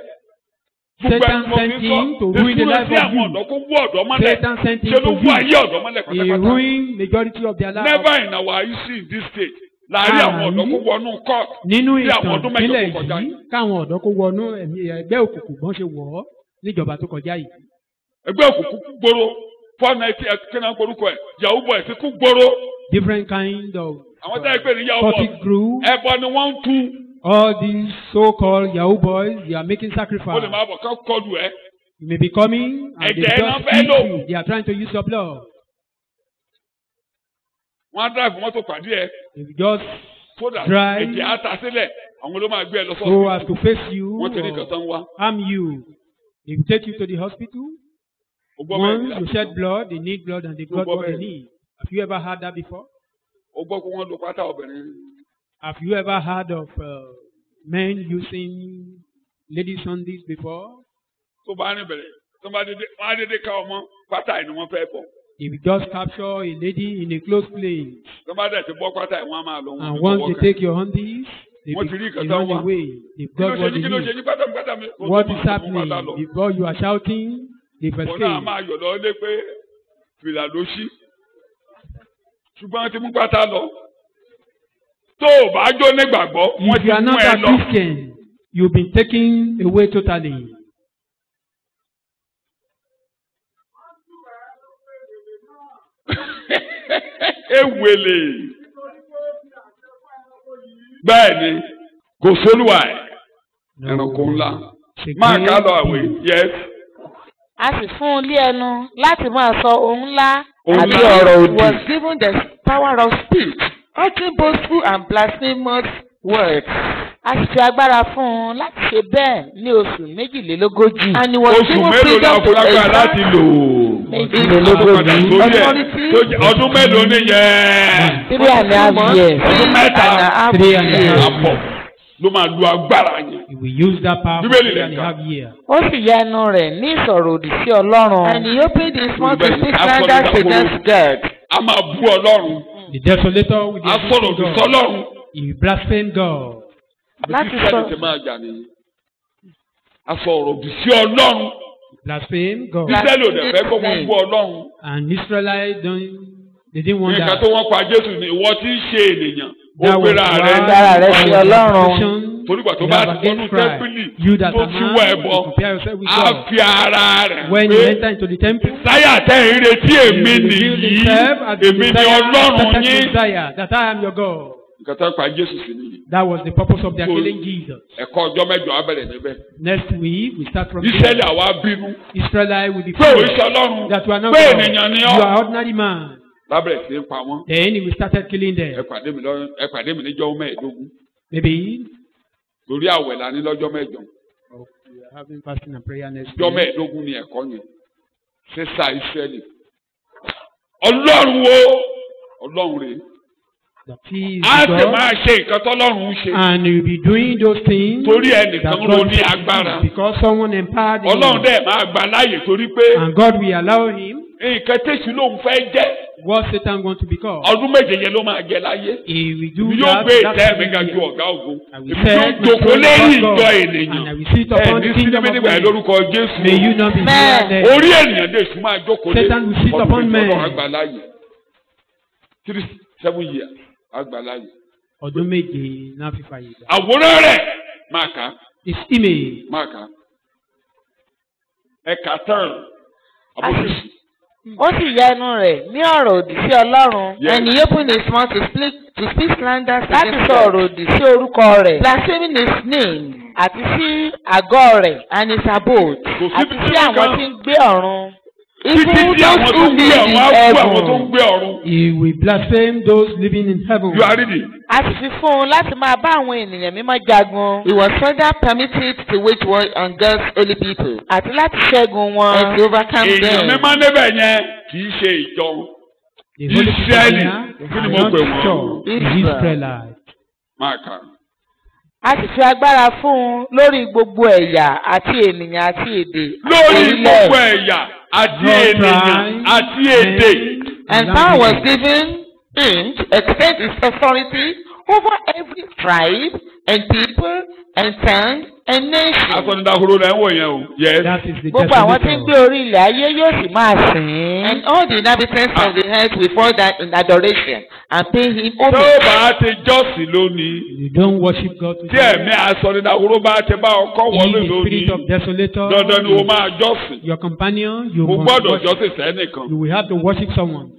S3: Satan sent him to ruin the
S2: Èṣù rán
S3: life
S2: sí
S3: of
S2: àwọn
S3: you.
S2: ọ̀dọ́ kó wú ọ̀dọ́ mọ́lẹ̀.
S3: Satan sent him
S2: Ṣé ló
S3: to
S2: wú ayé
S3: you.
S2: ọ̀dọ́ mọ́lẹ̀
S3: He
S2: pátápátá?
S3: ruined majority of their life.
S2: Never in our history in this state. Láàárín àwọn ọ̀dọ́ kó wọnú court.
S3: Nínú
S2: Bí àwọn
S3: ìtàn
S2: ọdún mẹ́jọ
S3: ìpínlẹ̀
S2: tó kọjá
S3: yìí,
S2: yìí.
S3: káwọn ọ̀dọ́ kó wọnú ẹgbẹ́ òkùnkùn bọ́n ṣe wọ̀ ọ́ níjọba tó kọjá yìí.
S2: Ẹgbẹ́ òkùnkùn kú gbòòrò. 490 kíná orúkọ ẹ̀. Yahoo boys kú gbòòrò.
S3: Different kind of
S2: Àwọn táyà pé ní Yahoo boys.
S3: cultic group.
S2: Ẹbọ ni wọ́n ń tú.
S3: All these so-called Yahoo boys, they are making
S2: Ó lè
S3: sacrifice.
S2: máa bọ̀ ká kọlù ẹ̀.
S3: You may be coming and they
S2: Ẹ̀jẹ̀ náà
S3: just
S2: fẹ́
S3: eat
S2: lò.
S3: you. They are trying to use your blood.
S2: Wọ́n á drive mọ́tò pàdé ẹ̀.
S3: If you just
S2: Sódà
S3: Drive.
S2: ẹ̀jẹ̀ á ta sílẹ̀. Àwọn ló máa gbé ẹ lọ
S3: so
S2: sọ́ọ̀sì.
S3: as to face you
S2: Wọ́n ti ní nǹkan
S3: or
S2: tán wá.
S3: harm you, they will take you to the hospital.
S2: O gbọ́ bẹ́ẹ̀
S3: Once you shed blood, they need blood and they got what they
S2: bẹ́ẹ̀.
S3: need. Have you ever heard that before?
S2: O gbọ́ pé wọ́n lo pátá obìnrin.
S3: Have you ever heard of men using ladies' undies before?
S2: Tó bá rìn bẹ̀rẹ̀. Tó bá dédé, wọ́n á dédé ká ọmọ. Pátá ẹ̀ ni wọ́n fẹ́ bọ̀.
S3: If you just capture a lady in a close place,
S2: Tó bá dẹ̀ ti bọ́ pátá ẹ̀ wọ́n á máa lọ.
S3: and once they take your undies, they,
S2: Wọ́n ti rí
S3: they
S2: nǹkan tán
S3: run
S2: wá.
S3: away. They've
S2: Kí ló
S3: got
S2: ṣe
S3: what
S2: ní
S3: they
S2: kí ló ṣe
S3: need.
S2: ní pátá mi?
S3: What is happening? Before you are shouting, they've
S2: Wọ́n náà
S3: escaped.
S2: máa yọ̀ lọ lé pé fìlà ló ṣí. Ṣùgbọ́n wọ́n ti mú pátá lọ. Tó o bá jó nígbàgbọ́, wọ́n
S3: If
S2: ti
S3: you are
S2: mú
S3: not
S2: ẹ
S3: a
S2: lọ.
S3: Christian, you've been taken away totally.
S2: Ewele. bẹ́ẹ̀ ni kò sólùwà ẹ̀ ẹranko ńlá máa ká lọ àwẹ̀ yes.
S4: a sì fún un lé ẹnu láti máa sọ ohun ńlá
S2: Ohun
S4: àti
S2: ńlá.
S4: ọ̀rọ̀
S5: He
S4: òdì.
S5: was given the power of speech, uttering boastful and blasphemous words.
S4: a sì fi agbára fún un láti ṣe bẹ́ẹ̀ ní oṣù méjìlélógójì.
S5: And he was
S2: oṣù
S5: given
S2: mélòó la
S5: freedom to
S2: fọlágbá láti
S5: exert
S2: lò.
S4: méjìlélógójì.
S2: Ọdún mélòó nìyẹn.
S4: 3.5 years.
S2: Ọdún mẹ́ta
S3: 3.5 years.
S2: àbọ̀ ló máa lo agbára yẹn.
S3: He will use that power for
S2: Bíbélì
S3: 3.5 years.
S4: ó sì ya ẹnu rẹ̀ ní ìsọ̀rọ̀ òdì sí Ọlọ́run.
S5: And he opened his mouth to
S2: Bíbélì,
S5: speak
S2: a sọ
S5: slanders
S2: nípa
S5: against God.
S2: A máa bú Ọlọ́run.
S3: The desolator with the
S2: A sọ̀rọ̀ òdì
S3: God.
S2: sọ́lọ́run.
S3: He will blaspheme God.
S4: Láti
S2: Bí Kírísítẹ́nì
S4: sọ-
S2: ti máa jà nìyí. A sọ̀rọ̀ òdì sí Ọlọ́run.
S3: Blaspheme God.
S2: Kírísítẹ́nì ò dẹ̀ fẹ́ kó wọ́n bú Ọlọ́run.
S3: And Israelites they didn't want
S2: Nǹkan
S3: that.
S2: tó wọ́n pa Jésù ni ìwọ tí ń ṣe ènìyàn. Ó
S3: That was
S2: gbéra
S3: why
S2: rẹ̀.
S4: Dára rẹ̀ sí Ọlọ́run.
S2: Torí ìgbà tó
S3: You
S2: bá
S3: have
S2: ti wọnú
S3: against Christ.
S2: tẹ́ḿpìlì
S3: You that
S2: tó
S3: are
S2: fi
S3: man,
S2: wọ
S3: you
S2: ẹbọ.
S3: compare yourself with
S2: Á
S3: God.
S2: fi ara rẹ̀
S3: When you
S2: pé
S3: enter into the temple,
S2: sáyà tẹ́ ń retí èmi
S3: he revealed
S2: nìyí.
S3: himself as the
S2: Èmi ni
S3: Messiah,
S2: Ọlọ́run
S3: started
S2: yín.
S3: Messiah, that I am your God.
S2: Nǹkan tó pa Jésù sí nìyí.
S3: That was the purpose of their
S2: So-
S3: killing Jesus.
S2: Ẹ̀kọ́ ọjọ́ mẹ́jọ á bẹ̀rẹ̀ níbẹ̀.
S3: Next week, we start from
S2: Ísírẹ́lì
S3: there.
S2: àwa bínú.
S3: Israelite will be
S2: Pé
S3: free.
S2: òrìṣà Ọlọ́run.
S3: That you are not
S2: Pé
S3: God.
S2: ènìyàn ni
S3: You
S2: ọ́.
S3: are ordinary man.
S2: Lábẹ̀rẹ̀ sí í pa wọ́n.
S3: Then we started killing
S2: Ẹ
S3: them.
S2: pàdé mi níjọ́ mẹ́ẹ̀ẹ́dógún.
S3: Maybe
S2: Lórí àwẹ̀ la ní lọ́jọ́ mẹ́jọ.
S3: we are having fasting and prayer next
S2: Ọjọ́
S3: week.
S2: mẹ́ẹ̀ẹ́dógún ni ẹ̀kọ́ yẹn. Sísá Ísírẹ́lì. Ọlọ́run wo Ọlọ́run rèé.
S3: That he is
S2: Á sì
S3: God,
S2: máa ṣe nǹkan tọ́lọ́run ń ṣe.
S3: and you will be doing those things
S2: Torí
S3: that
S2: ẹnìkan ló
S3: God
S2: ní agbára.
S3: because someone empowered him.
S2: Ọlọ́run dẹ̀ máa gbà láàyè torí pé
S3: And God will allow him
S2: nǹkan tẹ̀sí lòun fẹ́ jẹ́.
S3: what Satan going to become.
S2: Ọdún méje yẹn ló máa jẹ láyé.
S3: He will do
S2: Èmi yóò
S3: that.
S2: gbé
S3: that
S2: ìtẹ́ mi ga
S3: year.
S2: ju ọ̀gá ògo.
S3: I will
S2: Èmi yóò
S3: set my
S2: jókòó
S3: throne
S2: lẹ́yìn
S3: upon
S2: ìjọ
S3: God,
S2: ènìyàn.
S3: and I will sit upon the
S2: Ẹ̀mí
S3: kingdom
S2: sinmi
S3: of
S2: nígbà yẹn
S3: men.
S2: lórúkọ Jésù.
S3: May you not be
S4: Amen.
S3: here.
S2: Orí ènìyàn dé sùn máa jókòó lé.
S3: Satan will sit upon men.
S2: Ọdún àgbà láàyè. 7 years àgbà láàyè.
S3: Ọdún méje náà fi fàyè gbà.
S2: Àwòrán rẹ̀ máa kà á.
S3: His image.
S2: Máa kà á. Ẹ̀ka tán. Àbójútó.
S4: ó sì ya ẹnu rẹ̀ ní ọ̀rọ̀ òdì sí Ọlọ́run.
S2: Yes.
S5: And he opened his mouth to speak slanders
S4: láti
S5: against
S4: sọ
S5: God,
S4: ọ̀rọ̀ òdì sí orúkọ rẹ̀
S5: blaspheming his name
S4: àti sí àgọ́ rẹ̀
S5: and his abode.
S2: Kò
S4: àti
S2: síbi
S4: sí
S2: tí
S4: àwọn
S2: wọ́n
S4: tí
S2: kan.
S4: ń gbé ọ̀run.
S2: Títí
S5: Even
S2: tí àwọn
S5: those
S2: tó
S5: who
S2: ń gbé
S5: live
S2: ọ̀run
S5: in
S2: á kú àwọn tó ń
S5: heaven.
S2: gbé ọ̀run.
S3: He will blaspheme those living in heaven.
S2: You are reading.
S4: a sì fi fún un láti máa bá àwọn ènìyàn mímọ́ jagun
S5: He was further permitted to wage war on God's holy people
S4: àti láti ṣẹ́gun wọn.
S5: and to overcome
S2: Èèyàn
S5: them.
S2: mímọ́ níbẹ̀ yẹn kì í ṣe ìjọ.
S3: The holy people
S2: Israeli.
S3: here
S2: Kí ni
S3: are
S2: mo
S3: not
S2: pè wọ́n?
S3: sure. The
S5: Israel.
S3: Israelites.
S2: Máa kà á.
S4: a sì fi agbára fún un lórí gbogbo ẹ̀yà àti ènìyàn àti èdè
S2: Lórí
S4: orílẹ̀.
S2: gbogbo ẹ̀yà àti
S3: No
S2: ènìyàn
S3: tribe,
S2: àti èdè.
S5: And power was given him to extend his authority over every tribe and people and tongue and nation.
S2: Asọ̀nìdàkúrò rẹ̀ ń wò yẹn o. Yes.
S3: That is the
S4: gbogbo àwọn tí ń gbé
S3: desolator.
S4: orí ilẹ̀ ayé yóò sì máa sìn ín.
S5: And all the inhabitants of the earth will fall down in adoration and pay him
S2: Tó
S5: homage.
S2: bá ti jọ́sìn lónìí.
S3: You don't worship God
S2: Tí
S3: today.
S2: ẹ̀mí asọ̀nìdàkúrò bá ti bá ọkọ̀ wọlé
S3: In the spirit
S2: lónìí.
S3: of desolator,
S2: Dandan ni o máa jọ́sìn.
S3: your companion, you
S2: Mo
S3: must
S2: gbọ́dọ̀
S3: worship.
S2: jọ́sìn sẹ́nìkan.
S3: You will have to worship someone.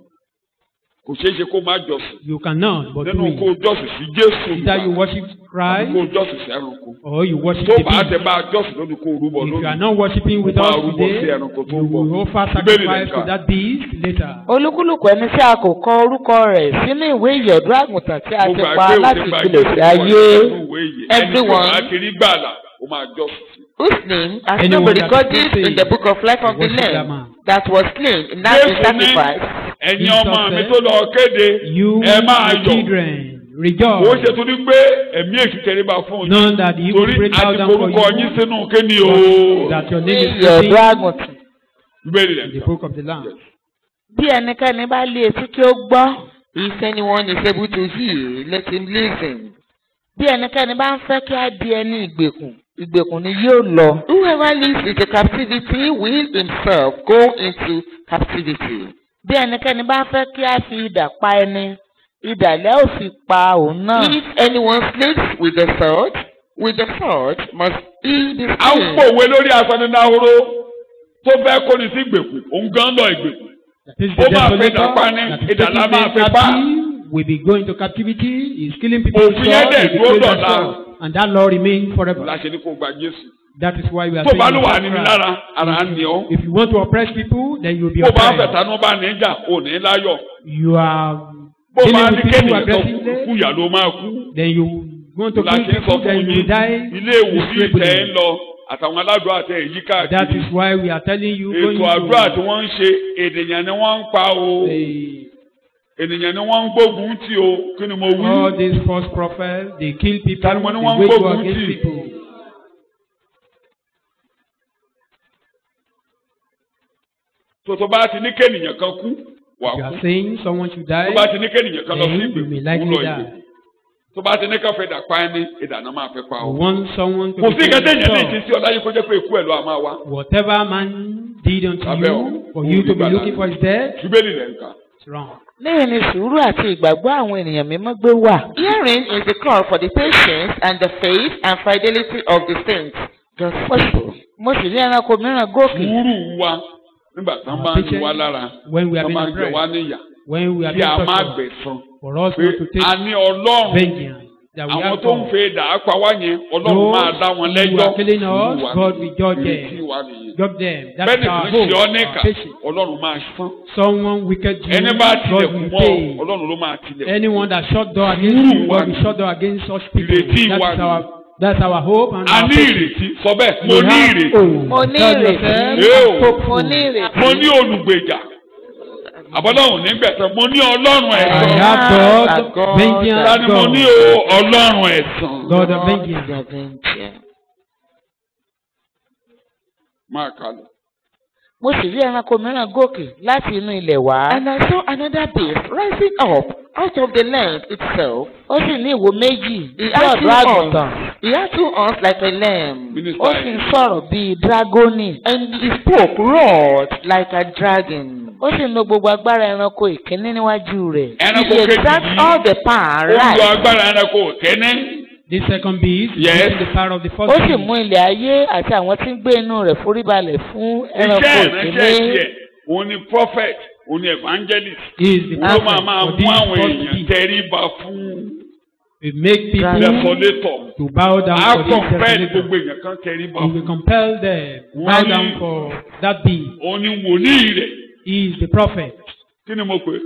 S2: Kò ṣeé ṣe kó má jọ́sìn.
S3: You cannot, but do
S2: Nínú kó
S3: it.
S2: jọ́sìn sí Jésù.
S3: Either you worship
S2: Àbí kó
S3: Christ
S2: jọ́sìn sí ẹranko.
S3: or you worship
S2: Tó
S3: the
S2: bá ti
S3: beast.
S2: bá jọ́sìn lónìí kó rúbọ
S3: If you are
S2: lónìí.
S3: not worshiping with
S2: Mo máa
S3: us
S2: rúbọ sí
S3: today,
S2: ẹranko tó
S3: you
S2: ń bọ̀.
S3: will offer
S2: Bíbélì
S3: sacrifice to
S2: nìkan.
S3: that beast later.
S4: olúkúlùkù ẹni tí a kò kọ orúkọ rẹ̀ sínú ìwé ìyọ̀dún àgùntàn tí a
S2: Mo
S4: ti
S2: gbà
S4: pa
S2: pé
S4: láti
S2: òfin bá
S4: ìpilẹ̀ṣẹ̀
S2: Jésù
S4: ayé.
S2: wọlé nínú ìwé yìí. Ẹni tí
S5: Everyone.
S2: wàá kiri gbàlà, ó máa jọ́sìn sí.
S5: Whose name has
S3: Anyone
S5: not been
S3: that
S5: recorded
S3: is
S5: in the book of life of the
S3: worship that
S5: Lamb
S3: man.
S5: that was slain in that
S2: Jésù ní
S5: sacrifice.
S2: ẹ̀yin
S3: Jesus
S2: ọmọ mi
S3: said,
S2: tó lọ kéde,
S3: You,
S2: ẹ máa
S3: the
S2: yọ̀.
S3: children,
S2: Ó
S3: rejoice.
S2: ṣe torí pé ẹ̀mí èṣù tẹríba fún yín.
S3: None that he will
S2: Torí
S3: break out
S2: àti
S3: down for
S2: orúkọ yín
S3: you.
S2: sínú kíni o.
S3: That your name is
S4: ìyọ̀dún
S3: written
S4: àgùntàn.
S2: Bíbélì rẹ̀
S3: in the
S2: sọ.
S3: book of the Lamb.
S4: bí ẹnikẹ́ni bá lé etí kí ó gbọ́.
S5: If anyone is able to hear, let him listen.
S4: bí ẹnikẹ́ni bá ń fẹ́ kí á di ẹni ìgbèkùn ìgbèkùn ni yóò lọ.
S5: Whoever lives into captivity will himself go into captivity.
S4: bí ẹnikẹ́ni bá ń fẹ́ kí á fi idà pa ẹni idà lẹ́ ò fi pa òun náà.
S5: If anyone sleeps with the sword must he be
S2: À ń
S5: slain.
S2: pòwe lórí asọ̀nìdàkúrò tó fẹ́ kó ní sí ìgbèkùn, òun gan lọ ìgbèkùn.
S3: That is
S2: Ó
S3: the
S2: máa fi
S3: desolator
S2: dàpá ní
S3: that is
S2: ìdàlá
S3: taking
S2: máa
S3: place
S2: fi bá.
S3: captive. will be going to captivity. He is killing people with
S2: Òfin yẹn
S3: sword.
S2: dẹ̀
S3: He will
S2: dúró
S3: be killed by
S2: dọ̀la.
S3: sword. And that law remains forever.
S2: Láṣẹ ní kó gba Jésù.
S3: That is why we are
S2: Tó bá ló wà
S3: saying,
S2: nínú lára, ara á ní ọ́.
S3: if you want to oppress people, then you will be
S2: Bó bá
S3: oppressed.
S2: fẹ̀tánú bá ní jà, ò ní láyọ̀.
S3: You are
S2: Bó bá
S3: dealing
S2: ní
S3: with people
S2: kéènìyàn kan
S3: aggressively,
S2: kú ìyà ló máa kú.
S3: then you want to kill
S2: Láṣẹ sọ
S3: people,
S2: fún
S3: then you
S2: yín,
S3: will die
S2: ilé ìwòsàn ìtẹ́ ń
S3: miserably.
S2: lọ àtàwọn aládùn àti èyí
S3: That
S2: káàkiri.
S3: is why we are telling you, going
S2: Ètò àdúrà tí
S3: to
S2: wọ́n ń ṣe ènìyàn ni wọ́n ń pa o. Ènìyàn ni wọ́n ń gbógun tì o. Kí ni mo
S3: all
S2: wí?
S3: these false prophets, they kill people,
S2: Tani mo ní
S3: they
S2: wọ́n ń
S3: wage war
S2: gbógun
S3: against
S2: tì?
S3: people.
S2: Tó bá ti ní kéènìyàn kan kú, wà
S3: You
S2: kú.
S3: are saying someone should die,
S2: Tó bá ti ní kéènìyàn kan lọ sí
S3: then you may
S2: ìgbèkùn, ó
S3: likely
S2: lọ
S3: die.
S2: ìgbèkùn. Tó bá ti ní ká fẹ́ dà pa ẹni, ìdáná máa fẹ́ pa
S3: You
S2: o.
S3: want someone to
S2: Kò
S3: be
S2: sí ìkẹtẹ́
S3: killed
S2: yẹn ní
S3: with
S2: ìṣesí
S3: sword.
S2: ọ̀la yìí kó jẹ́ pé ikú ẹ̀ lọ àmọ́ wa.
S3: Whatever man did unto
S2: Abẹ́
S3: you,
S2: o,
S3: for you to be
S2: olùgbàlà
S3: looking for his death,
S2: Bíbélì rẹ̀ ń kà.
S3: it's wrong.
S4: Níyìn ni sùúrù àti ìgbàgbọ́ àwọn ènìyàn mímọ́ gbé wà.
S5: Herein is the call for the patience and the faith and fidelity of the saints. Gospel.
S4: Mo sì rí ẹranko mìíràn gòkè.
S2: Sùúrù wa nígbà tí wọ́n bá ń yí wa lára,
S3: When we are
S2: wọ́n
S3: being
S2: máa ń jẹ wá
S3: oppressed,
S2: níyà.
S3: when we are
S2: Kí
S3: being
S2: a má
S3: tortured,
S2: gbẹ̀san.
S3: for us
S2: Pé
S3: not to
S2: a
S3: take
S2: ní Ọlọ́run.
S3: vengeance, that we
S2: Àwọn
S3: have
S2: tó ń
S3: God.
S2: fẹ́ dà á pa wá yẹn, Ọlọ́run máa dá wọn
S3: Those who
S2: lẹ́jọ́.
S3: are killing us,
S2: Sùúrù wa
S3: God
S2: nìyẹn.
S3: will judge
S2: Ìrètí
S3: them.
S2: wa nìyẹn.
S3: Judge them. That's
S2: Bẹ́ẹ̀ni
S3: our
S2: kì í ṣe ọ́
S3: hope,
S2: níkà,
S3: our patience.
S2: Ọlọ́run máa san.
S3: Someone wicked you,
S2: Ẹni bá
S3: God
S2: tilẹ̀kùn
S3: will
S2: mọ́ ọ,
S3: pay.
S2: Ọlọ́run ló máa tilẹ̀kùn.
S3: Anyone that shut door against
S2: Sùúrù
S3: you,
S2: wa
S3: God will
S2: ni.
S3: shut door against such people.
S2: Ìrètí wa ni.
S3: That's our hope and
S2: A
S3: our
S2: ní
S3: patience.
S2: ìrètí, sọ bẹ́ẹ̀, mo
S3: We
S2: ní
S3: have
S2: ìrètí.
S3: hope.
S4: Mo ní
S3: Tell
S4: ìrètí.
S3: yourself,
S2: Yóò.
S3: I'm hopeful.
S4: Mo ní ìrètí.
S2: Mo ní olùgbèjà. Àbọ̀dọ̀hùn nígbẹ̀sán, mo ní Ọlọ́run
S3: I
S2: ẹ̀san.
S3: have
S4: a
S3: God,
S4: God
S3: vengeance
S2: Ta ni mo ní
S3: God.
S2: o? Ọlọ́run ẹ̀san.
S3: God of vengeance.
S4: the avenger.
S2: Máa kalẹ̀.
S4: Mo sì rí ẹranko mìíràn gòkè láti inú ilẹ̀ wá.
S5: And I saw another beast rising up out of the land itself.
S4: Ó sì ní ìwo méjì
S5: He
S4: bí
S5: had two
S4: ọ̀dọ́
S5: horns.
S4: àgùntàn.
S5: He had two horns like a lamb.
S2: Mínísítà
S4: Ó sì ń
S2: yìí.
S4: sọ̀rọ̀ bíi dírágónì.
S5: And he spoke, roared like a dragon.
S4: Ó sì ń lo gbogbo agbára ẹranko ìkíní níwájú rẹ̀.
S2: Ẹranko
S5: He
S2: kejì
S5: exerts
S2: yìí,
S5: all the power,
S2: ó ń lo
S5: right?
S2: agbára ẹranko kẹ́ní.
S3: This second beast is
S2: Yes.
S3: using the power of the first
S4: Ó sì
S3: beast.
S4: mú ilẹ̀ ayé àti àwọn tí ń gbé inú rẹ̀ foríbalẹ̀ fún ẹranko
S2: Iṣẹ́
S4: ìkíní.
S2: ìránṣẹ́ tiẹ̀, òun ni prophet, òun ni evangelist.
S3: He is the
S2: Òun ló máa
S3: prophet
S2: máa
S3: for
S2: mú
S3: this
S2: àwọn
S3: first
S2: èèyàn
S3: beast.
S2: tẹríba fún
S3: We make people
S2: desolator.
S3: to bow down
S2: Á
S3: for this
S2: compel
S3: desolator.
S2: gbogbo èèyàn kan tẹríba
S3: He will
S2: fún.
S3: compel them to bow down for that beast.
S2: Òun ni wòlíì rẹ̀.
S3: He is the prophet.
S2: Kí ni mo pè é?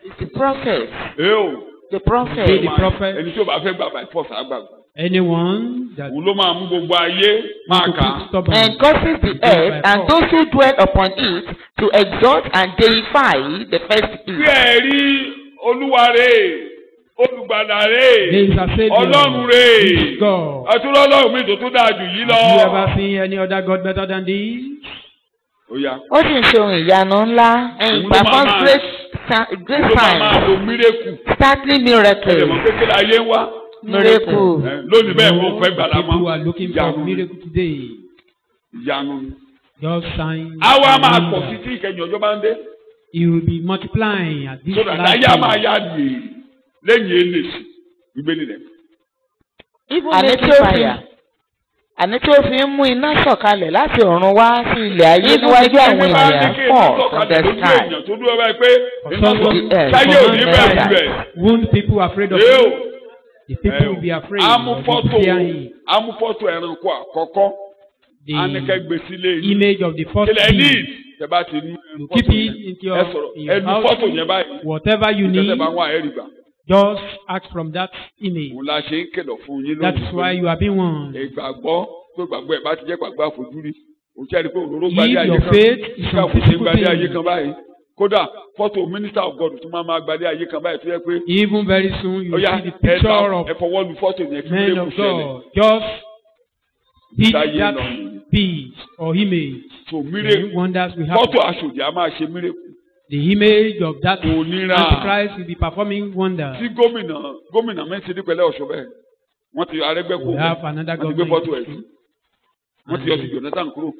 S5: It's the prophet.
S2: Ẹ o.
S5: The
S3: He
S5: prophet.
S3: the prophet.
S2: Ẹni tí ó bá fẹ́ gbà by force á gbàgbọ́.
S3: Anyone that
S2: Òun ló máa mú gbogbo ayé máa
S3: wants
S2: kà
S3: to
S2: á.
S3: put stubborn
S5: And causes the earth and those who dwell upon it to exalt and deify the first
S2: Bí
S5: beast.
S2: ẹ rí Olúwa rẹ̀, olùgbàlà
S3: there
S2: rẹ̀,
S3: is a savior.
S2: Ọlọ́run
S3: He
S2: rẹ̀.
S3: is God.
S2: Àtúrọ̀ Ọlọ́run mi tó tún dáa jù yìí lọ.
S3: Have you ever seen any other God better than this?
S2: Ó yá.
S4: Ó sì ń ṣe ohun ìyanu ńlá.
S5: And
S2: Òun
S5: he
S2: ló máa
S5: performs
S2: máa-
S5: great
S2: Ló máa máa
S5: signs,
S2: lo mírèkù.
S5: startling
S2: Ẹ̀rẹ̀
S5: miracles.
S2: mọ̀ kékeré ayé ń wá.
S4: Miracle.
S2: Lónìí bẹ́ẹ̀ mo fẹ́ gbàlá mọ́.
S3: People are looking for
S2: Ìyanu.
S3: miracle today.
S2: Ìyanu ni.
S3: Just signs.
S2: Àwa
S3: and
S2: máa pọ̀
S3: wonders.
S2: sí tí ìkẹyìn ọjọ́ bá ń dé.
S3: He will be multiplying at this
S2: Sọ́dọ̀
S3: last
S2: àdáyé á máa
S3: day.
S2: yá lè lẹ́yìn eléṣì. Bíbélì rẹ̀.
S5: Even
S4: Àní
S5: making
S4: tí ó fi
S5: fire.
S4: àní tí ó fi ń mú iná sọ̀kalẹ̀ láti ọ̀run wá sí ilẹ̀ ayé
S5: Even
S4: níwájú
S5: the
S4: àwọn
S2: Ẹni bá ní
S4: ènìyàn
S2: kí
S4: pọ̀.
S2: iná sọ̀kalẹ̀ lójú èèyàn tó dúró báyìí pé iná
S3: Someone-
S2: sọ̀kalẹ̀ sáyé ò ní bẹ̀rù rẹ̀.
S3: Won't people afraid of
S2: Yóò.
S3: him? The people will be afraid of fear him.
S2: Amúfọ́tò ẹranko àkọ́kọ́. A ní kẹ́
S3: The
S2: gbé sílé yìí.
S3: image of the first
S2: Kílẹ̀ ní
S3: beast.
S2: tẹ́ bá ti ní
S3: You
S2: fọ́tò
S3: keep it
S2: yẹn.
S3: into
S2: Ẹ sọ̀rọ̀
S3: in your
S2: ẹnu
S3: house.
S2: fọ́tò yẹn báyìí.
S3: Whatever you need,
S2: Tẹ́tẹ́ bá wà ẹ̀rì gbà.
S3: just ask from that image.
S2: Òun la ṣe ń kìlọ̀ fún yín
S3: That is why you are being warned.
S2: Ìgbàgbọ́ tó gbàgbọ́ ẹ̀ bá ti jẹ́ gbàgbọ́ àfojúrí. Òun ṣe é rí pé òróró
S3: If
S2: gbalẹ̀ ayé
S3: your
S2: kan.
S3: faith is
S2: Ká
S3: on
S2: kò ṣe
S3: physical
S2: gbalẹ̀ ayé
S3: things,
S2: kan báyìí. Kódà fọ́tò minister of God tún máa gbalẹ̀ ayé kan báyìí tó yẹ pé.
S3: even very soon you
S2: Ó
S3: will
S2: yá
S3: see the picture of
S2: ẹ fọwọ́ lu fọ́tò yẹn kí
S3: men
S2: ló
S3: of
S2: kù ṣẹlẹ̀.
S3: God. Just hit
S2: Táyé
S3: that
S2: lọ.
S3: beast or image.
S2: So
S3: Then
S2: mírèkù.
S3: wonders will
S2: Fọ́tò
S3: happen.
S2: aṣòdì á máa ṣe mírèkù.
S3: The image of that
S2: Kò níra.
S3: Antichrist will be performing wonders.
S2: Tí gómìnà mẹ́tì nípínlẹ̀ Ọ̀ṣun bẹ́ẹ̀. Wọ́n ti Arẹ́gbẹ́ kó
S3: We have
S2: bẹ́ẹ̀.
S3: another
S2: Wọ́n ti gbé fọ́tò ẹ̀ sí.
S3: government.
S2: Wọ́n ti yọ ti Jonathan kúrò.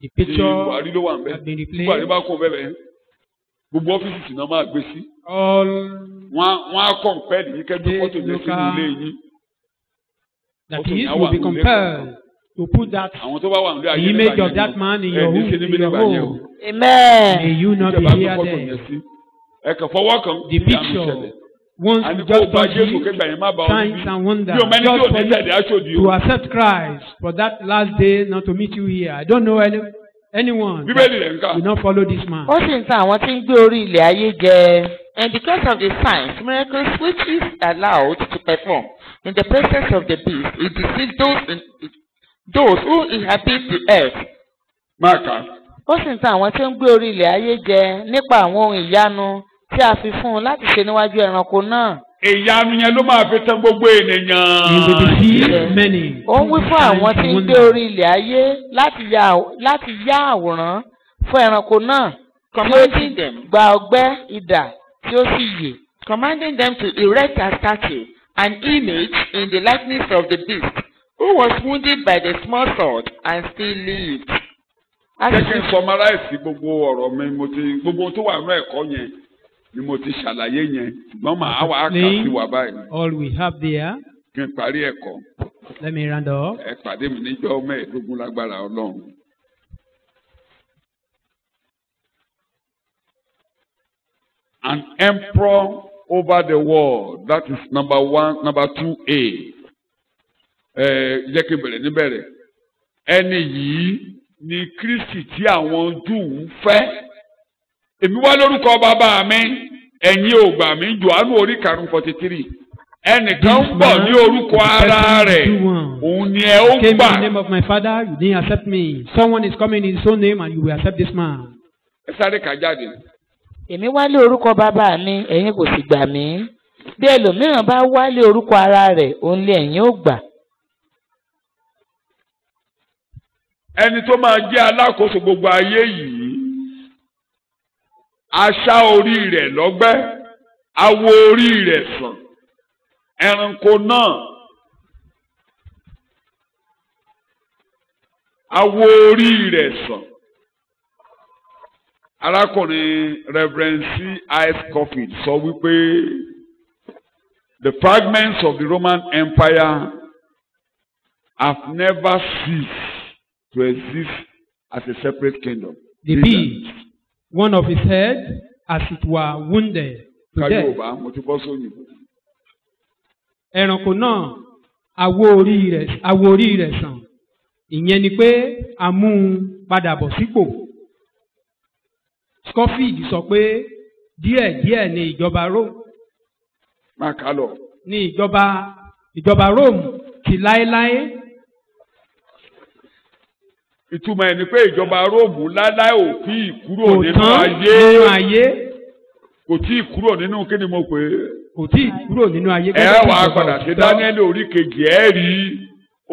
S3: The
S2: Ti
S3: picture
S2: Buhari ló wà ń bẹ̀.
S3: has been
S2: Buhari
S3: replaced.
S2: bá kó bẹ́ẹ̀ bẹ́ẹ̀. Gbogbo ọ́fíìsì sì náà máa gbé sí.
S3: All
S2: Wọ́n á kọ̀ǹpẹ́ẹ̀lì yín kẹ́gbẹ́ fọ́tò yẹn sínú ilé yín.
S3: that
S2: Also,
S3: is
S2: now
S3: will be
S2: I'm
S3: compelled to put that
S2: Àwọn tó bá wà nílé
S3: the
S2: ayé
S3: image
S2: nígbà
S3: of that man in
S2: ẹ̀
S3: your
S2: ní
S3: home.
S2: ṣe níbi
S3: In your
S2: nígbà yẹn o.
S3: home.
S4: Amen.
S3: May you not be
S2: Ìjọba gbé
S3: here
S2: fọ́tò
S3: there.
S2: yẹn sí. Ẹ kàn fọwọ́ kan.
S3: The
S2: ìyanu
S3: picture
S2: ṣẹlẹ̀.
S3: wants
S2: àní
S3: to
S2: kó
S3: just
S2: gba
S3: touch
S2: Jésù
S3: you,
S2: kégbà yẹn má bàa
S3: signs
S2: ọdún
S3: and wonders,
S2: bí o mẹ́ni tí ò
S3: just for
S2: ní tẹ̀lé aṣòdì
S3: you to
S2: o.
S3: accept Christ for that last day not to meet you here. I don't know anyone
S2: Bíbélì rẹ̀ ń kà.
S3: will not follow this man.
S4: ó sì ń tan àwọn tí ń gbé orí ilẹ̀ ayé jẹ.
S5: And because of the signs, miracles which is allowed to perform in the presence of the beast, it deceives those who inhabit the earth.
S2: Máa kà á.
S4: ó sì ń tan àwọn tí ń gbé orí ilẹ̀ ayé jẹ nípa àwọn ohun ìyanu tí a fi fún un láti ṣe níwájú ẹranko náà.
S2: Ìyanu yẹn ló máa fi tán gbogbo
S3: He will
S2: ènìyàn.
S3: deceive many.
S4: ó ń wí fún àwọn tí ń gbé orí ilẹ̀ ayé láti yá àwòrán fún ẹranko náà tí ó sì
S5: Commanding them,
S4: gba ọgbẹ́ idà tí ó sì yè.
S5: commanding them to erect a statue, an image in the likeness of the beast, who was wounded by the small sword and still lived.
S2: Jẹ́ kí n summarize gbogbo ọ̀rọ̀ mi, gbogbo tó wà nínú ẹ̀kọ́ yẹn ni mo ti ṣàlàyé yẹn, ṣùgbọ́n màá wà á kà sí wa báyìí.
S3: All we have there.
S2: Kí n parí ẹ̀kọ́.
S3: Let me round up.
S2: Ẹ pàdé mi níjọ́ mẹ́ẹ̀ẹ́dógún lágbára Ọlọ́run. An emperor over the world, that is number 2A. Jẹ́ kí n bẹ̀rẹ̀ níbẹ̀rẹ̀. Ẹni yìí ni Kristi tí àwọn Júù ń fẹ́. Èmi wá lórúkọ bàbá mi, ẹ̀yin ò gbà mí, Jòhánù orí 43. Ẹnìkan ń bọ̀ ní orúkọ ara rẹ̀, òun ni ẹ ó
S3: Came in
S2: gbà.
S3: the name of my father, you didn't accept me. Someone is coming in his own name and you will accept this man.
S2: Ẹ sáré kà jáde.
S4: èmi wálé orúkọ bàbá mi ẹ̀yin kò sì gbà mí. bí ẹlòmíràn bá wálé orúkọ ara rẹ̀ òun lé ẹ̀yin ó gbà.
S2: Ẹni tó máa jẹ́ alákòóso gbogbo ayé yìí, aṣá orí rẹ̀ lọ́gbẹ́, awọ orí rẹ̀ sàn, ẹranko náà, awọ orí rẹ̀ sàn. Arákùnrin Reverend C.I. Scofield sọ wípé the fragments of the Roman Empire have never ceased to exist as a separate kingdom.
S3: The beast, one of his head, as it were wounded to death.
S2: Yorùbá mo ti bọ́ sóyìnbó.
S3: Ẹranko náà, awọ orí rẹ̀ sàn. Ìyẹn ni pé a mú un padà bọ̀ sípò. Scofield sọ pé díẹ̀díẹ̀ ni ìjọba Rome.
S2: Máa kà á lọ.
S3: Ní ìjọba Rome ti láéláé.
S2: Ìtumọ̀ ẹ̀ ni pé ìjọba Róòmù láláì ò tí ì kúrò
S3: Kò
S2: nínú
S3: tán nínú ayé.
S2: Kò tí ì kúrò nínú kí ni mo pè é.
S3: Kò tí ì kúrò nínú ayé.
S2: Ẹ wàá padà sí Dáníẹ́lì orí kejì ẹ̀ rí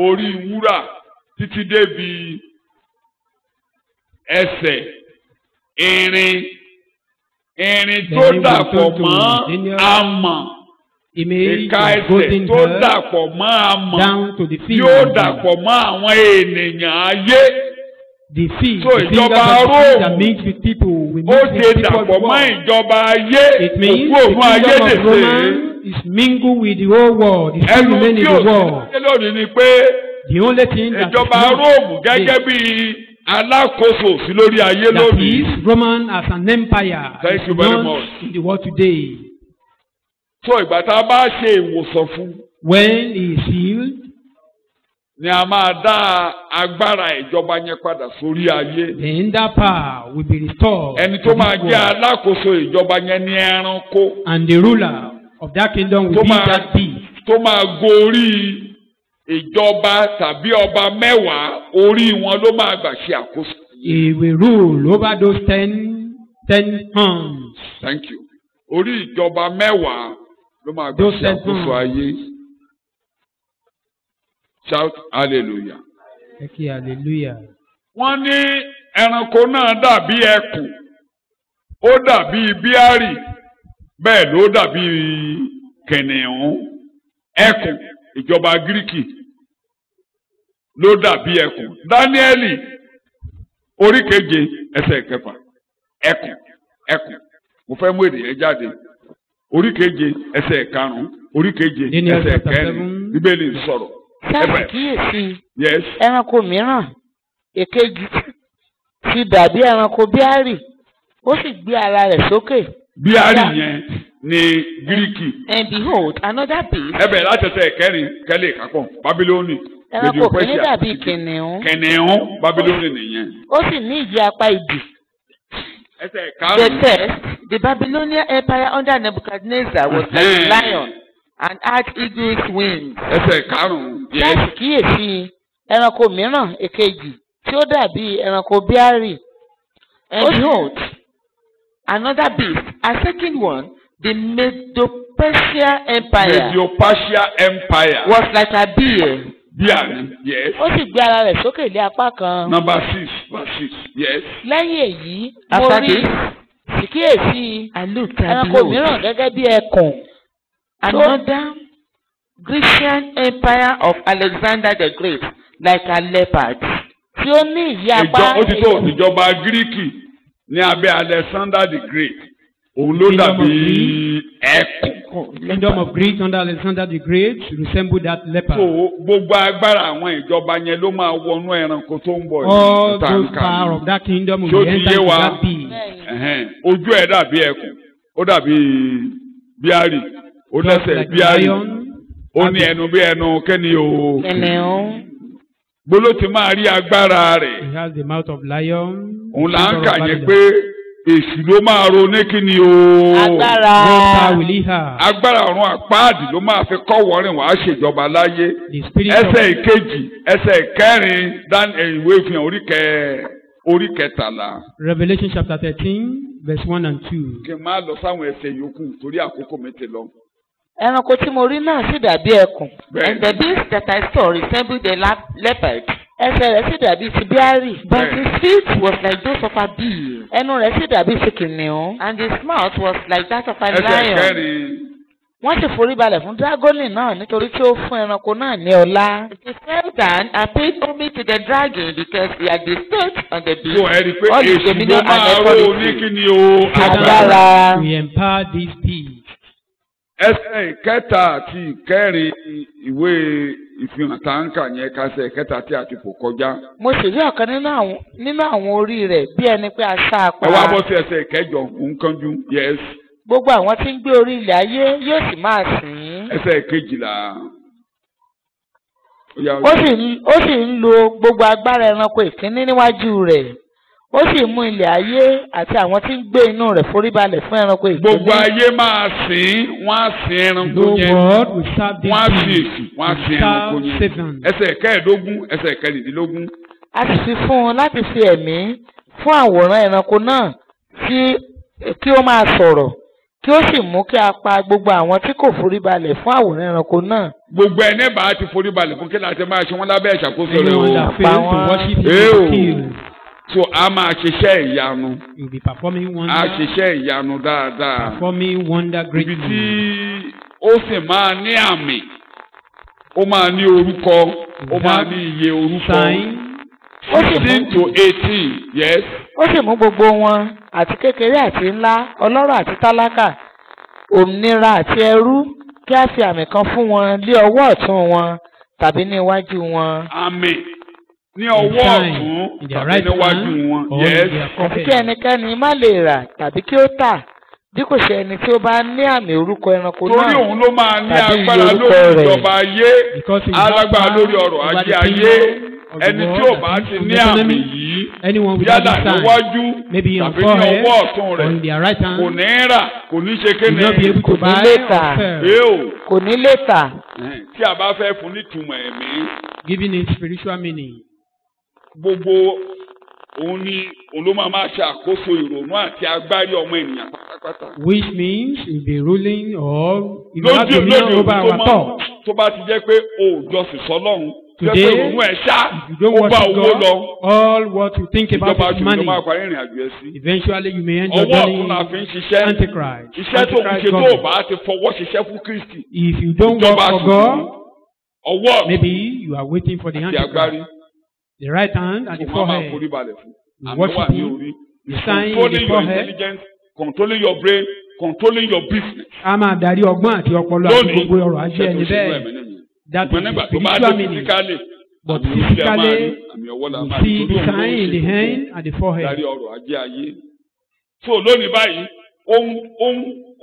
S2: orí wúrà títí débi ẹsẹ̀ irin tó dàpọ̀ mọ́ amọ̀. Ìka ẹsẹ̀ tó dàpọ̀ mọ́ amọ̀ yóò dàpọ̀ mọ́ àwọn ènìyàn ayé. So ìjọba Róòmù ó ṣe dàpọ̀ mọ́ ìjọba ayé òkú òun ayé lèṣe.
S3: Is mingled with the whole world. It's still remaining in the world.
S2: Ẹnu tí ó lónìí ni pé
S3: The only thing that
S2: ìjọba Róòmù gẹ́gẹ́ bí alákòóso sí lórí ayé lónìí.
S3: That is Roman as an empire.
S2: Thank you very
S3: not
S2: much.
S3: in the world today.
S2: So ìgbà tá a bá ṣe ìwòsàn fún
S3: When he is healed,
S2: ni a máa dá agbára ìjọba yẹn padà sórí ayé.
S3: then that power will be restored.
S2: Ẹni tó
S3: to
S2: máa
S3: this
S2: jẹ́
S3: world.
S2: alákòóso ìjọba yẹn ní ẹranko
S3: And the ruler of that kingdom will
S2: tó
S3: be
S2: máa
S3: that beast.
S2: tó máa gorí ìjọba tàbí ọba mẹ́wàá orí wọn ló máa gbà ṣe àkóso.
S3: He will rule over those 10 horns.
S2: Thank you. Orí ìjọba mẹ́wàá ló máa gbà
S3: Those
S2: ṣe àkóso
S3: 10
S2: ayé. Shout hallelujah.
S3: Ẹ kí hallelujah.
S2: Wọ́n ní ẹranko náà dàbí ẹkùn, ó dàbí bíárì, bẹ́ẹ̀ ló dàbí kìnìún. Ẹkùn ìjọba Gíríkì ló dàbí ẹkùn. Dáníẹ́lì orí keje ẹsẹ̀ kẹfà. Ẹkùn. Mo fẹ́ mú èdè yẹn jáde. Orí keje ẹsẹ̀ karùn-ún. Orí keje
S3: Daniel
S2: ẹsẹ̀
S3: chapter
S2: kẹrin.
S3: 7.
S2: Bíbélì ń sọ̀rọ̀.
S4: sáà kíyèsí
S2: Yes.
S4: ẹranko mìíràn èkejì ti dàbí ẹranko bíárì ó sì gbé ara rẹ̀ sókè.
S2: Bíárì yẹn ní Gíríkì.
S5: And behold, another beast.
S2: Ẹ bẹ̀rẹ̀ láti ẹsẹ̀ kẹrin kẹ́lẹ́ ìkápọ̀ Bábílónì.
S4: ẹranko kìíní dàbí kìnìún.
S2: Kìnìún Bábílónì nìyẹn.
S4: ó sì ní ìyẹ́ apá ìdì.
S2: Ẹsẹ̀
S5: The
S2: karùn-ún.
S5: first, the Babylonian Empire under Nebuchadnezzar was like a lion and had eagle's wings.
S2: Ẹsẹ̀ karùn-ún.
S4: láti kíyèsí ẹranko mìíràn èkejì tí ó dàbí ẹranko bíárì.
S5: And behold, another beast, a second one, the Medo-Persia Empire,
S2: Medo-Persia Empire.
S5: was like a bear.
S2: Bíàní. Yes.
S4: ó sì gbé ara rẹ̀ sókè lé apá kan.
S2: Number 6 verse 6. Yes.
S4: lẹ́yìn èyí mo
S5: After
S4: rí
S5: this,
S4: sì kíyèsí
S5: I looked and
S4: ẹranko
S5: behold,
S4: mìíràn gẹ́gẹ́ bí ẹkùn.
S5: another Grecian Empire of Alexander the Great, like a leopard.
S4: tí ó ní ìyẹ́ apá
S2: Ó ti tó ìjọba Gíríkì ní abẹ́ Alexander the Great. Òun ló
S3: Kingdom of
S2: dàbí ẹkùn.
S3: Kingdom of Greece under Alexander the Great resembled that leopard.
S2: So gbogbo agbára àwọn ìjọba yẹn ló máa wọnú ẹranko tó ń bọ̀
S3: All
S2: yìí.
S3: those power of that kingdom
S2: Ṣé ó
S3: will
S2: ti
S3: enter
S2: yé
S3: into
S2: wa?
S3: that beast.
S2: Ojú ẹ̀ dàbí ẹkùn, ó dàbí bíárì, ó lẹ́sẹ̀
S3: Like
S2: bíárì,
S3: lion,
S2: ó ní ẹnu bí ẹnu kẹ́ni o.
S4: kìnìún.
S2: Gbóló ti máa rí agbára rẹ̀.
S3: he has the mouth of lion.
S2: Òun là ń
S3: the
S2: kà
S3: power of
S2: yẹn
S3: Babylon.
S2: pé èṣù ló máa ro ní kíni o.
S4: agbára.
S3: What power will he have?
S2: Agbára ọ̀run àpáàdì ló máa fi kọ́ wọ́rin wàá ṣèjọba láyé.
S3: The spirit of
S2: Ẹsẹ̀ ìkejì, ẹsẹ̀ ìkẹrin, ìwé ìfihàn orí kẹtàlá.
S3: Revelation chapter 13, verse 1 and 2.
S2: Kí n máa lọ sáwọn ẹsẹ̀ yòókù torí àkókò mi ti lọ.
S4: ẹranko tí mo rí náà sì dàbí ẹkùn.
S5: And the beast that I saw resembled a leopard,
S4: ẹsẹ̀ rẹ̀ sì dàbí ti bíárì.
S5: but his feet was like those of a bear,
S4: ẹnu rẹ̀ sì dàbí ti kìnìún.
S5: and his mouth was like that of a
S2: Ẹsẹ̀
S5: lion.
S2: kẹrin.
S4: wọ́n sì forí balẹ̀ fún dágọ́nì náà nítorí tí ó fún ẹranko náà ní ọlá.
S5: He fell down and paid homage to the dragon because he had bestowed on the
S2: Tó
S5: beast
S2: ẹ rí i pé
S5: all his
S2: èṣù ló
S5: dominion and
S2: máa ro ní
S5: authority.
S2: kíni o.
S4: agbára.
S3: We empower these beasts.
S2: Ẹsẹ̀ ìkẹta àti ìkẹrin ìwé ìfihàn táǹkà yẹn kásẹ̀ ìkẹta tí a ti fò kọjá.
S4: mo sì rí ọ̀kan nínú àwọn orí rẹ̀ bí ẹni pé a sá apá.
S2: Ẹ wá bọ́ sí ẹsẹ̀ ìkẹjọ òǹkanjú. Yes.
S4: gbogbo àwọn tí ń gbé orí ilẹ̀ ayé yóò sì máa sìn ín.
S2: Ẹsẹ̀ ìkejìlá.
S4: ó sì ń lo gbogbo agbára ẹranko ìkíní níwájú rẹ̀. ó sì mú ilẹ̀ ayé àti àwọn tí ń gbé inú rẹ̀ forí balẹ̀ fún ẹranko ìkíní.
S2: Gbogbo ayé máa sìn, wọ́n á sin ẹranko
S3: No
S2: yẹn.
S3: word will serve these
S2: Wọ́n á sin
S3: beasts.
S2: èṣù, wọ́n á sin
S3: Will
S2: ẹranko
S3: serve
S2: yẹn.
S3: Satan.
S2: Ẹsẹ̀ kẹẹ̀ẹ́dógún, ẹsẹ̀ kẹrìndínlógún.
S4: a sì fi fún un láti fi ẹ̀mí fún àwòrán ẹranko náà kí ó máa sọ̀rọ̀ kí ó sì mú kí a pa gbogbo àwọn tí kò forí balẹ̀ fún àwòrán ẹranko náà.
S2: Gbogbo ẹni bá ti forí balẹ̀ fún kí láti máa ṣe wọ́n lábẹ́ ìṣàkóso rẹ̀
S3: Anyone
S2: o.
S3: that fails to worship him
S2: Eo.
S3: will be killed.
S2: So a máa ṣiṣẹ́ ìyanu.
S3: He will be performing
S2: A
S3: wonder,
S2: ṣiṣẹ́ ìyanu dáadáa.
S3: performing wonder
S2: Ibi tí
S3: greatly.
S2: ó sì máa ní àmì, ó máa ní orúkọ, ó máa ní iye orúkọ.
S3: Sign.
S4: ó sì
S2: 16 to 18, yes.
S4: ó sì mú gbogbo wọn àti kékeré àti ńlá ọlọ́rọ̀ àti tálákà òmìnira àti ẹrú kí a fi àmì kan fún wọn lé ọwọ́ ọ̀tún wọn tàbí ní iwájú wọn.
S2: Àmì ní ọwọ́
S3: Sign
S2: ọ̀tún
S3: in their
S2: tàbí
S3: right
S2: níwájú
S3: hand
S2: wọn,
S3: or
S2: yes.
S3: in their
S4: àti kí
S3: forehead.
S4: ẹnikẹ́ni má lè rà tàbí kí ó tà bí kò ṣe ẹni tí ó bá ní àmì orúkọ ẹranko náà.
S2: Torí òun ló máa ní
S4: tàbí
S2: agbára
S4: iye orúkọ
S2: lórí
S4: rẹ̀.
S2: ìjọba ayé,
S3: Because he will have
S2: alágbára
S3: power
S2: lórí ọrọ̀
S3: over
S2: ajé
S3: the
S2: ayé.
S3: kingdom of the
S2: Ẹni tí
S3: world,
S2: ò bá
S3: and
S2: ti
S3: from
S2: ní
S3: the
S2: àmì
S3: economy,
S2: yìí,
S3: anyone without
S2: yálà
S3: the sign,
S2: níwájú
S3: maybe in
S2: tàbí ní
S3: forehead
S2: ọwọ́ ọ̀tún
S3: or
S2: rẹ̀,
S3: in their right
S2: kò
S3: hand,
S2: ní rà, kò ní ṣe
S3: will not be
S2: kéne.
S3: able to
S4: Kò ní
S3: buy
S4: lè
S3: or
S4: tà.
S3: sell.
S2: Eo.
S4: kò ní lè tà.
S2: Tí a bá fẹ́ fún nítumọ̀ ẹ̀mí,
S3: Giving it spiritual meaning.
S2: gbogbo òun ló máa ṣe àkóso ìrònú àti agbárí ọmọ ènìyàn pátápátá.
S3: Which means he will be ruling or he will have dominion over our thoughts.
S2: tó bá ti jẹ́ pé o ò jọ́sìn sọ́lọ́run jẹ́ pé
S3: Today,
S2: ìrònú ẹ̀ ṣá
S3: if you don't
S2: ó bá
S3: worship
S2: owó lọ.
S3: God, all what you think about
S2: Ìjọba
S3: is
S2: àjùmọ̀ ló
S3: money.
S2: máa parí ìrìn àjò ẹ̀ sí.
S3: Eventually you may end up
S2: Ọwọ́ ọ̀tún
S3: joining
S2: la fi ń ṣiṣẹ́.
S3: Antichrist.
S2: Iṣẹ́ tó ń
S3: Antichrist
S2: ṣe tó ò
S3: government.
S2: bá ti fọwọ́ ṣiṣẹ́ fún Kristi.
S3: If you don't work
S2: Ìjọba
S3: for
S2: àjùmọ̀
S3: God,
S2: ọwọ́ ọ̀tún
S3: maybe you are waiting for the
S2: àti agbárí
S3: Antichrist. The right hand and the
S2: kò máa forí
S3: forehead.
S2: balẹ̀ fún.
S3: You
S2: Àmì
S3: worship
S2: wà ní
S3: him.
S2: orí.
S3: The sign in
S2: Controlling
S3: the
S2: your
S3: forehead.
S2: intelligence, controlling your brain, controlling your business.
S3: A máa darí ọgbọ́n àti ọpọlọ àti
S2: Lónìí,
S3: gbogbo ọrọ̀ ajé ẹni
S2: iṣẹ́ tó ṣe
S3: bẹ́ẹ̀.
S2: fún ẹ̀mí nìyẹn.
S3: That is
S2: Ṣùgbọ́n
S3: the
S2: nígbà tó bá dé
S3: spiritual meaning.
S2: physically,
S3: But
S2: àmì orí la máa rí,
S3: physically,
S2: àmì ọwọ́ la
S3: you
S2: máa rí.
S3: see
S2: Torí
S3: the
S2: òun ló
S3: sign in the
S2: ṣètò
S3: hand and the forehead.
S2: darí ọrọ̀ ajé ayé. So lónìí báyìí,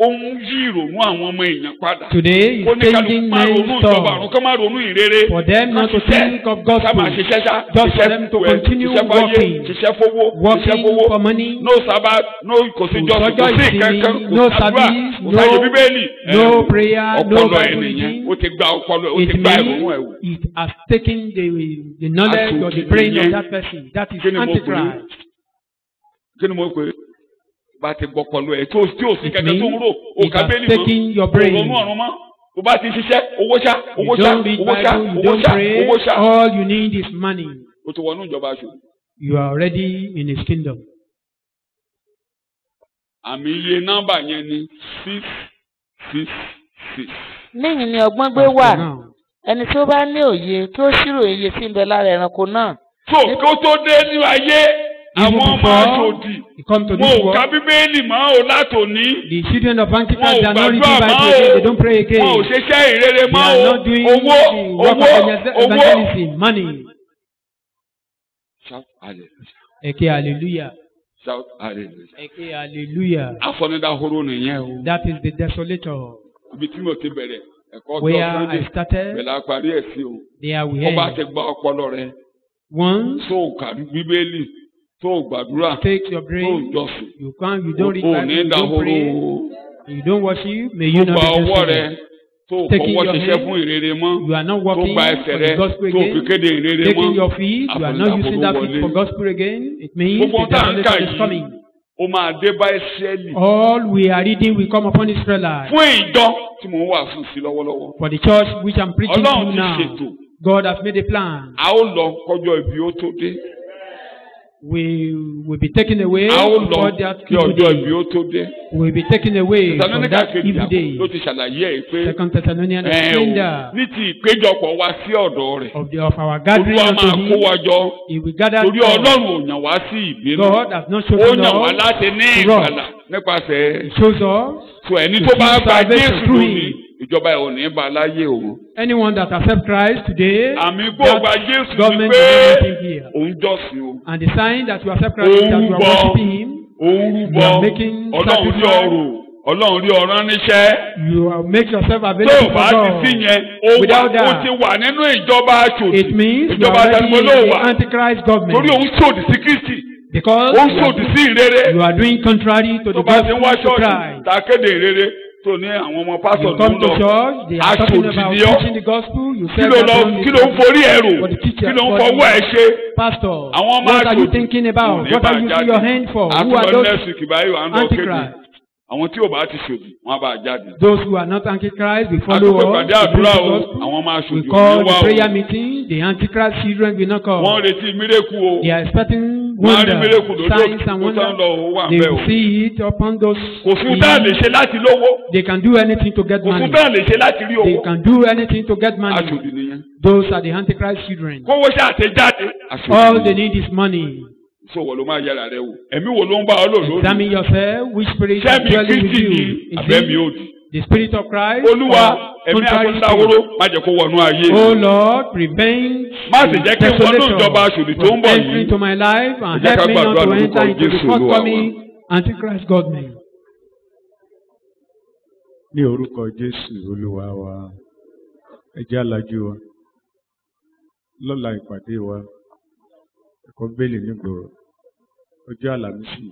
S2: ó ń yí ìrònú àwọn ọmọ èèyàn padà.
S3: Today is
S2: ó ní kálukú
S3: changing
S2: máa ronú
S3: men's
S2: ìjọba
S3: thoughts.
S2: àrùn kán máa ronú ìrere.
S3: For them not to think of
S2: ká máa
S3: gospel,
S2: ṣiṣẹ́ ṣá.
S3: just for them to continue working,
S2: ṣiṣẹ́ fowó.
S3: working for money,
S2: no Sabbath, no kò sí jọ́sìn, kò sí kankan,
S3: no
S2: kò sàdúrà,
S3: service,
S2: kò sáyé bíbélì.
S3: no prayer, no
S2: ọpọlọ
S3: Bible
S2: ẹnìyẹn
S3: reading.
S2: ó ti gba ọpọlọ, ó ti
S3: It
S2: gba ìrònú ẹ̀ wò.
S3: means it has taken the knowledge or the brain of that person. That is
S2: Kí ni mo pè é?
S3: Antichrist.
S2: Kí ni mo pè é? Bá ti gbọ́ ọpọlọ ẹ̀ tí ò sí
S3: It
S2: kankan tó ń
S3: means
S2: rò, ó
S3: it
S2: ká
S3: has
S2: bẹ́ẹ̀lì
S3: taken your
S2: mọ́,
S3: brain.
S2: òrónú ọ̀run mọ́. Tó bá ti ṣiṣẹ́, owó ṣá, owó
S3: You
S2: ṣá,
S3: don't read
S2: owó ṣá,
S3: Bible, you
S2: owó
S3: don't
S2: ṣá,
S3: pray.
S2: owó ṣá.
S3: All you need is money.
S2: O ti wọnú ìjọba aṣọ.
S3: You are already in His kingdom.
S2: Àmì iye nọ́mbà yẹn ni 666.
S4: níyìn ni ọgbọ́n gbé wà. Ẹni tí ó bá ní òye kí ó ṣírò iye tí ń bẹ lára ẹranko náà.
S2: So kí ó tó dé ní ayé, àwọn ọmọ aṣòdì,
S3: You come to
S2: wọn
S3: this
S2: ò ká
S3: world.
S2: Bíbélì mọ́ ò látòní.
S3: The children of
S2: Wọn
S3: Antichrist
S2: ò
S3: they are not reading
S2: gbàdúrà
S3: Bible
S2: mọ́
S3: again.
S2: o.
S3: They don't pray again.
S2: Wọn ò ṣiṣẹ́ ìrere
S3: They
S2: mọ́
S3: are
S2: o.
S3: not doing
S2: Owó,
S3: the work
S2: owó,
S3: of
S2: owó.
S3: evangelism. Money.
S2: Shout hallelujah.
S3: Eke hallelujah.
S2: Shout hallelujah.
S3: Eke hallelujah.
S2: Afọ́nidahoro nìyẹn o.
S3: That is the desolator.
S2: Ibi tí mo ti bẹ̀rẹ̀ ẹ̀kọ́
S3: Where
S2: ọjọ́ Sunday
S3: I started,
S2: bẹ̀rẹ̀ àparí ẹ̀ sí o.
S3: there we
S2: Ó bá
S3: end.
S2: ti gba ọpọlọ rẹ
S3: Once
S2: tó o kà Bíbélì tó o gbàdúrà
S3: take your
S2: tó o
S3: brain,
S2: jọ́sìn.
S3: you don't read
S2: O
S3: Bible,
S2: ní
S3: you don't
S2: dahoro
S3: pray,
S2: o.
S3: you don't worship, may you
S2: Tó
S3: not
S2: gba
S3: be
S2: ọwọ́ rẹ
S3: desolated.
S2: tó o
S3: Taking
S2: fọwọ́
S3: your
S2: ṣiṣẹ́
S3: hand,
S2: fún ìrere mọ́.
S3: You are not
S2: Tó
S3: working
S2: gba ẹsẹ̀
S3: for
S2: rẹ
S3: the gospel
S2: tó o fi
S3: again.
S2: kéde ìrere
S3: Taking
S2: mọ́.
S3: your feet, you are not using that feet for gospel again. It means
S2: Gbogbo
S3: the
S2: tá à ń kà
S3: desolator is
S2: yìí
S3: coming.
S2: ó máa dé bá Ísírẹ́lì.
S3: All we are reading will come upon Israelites.
S2: Fún ìjọ tí mò ń wàásù sí lọ́wọ́lọ́wọ́.
S3: For the church which I'm preaching
S2: Ọlọ́run
S3: to
S2: ti
S3: now,
S2: ṣètò.
S3: God has made a plan.
S2: A ó lọ kọjọ́ ibi ó tó dé.
S3: We will be taken away
S2: A ó lọ
S3: before that
S2: kí
S3: evil
S2: ọjọ́ ibi
S3: day.
S2: ó tó dé.
S3: We will be taken away from
S2: Tẹ̀sánóníkà
S3: that
S2: kejì
S3: evil day.
S2: ló ti ṣàlàyé ẹ̀ pé
S3: Second Thessalonians
S2: ẹ̀
S3: explained
S2: o
S3: that
S2: ní ti ìpéjọpọ̀ wa sí ọ̀dọ̀ rẹ̀.
S3: of our gathering
S2: Olúwa
S3: unto
S2: máa kó wa
S3: Him.
S2: jọ.
S3: He will gather
S2: Torí
S3: us.
S2: Ọlọ́run ò yàn wá sí ìbínú.
S3: God has not
S2: Ó
S3: chosen
S2: yàn wá
S3: us.
S2: láti ní
S3: to
S2: ìgbàlà
S3: wrath.
S2: nípasẹ̀
S3: He chose us.
S2: so ẹni
S3: to
S2: tó bá
S3: give
S2: gba
S3: salvation
S2: Jésù
S3: through
S2: lónìí
S3: Him.
S2: ìjọba ẹ̀ ò ní bá láyé òun.
S3: Anyone that accepts Christ today,
S2: Àmì kó
S3: that
S2: gba Jésù ni
S3: government
S2: pé
S3: is not nothing here.
S2: òun jọ́sìn o.
S3: And the sign that you accept Christ is that you are worshiping Him.
S2: Òun
S3: You
S2: rúbọ
S3: are making
S2: Ọlọ́run rí
S3: sacrifice.
S2: ọrọ̀ Ọlọ́run rí ọ̀ràn níṣẹ́.
S3: You are make yourself
S2: Tó
S3: available
S2: o
S3: for
S2: bá ti sí
S3: God.
S2: yẹn, ó
S3: Without
S2: ó
S3: that,
S2: ti wà nínú ìjọba aṣòdì.
S3: it means you
S2: Ìjọba
S3: are already in
S2: àtàlùmọ́ ló
S3: the
S2: wà.
S3: Antichrist
S2: Torí
S3: government.
S2: òun sòdì sí Kristi.
S3: Because
S2: Ó sòdì sí ìrere.
S3: you are doing contrary to
S2: Tó
S3: the
S2: bá ti ń wá
S3: gospel of
S2: ṣọ́ọ̀ṣì
S3: Christ.
S2: tá a kéde ìrere tó ní àwọn ọmọ pásọ̀
S3: You
S2: ló
S3: come
S2: ń
S3: to
S2: lọ.
S3: church, they are talking
S2: Aṣòdì
S3: about
S2: ni ọ́.
S3: preaching the gospel. You
S2: Kí
S3: say
S2: ló
S3: that only
S2: kí ló ń forí ẹ̀rù?
S3: for the teacher,
S2: Kí ló ń
S3: for
S2: fọwọ́ ẹ̀
S3: the
S2: ṣe?
S3: pastor.
S2: Àwọn ọmọ
S3: What are you
S2: aṣòdì
S3: thinking about?
S2: ní
S3: What are you
S2: bá
S3: using your hand for? Who are
S2: Àtúntò
S3: those
S2: next week báyìí wà ń lọ kéde.
S3: Antichrist?
S2: Àwọn tí ò bá ti ṣòdì, wọ́n á bá jáde.
S3: Those who are not Antichrist, we follow
S2: Àtúntò
S3: us.
S2: ìpàdé
S3: We preach
S2: àdúrà
S3: the
S2: o,
S3: gospel.
S2: àwọn ọmọ
S3: We
S2: aṣòdì ò
S3: call
S2: ní
S3: the
S2: wá
S3: prayer
S2: o.
S3: meeting. The Antichrist children will not
S2: Wọ́n
S3: come.
S2: retí mírèkù o.
S3: They are expecting
S2: Wọ́n á rí mírèkù
S3: wonder,
S2: lójú
S3: signs and
S2: òkú tó ń lọ
S3: wonders.
S2: òun wà
S3: They
S2: bẹ́ẹ̀ o.
S3: will see it upon those.
S2: Kò fún tá à lè ṣe láti lówó.
S3: They can do anything to get
S2: Kò fún
S3: money.
S2: tá à lè ṣe láti rí
S3: They
S2: owó.
S3: can do anything to get money.
S2: Aṣòdì nìyẹn.
S3: Those are the Antichrist children.
S2: Kówó ṣe àtẹ̀jáde.
S3: All
S2: Aṣòdì
S3: they
S2: nìyẹn.
S3: need is money.
S2: So wọ́n ló máa yára rẹ wò. Ẹ̀mí wo ló ń bá ọ lò lónìí?
S3: Examine yourself. Which spirit is
S2: Sẹ́mi
S3: dwelling with
S2: Kristi
S3: you?
S2: ni
S3: Is
S2: àbẹ́mi
S3: it
S2: òdì.
S3: the spirit of Christ?
S2: Olúwa
S3: or
S2: ẹ̀mí
S3: contrary
S2: àfọ̀ndáwóró
S3: spirit?
S2: má jẹ́ kó wọnú ayé.
S3: Oh Lord, prevent
S2: Má sì jẹ́ kí wọnú ìjọba aṣòdì tó ń
S3: from
S2: bọ̀
S3: entering
S2: yìí.
S3: into my life and
S2: Ẹ jẹ́ ká
S3: help me not
S2: gbàdúrà
S3: to
S2: lórúkọ
S3: enter into the
S2: Jésù Olúwa wa.
S3: forthcoming Antichrist government.
S6: Ní orúkọ Jésù Olúwa wa, ẹ jẹ́ alájú wa. Lọ́la ìpàdé wa, ẹ̀kọ́ bẹ́ẹ̀lì nígboro. Ọjọ́ Àlàmísì.